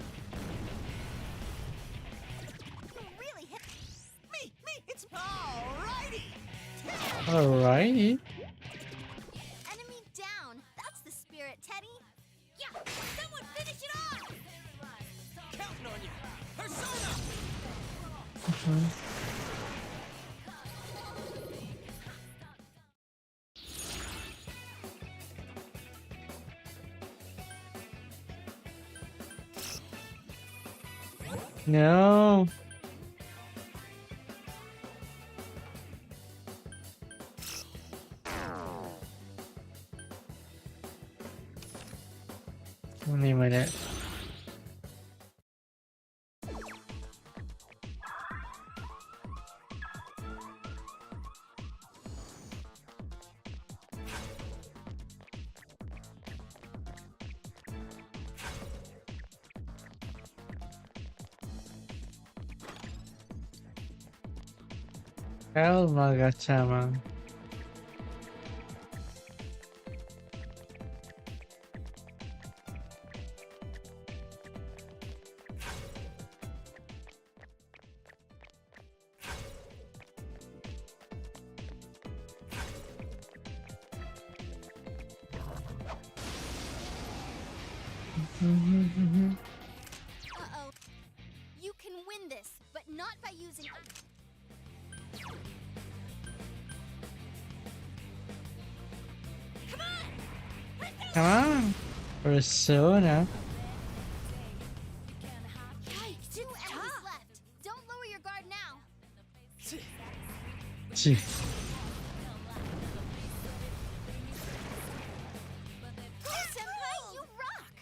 Really hit Me, it's alrighty. Alrighty. enemy down. That's the spirit, Teddy. Yeah, someone finish it off. No. Only a minute. Calma, Gachama. Uh-oh. You can win this, but not by using... Come on. Persona. Yikes, 2 enemies left. Don't lower your guard now. Gee. Senpai, you rock!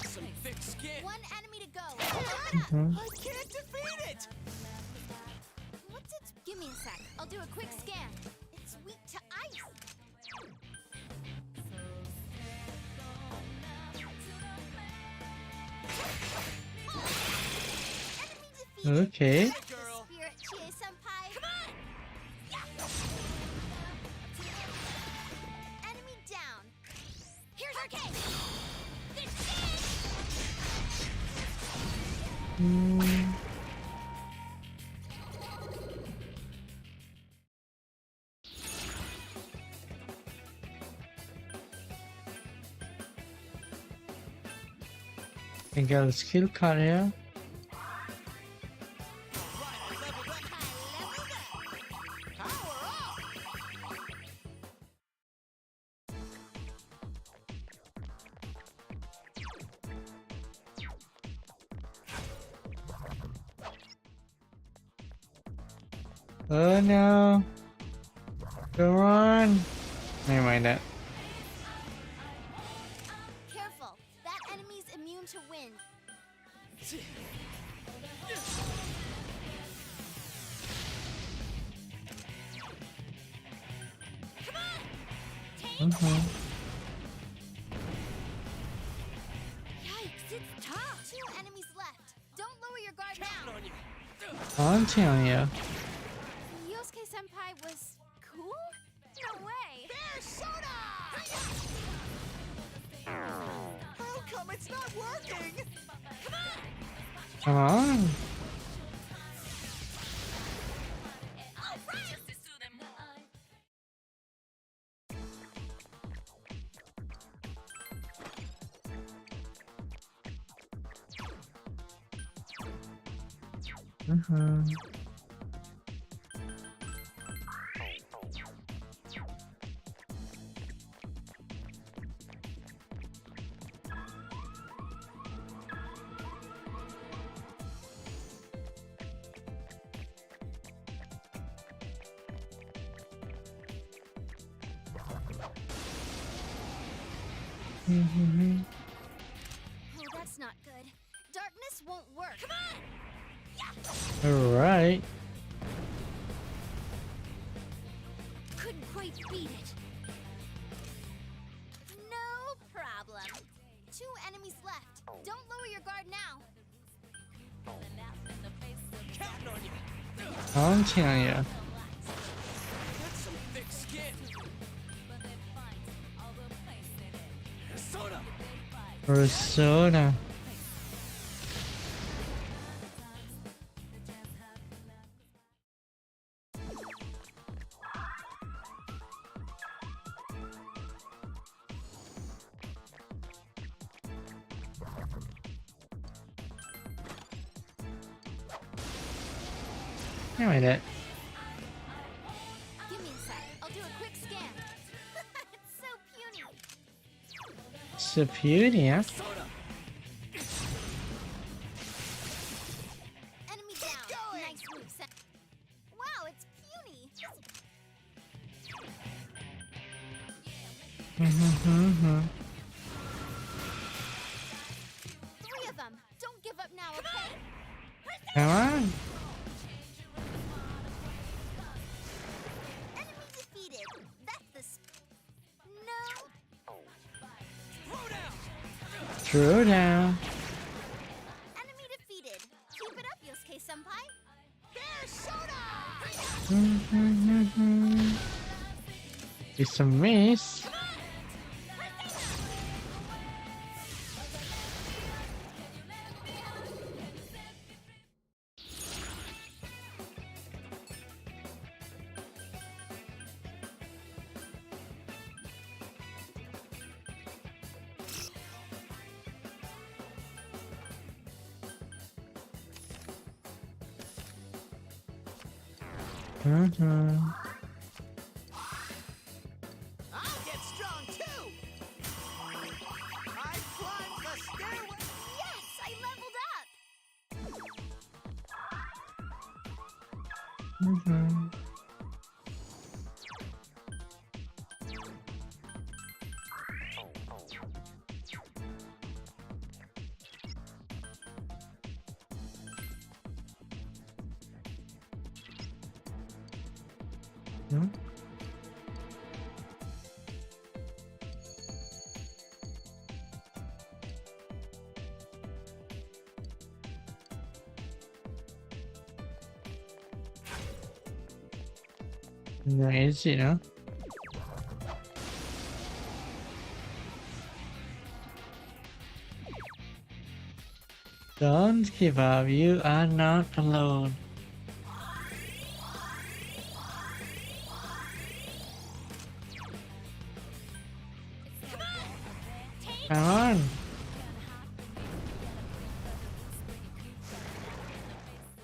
Some thick skin. 1 enemy to go. I can't defeat it. What's it? Give me a sec. I'll do a quick scan. It's weak to ice. Okay. Spirit Chie-senpai. Come on! Enemy down. Here's our case. I got a skill card here. Oh no. Come on. Never mind that. Careful. That enemy's immune to wind. Yikes, it's tough. 2 enemies left. Don't lower your guard now. I'm telling you. Yosuke senpai was cool? No way. There's Soda! How come it's not working? Come on. Oh, that's not good. Darkness won't work. Come on! Alright. Couldn't quite beat it. No problem. 2 enemies left. Don't lower your guard now. Counting on you. I'm telling you. That's some thick skin. Soda. Persona. How about that? Give me a sec. I'll do a quick scan. It's so puny. So puny, huh? Enemy down. Nice move, Sen. Wow, it's puny. Three of them. Don't give up now, okay? Come on. Enemy defeated. That's the no. Throw down. Enemy defeated. Keep it up, Yosuke Senpai. Bear soda. It's a miss. I'll get strong too. I climbed the stairway. Yes, I leveled up. Nice, you know. Don't give up, you are not alone. Come on.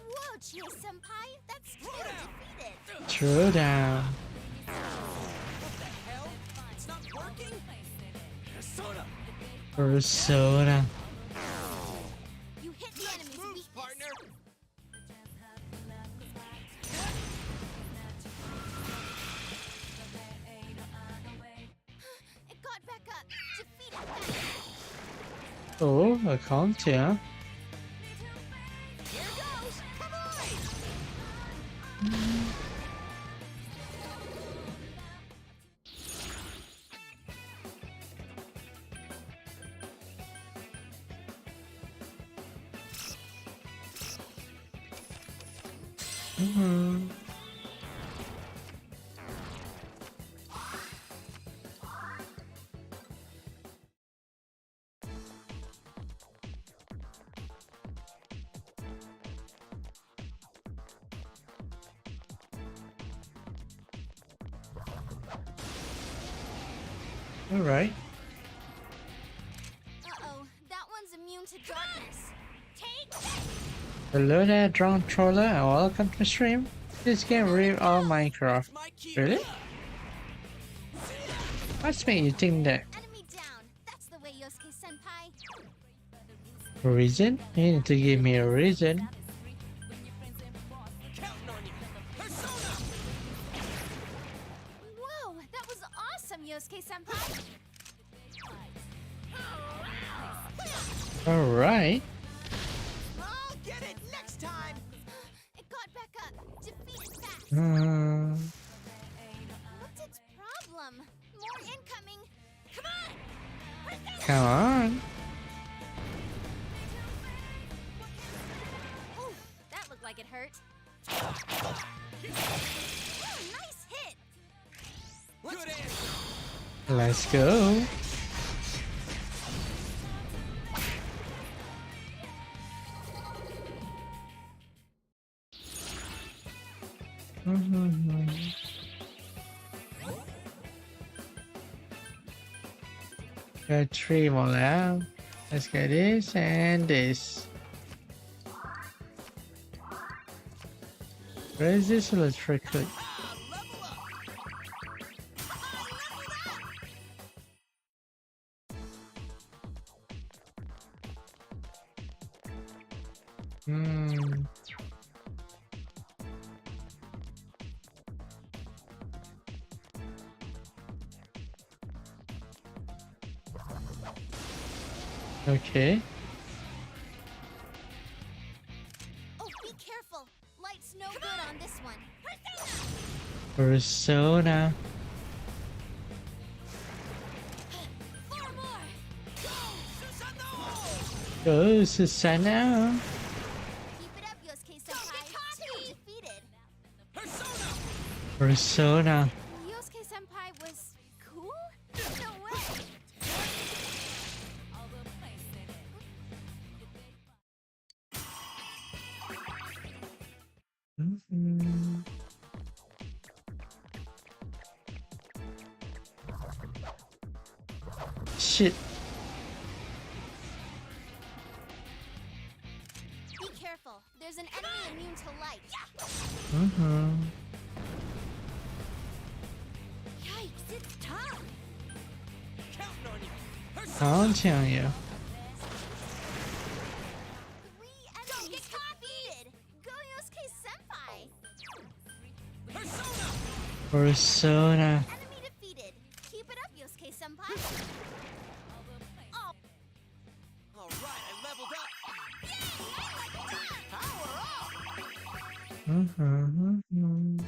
Whoa, Chie Senpai, that's two defeated. Throw down. It's not working. Persona. Persona. You hit the enemy's weakness. Partner. It got back up. Defeated that. Oh, a counter. Here goes. Come All right. Uh-oh, that one's immune to darkness. Take that! Hello there, drone troller, and welcome to the stream. This game real all Minecraft. Really? What's made you think that? Enemy down. That's the way, Yosuke Senpai. Reason? You need to give me a reason. Whoa, that was awesome, Yosuke Senpai. All right. I'll get it next time. It got back up. Defeated fast. What's its problem? More incoming. Come on. Come on. Ooh, that looked like it hurt. Ooh, nice hit. Let's go. Got 3 more now. Let's get this and this. Where is this electrical? Hmm. Okay. Oh, be careful. Light's no good on this one. Persona. Four more. Go, Susano. Keep it up, Yosuke-senpai. Two defeated. Persona. Yosuke-senpai was cool? No way. Mhm. Shit. Be careful. There's an enemy immune to light. Mm-hmm. Yikes, it's tough. Counting on you. Three enemies defeated. Go Yosuke-senpai. Persona. Enemy defeated. Keep it up, Yosuke-senpai. Oh. Alright, I leveled up! Mm-hmm.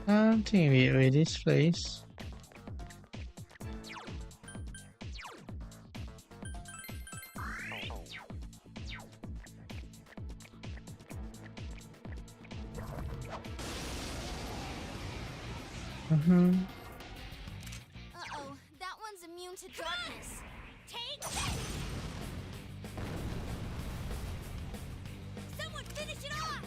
I think we read this place. Mm-hmm. Uh-oh, that one's immune to darkness. Take this! Someone finish it off!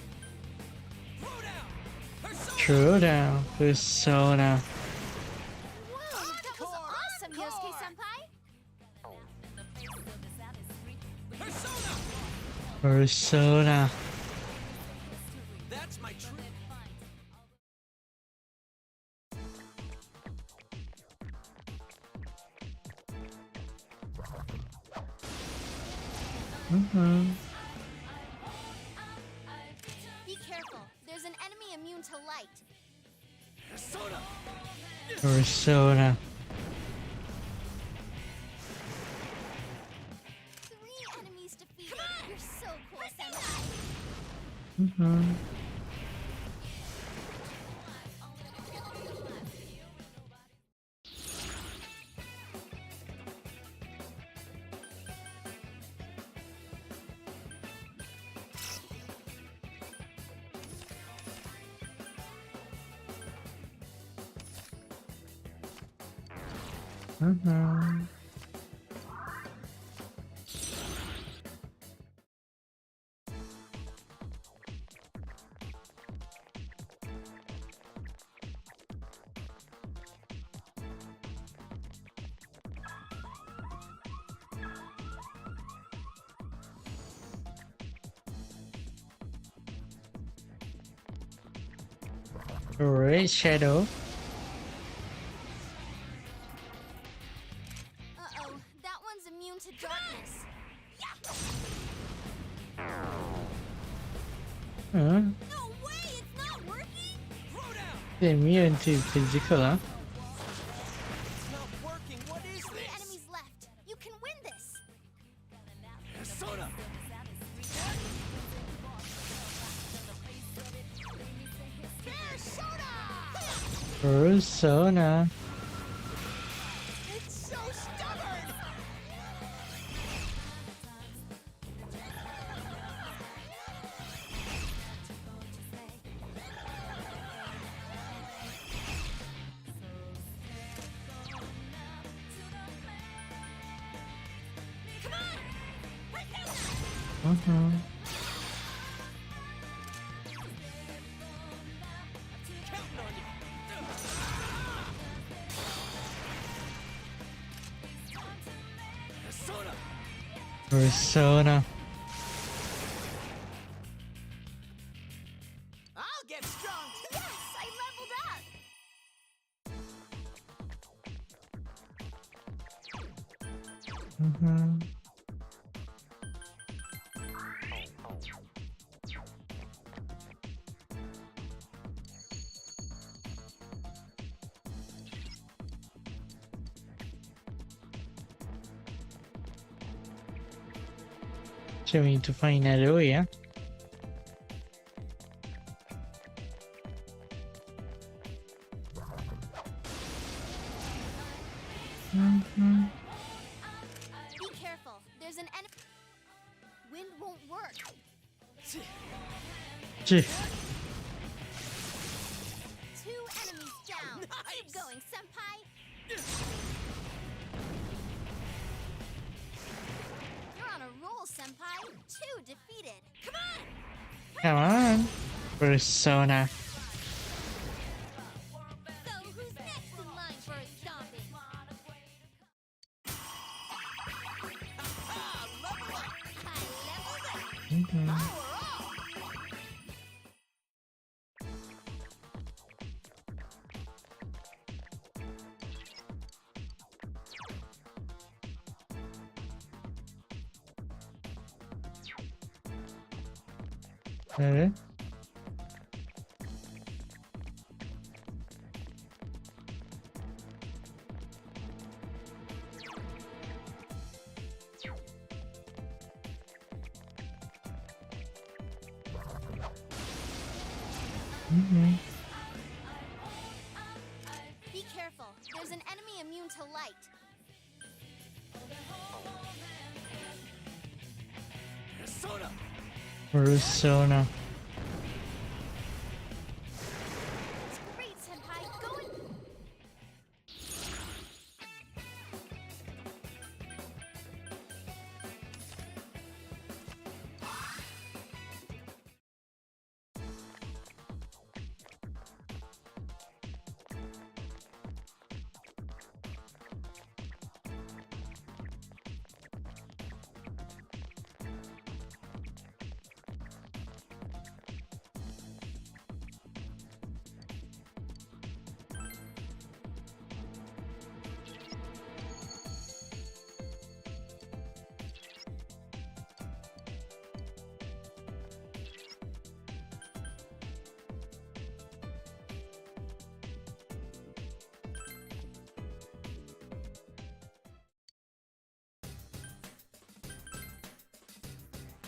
True down. Persona. Whoa, that was awesome, Yosuke-senpai! Persona. That's my true. Mm-hmm. Be careful. There's an enemy immune to light. Persona. Three enemies defeated. You're so cool, senpai. Mm-hmm. Mm-hmm. Red shadow. Uh-oh, that one's immune to darkness. Huh? No way, it's not working! Immune to physical, huh? It's not working. What is Three this? enemies left. You can win this. Persona. Persona. It's so stubborn! Mm-hmm. Persona. Persona. I'll get strong too. Yes, I leveled up! Mm-hmm. So we need to find another way, yeah? Mm-hmm. Be careful. There's an enemy. Wind won't work. Gee. 2 enemies down. Keep going, senpai. You're on a roll, senpai. 2 defeated. Come on. Come on. Persona. So who's next in line for a stomping? Mm-hmm. Okay. Mm-hmm. Be careful. There's an enemy immune to light. Persona. It's great, senpai. Go and...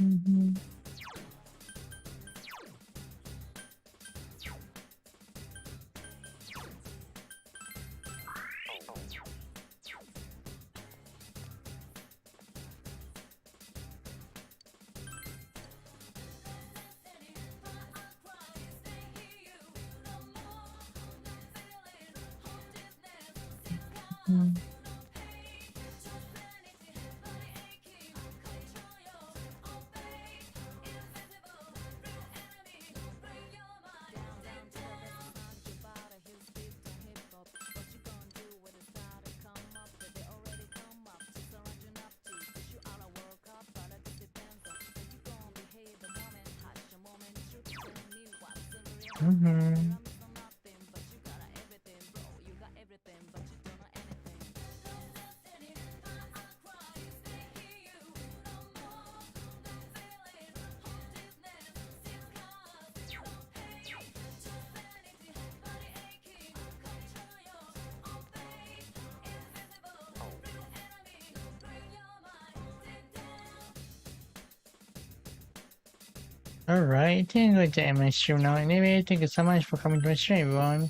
Mm-hmm. Mm-hmm. Alright, I think I'm going to end my stream now. Anyway, thank you so much for coming to my stream, everyone.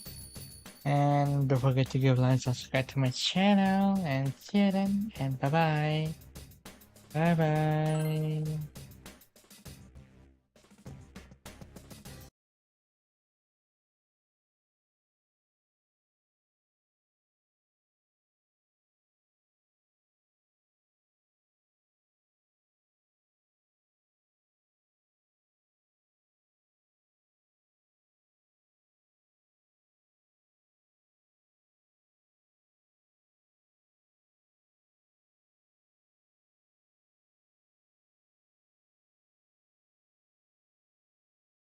And don't forget to give a like and subscribe to my channel. And see you then, and bye bye. Bye bye.